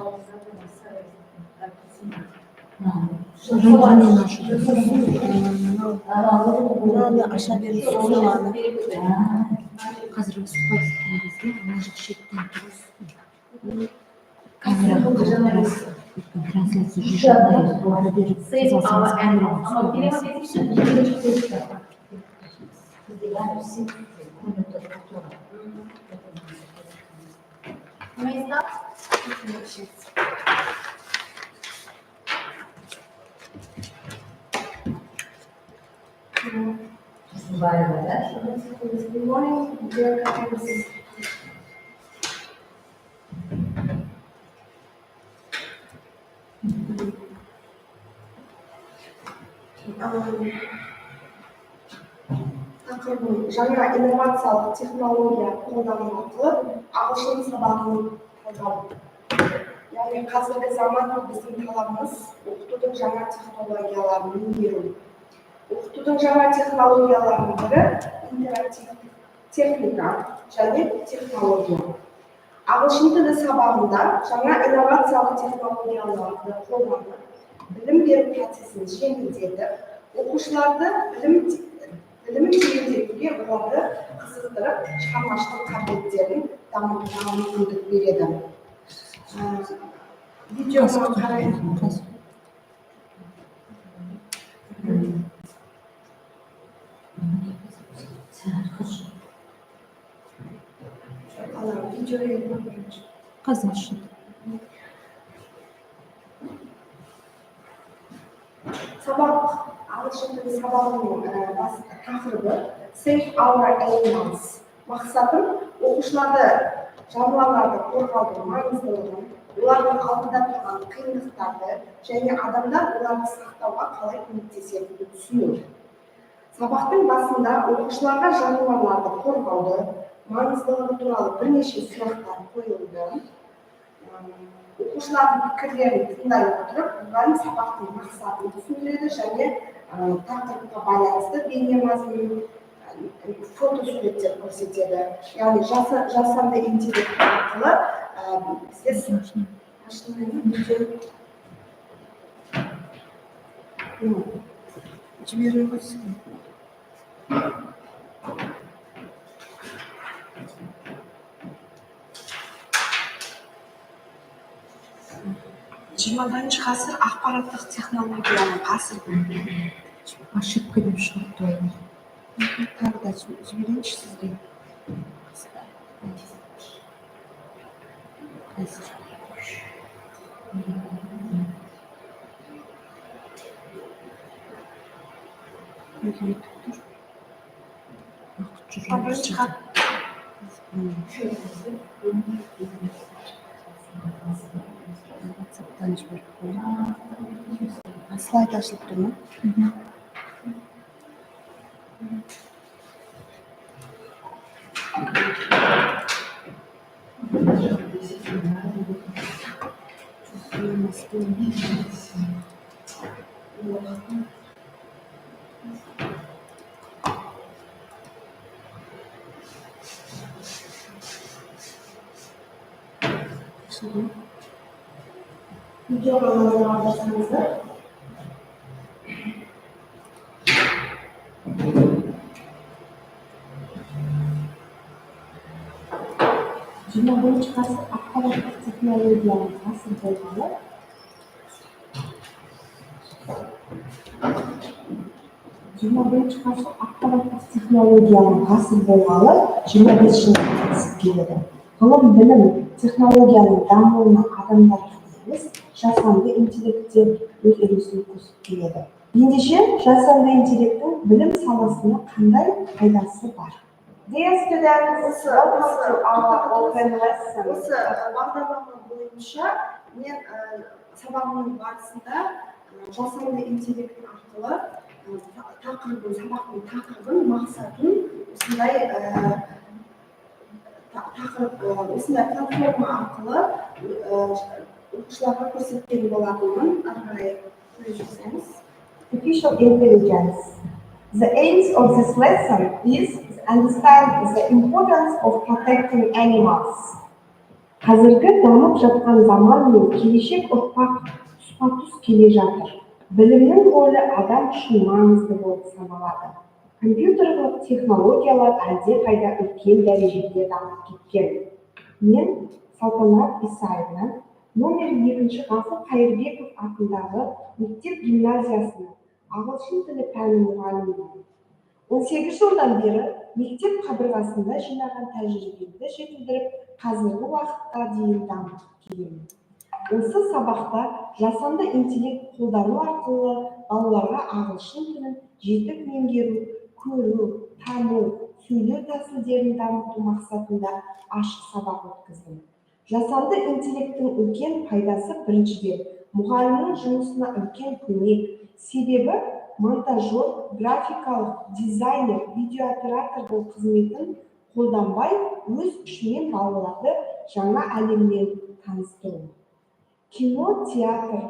Мынаны аша беріп созыланы. Қазір сұхбат еткен кезде ана жақ шеттен тұрыс. Камераға қарап трансляция Good morning, dear colleagues. Тақырыбым жаңа инновациялық технология қолдану арқылы ағылшын сабағын қолдану. Яғни қазіргі заман біздің талабымыз, оқыту оқытудың жаңа технологияларын меңгеру. Оқытудың жаңа технологияларының бірі интерактивті техника және технология. Ағылшын тілі сабағында жаңа инновациялық технологияларды қолданып, білім беру процесін жеңілдетіп, оқушыларды білімін тереңдетуге, оларды қызықтырып, шығармашылық қабілеттерін дамытуға мүмкіндік береді. Видеоға қараймыз. Қазақша. Сабақ, ағылшын тілі сабағының тақырыбы Save Our Animals. Мақсатым оқушыларды жануарларды қорғаудың маңыздылығын, олардың алдында тұрған қиындықтарды және адамдар оларды сақтауға қалай көмектесетінін түсіну. Сабақтың басында оқушыларға жануарларды қорғауды, маңыздылығы туралы бірнеше сұрақтар қойылды. Оқушылардың пікірлерін тыңдай отырып, мұғалім сабақтың мақсатын түсіндіреді және тақырыпқа байланысты бейнемазмұн, фотосуреттер көрсетеді. Яғни жасанды интеллект арқылы жіберіп көрсетеді. Жиырмасыншы ғасыр ақпараттық технологияның ғасыры. Ошибка деп шығып тұр. Тағы да жіберейінші сізге. WhatsApp-тан жіберіп қойдым. Слайд ашылып тұр ма? Видеоға назар аударсаңыздар. Жиырма бірінші ғасыр ақпараттық технологияның ғасыры болғалы, жиырма бес жылға қатысып келеді. Ғылым, білім, технологияның дамуына адамдар емес, жасанды интеллектте өз үлесін қосып келеді. Ендеше, жасанды интеллекттің білім саласына қандай пайдасы бар? Dear students, welcome to our open lesson. Осы бағдарлама бойынша мен сабағымның барысында жасанды интеллект арқылы сабақтың тақырыбын, мақсатын осындай платформа арқылы оқушыларға көрсеткен болатынмын. Ары қарай көре жүрсеңіз. Artificial intelligence. The aim of this lesson is to understand the importance of protecting animals. Қазіргі дамып жатқан заман мен келешек ұрпақ тұспа-тұс келе жатыр. Білімнің рөлі адам үшін маңызды болып саналады. Компьютерлік технологиялар әлдеқайда үлкен дәрежеде дамып кеткен. Мен Салтанат Исаевна, номер 2 Ғафur Қайырбеков атындағы мектеп гимназиясының ағылшын тілі пәні мұғалімімін. 18 жылдан бері мектеп қабырғасында жинаған тәжірибемді жетілдіріп, қазіргі уақытқа дейін дамытып келемін. Осы сабақта жасанды интеллект қолдану арқылы балаларға ағылшын тілін жетік меңгеру, көру, тану, сөйлеу тәсілдерін дамыту мақсатында ашық сабақ өткіздім. Жасанды интеллекттің үлкен пайдасы біріншіден мұғалімнің жұмысына үлкен көмек. Себебі монтажер, графикалық дизайнер, видеооператордың қызметін қолданбай өз күшімен балаларды жаңа әлеммен таныстыру. Кино, театр,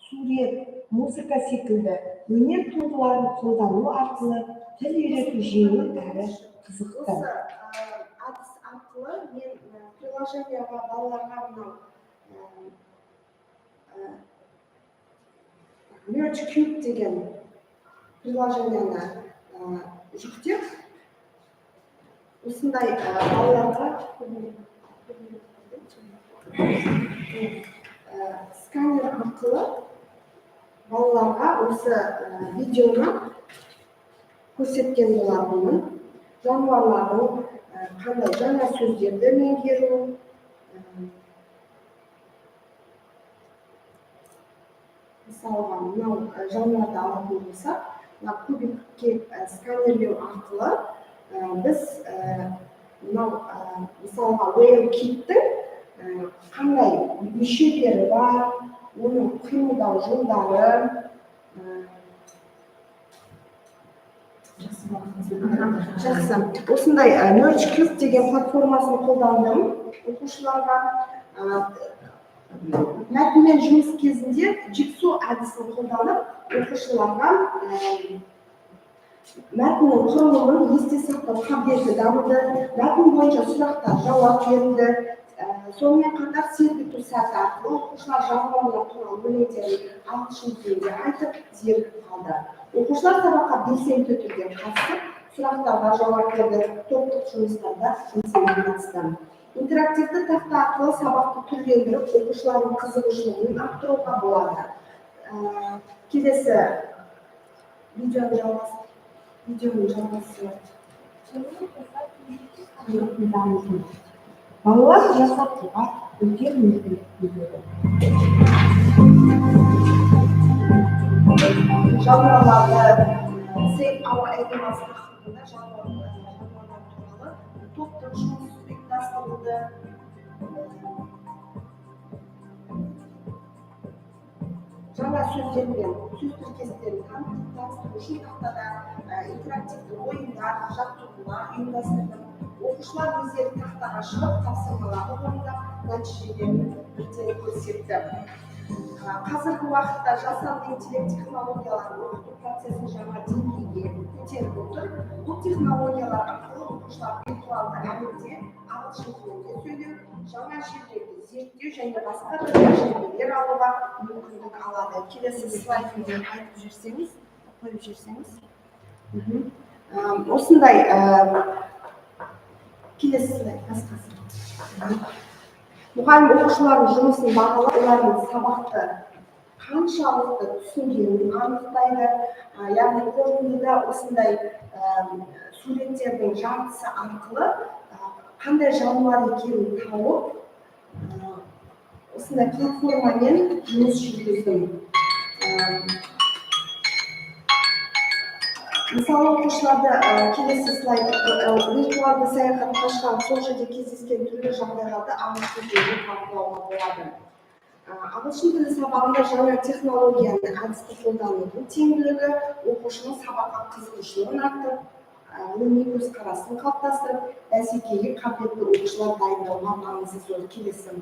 сурет, музыка секілді өнер туындыларын қолдану арқылы тіл үйрету жеңіл әрі қызықты. Осы әдіс арқылы мен приложенияға балаларға мынау Merge Cube деген приложенияны жүктеп, осындай балаларға сканер арқылы балаларға осы видеоны көрсеткен болатынмын. Жануарлардың қандай жаңа сөздерді меңгеру, мысалға мынау жануарды алатын болсақ, кубикке сканерлеу арқылы біз мынау мысалға whale киттің қандай мүшелері бар, оның қимылдау жолдары, жақсы. Осындай Merge Cube деген платформасын қолдандым оқушыларға. Мәтінмен жұмыс кезінде жигсо әдісін қолданып, оқушыларға мәтіннің құрылымын есте сақтау қабілеті дамыды, мәтін бойынша сұрақтар жауап берілді. Сонымен қатар сергіту сәті арқылы оқушылар жануарлар туралы өлеңдерін ағылшын тілінде айтып, зерігіп қалды. Оқушылар сабаққа белсенді түрде қатысып, сұрақтарға жауап берді, топтық жұмыстарда белсенді қатысты. Интерактивті тақта арқылы сабақты түрлендіріп, оқушылардың қызығушылығын арттыруға болады. Келесі видеоны жалғасы. Балалар жасатуға үлкен мүмкіндік береді. Жануарларды Save Our Animals тақырыбында жануарлар туралы топтық жұмыс ұйымдастырылды. Жаңа сөздермен сөз тіркестерін таныстыру үшін тақтада интерактивті ойындар, жаттығулар ұйымдастырдым. Оқушылар өздері тақтаға шығып, тапсырмаларды орындап, нәтижелерін бірден көрсетті. Қазіргі уақытта жасанды интеллект технологиялары оқыту процесін жаңа деңгейге көтеріп отыр. Бұл технологиялар арқылы оқушылар виртуалды әлемде ағылшын тілінде сөйлеу, жаңа жерлерді зерттеу және басқа да тәжірибелер алуға мүмкіндік алады. Келесі слайдымды айтып жүрсеңіз, қойып жүрсеңіз. Осындай келесі слайд басқасы. Мұғалім оқушылардың жұмысын бағалап, олардың сабақты қаншалықты түсінгенін анықтайды. Яғни қорытындыда осындай суреттердің жартысы арқылы қандай жануар екенін тауып, осындай платформамен жұмыс жүргіздім. Мысалы оқушыларды келесі слайд виртуалды саяхатқа шығып, сол жерде кездескен түрлі жағдайларды ағылшын тілінде талқылауға болады. Ағылшын тілі сабағында жаңа технологияны әдісті қолданудың тиімділігі оқушының сабаққа қызығушылығын арттырып, ғылыми көзқарасын қалыптастырып, бәсекеге қабілетті оқушылар дайындауға маңызы зор. Келесі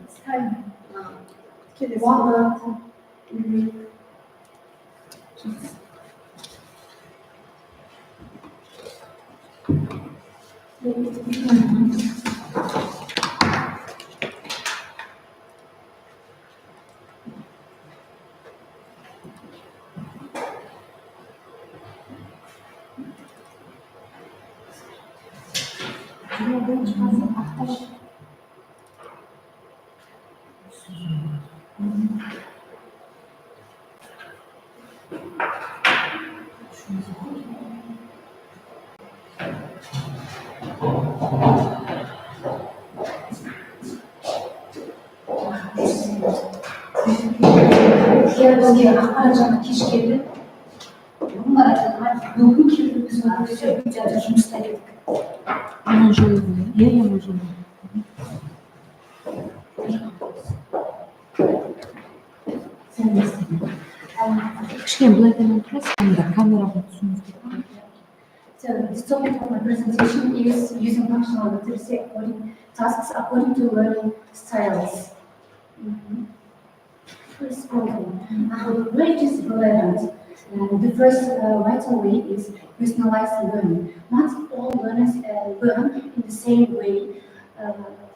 бізге ақпарат жағы кеш келді. Бұлар айтылған бүгін келді біз өте жұмыста едік. Ана жолы ғой, ана жолы. Кішкене былай айтамын тұрасыз, камераға түсіңіз деп. So this topic of my presentation is using functional literacy tasks according to learning styles. responding. Where it is relevant, the first vital way is personalized learning. Not all learners learn in the same way.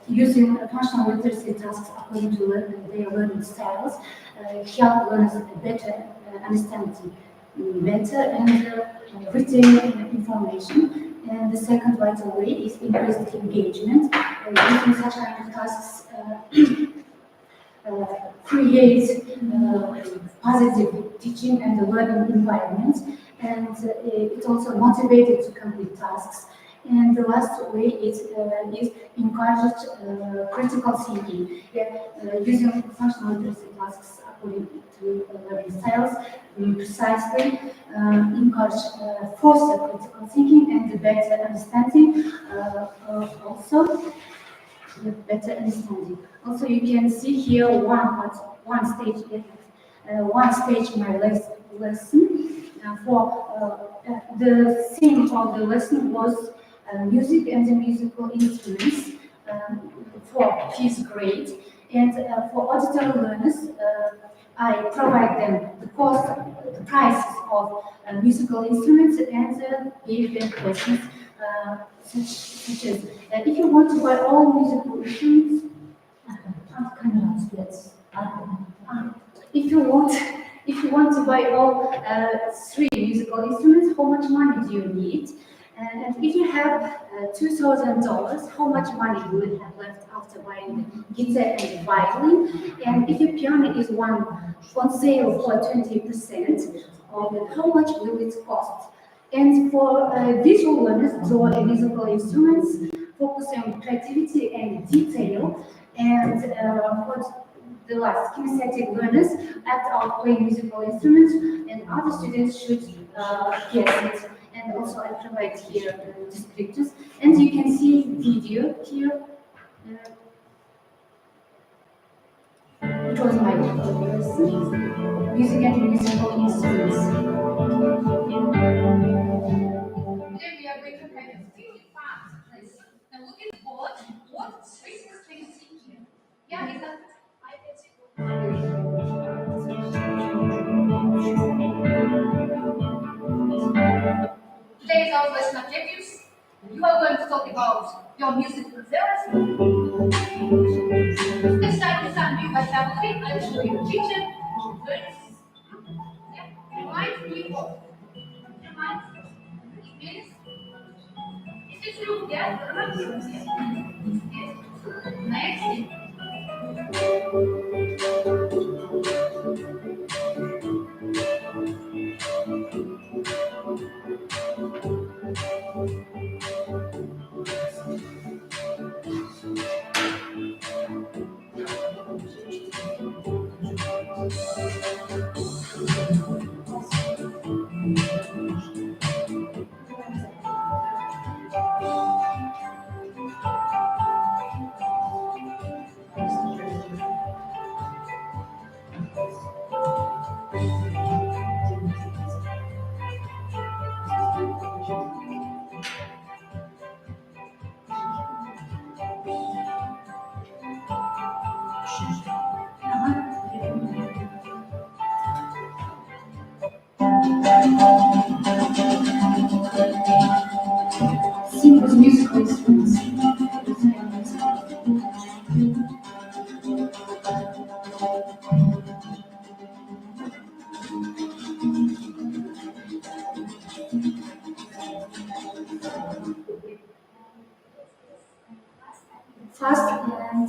Using functional literacy tasks according to their learning styles help learners better understand better and retain information. And the second vital way is increased engagement. Using such kind of tasks create positive teaching and learning environment, and it also motivated to complete tasks. And the last way is encourage critical thinking. Using functional literacy tasks according to learning styles precisely encourage foster critical thinking and better understanding. Also, better understanding. Also, you can see here one stage my lesson. The theme of the lesson was music and the musical instruments for fifth grade. And for auditory learners, I provide them the prices of musical instruments and gave them questions such as if you want to buy all musical instruments, if you want to buy all three musical instruments, how much money do you need? And if you have $2,000, how much money you will have left after buying the guitar and the violin? And if your piano is on sale for 20%, how much will it cost? And for visual learners, draw musical instruments, focus on creativity and detail. And for the last, kinesthetic learners, act out playing musical instruments, and other students should guess it. And also I provide here descriptors, and you can see video here. It was my lesson, music and musical instruments. Today we are going to make a really fast list. Now look at the board. What traces can you see here? Yeah, is that Today's our lesson objectives. You are going to talk about your music preference. Let's start with some new vocabulary. I will show you the picture. Remind me of. Remind it means. Is it true? Yeah, remember. Yes. Next. Simple musical instruments. Fast and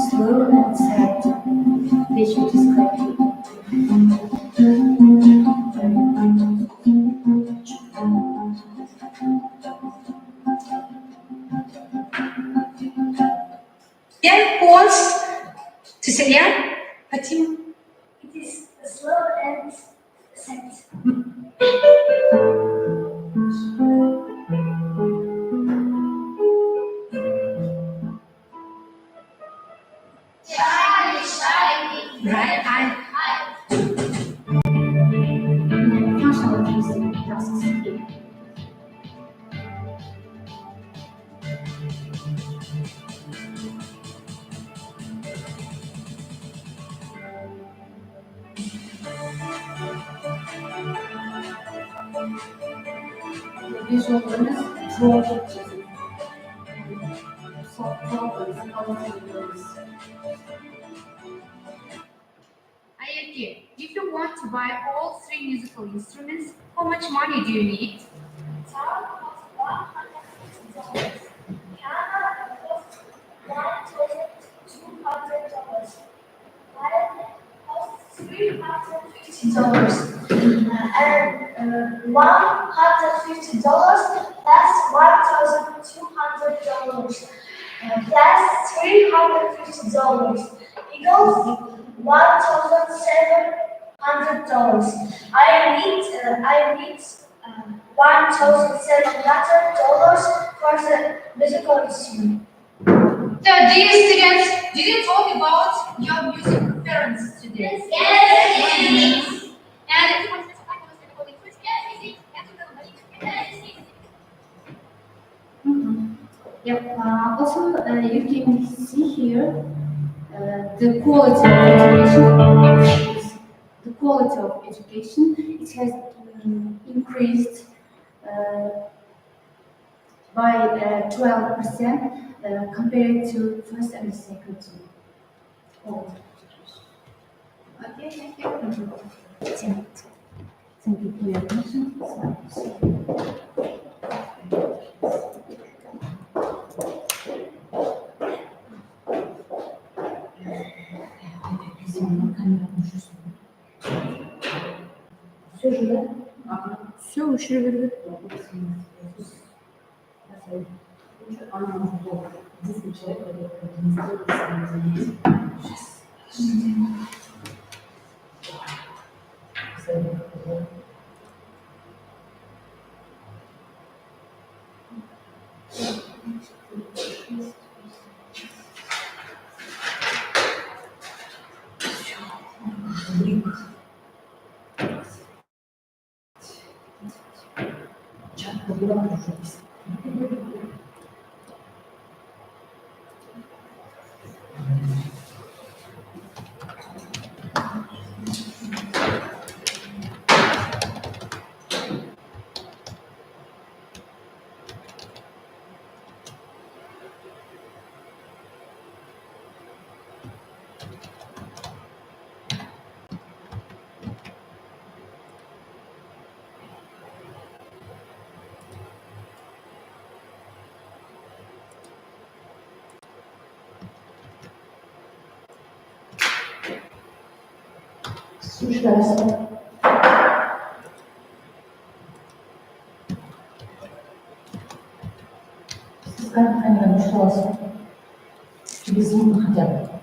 slow and sad. They should describe you. Yeah, who wants to say yeah? Fatima? It is slow and sad. Right, Visuallarımız project çizim. Soft problems, problems. Ayaki, if you want to buy all 3 musical instruments, how much money do you need? Guitar costs $150. Piano costs $1,200. Violin costs $350. And $150 plus $1,200 plus $350 equals $1,700. I need $1,700 for the musical instrument. So, dear students, did you talk about your music preferences today? Yes. And Yep. Also, you can see here the quality of education. The quality of education, it has increased by 12% compared to first and second year. Okay, thank you. Thank you for your attention. Все же, да? Все, ушли в Здесь человек администрирует свои занятия. Слушайся. Камера нашла. Без звука хотя бы.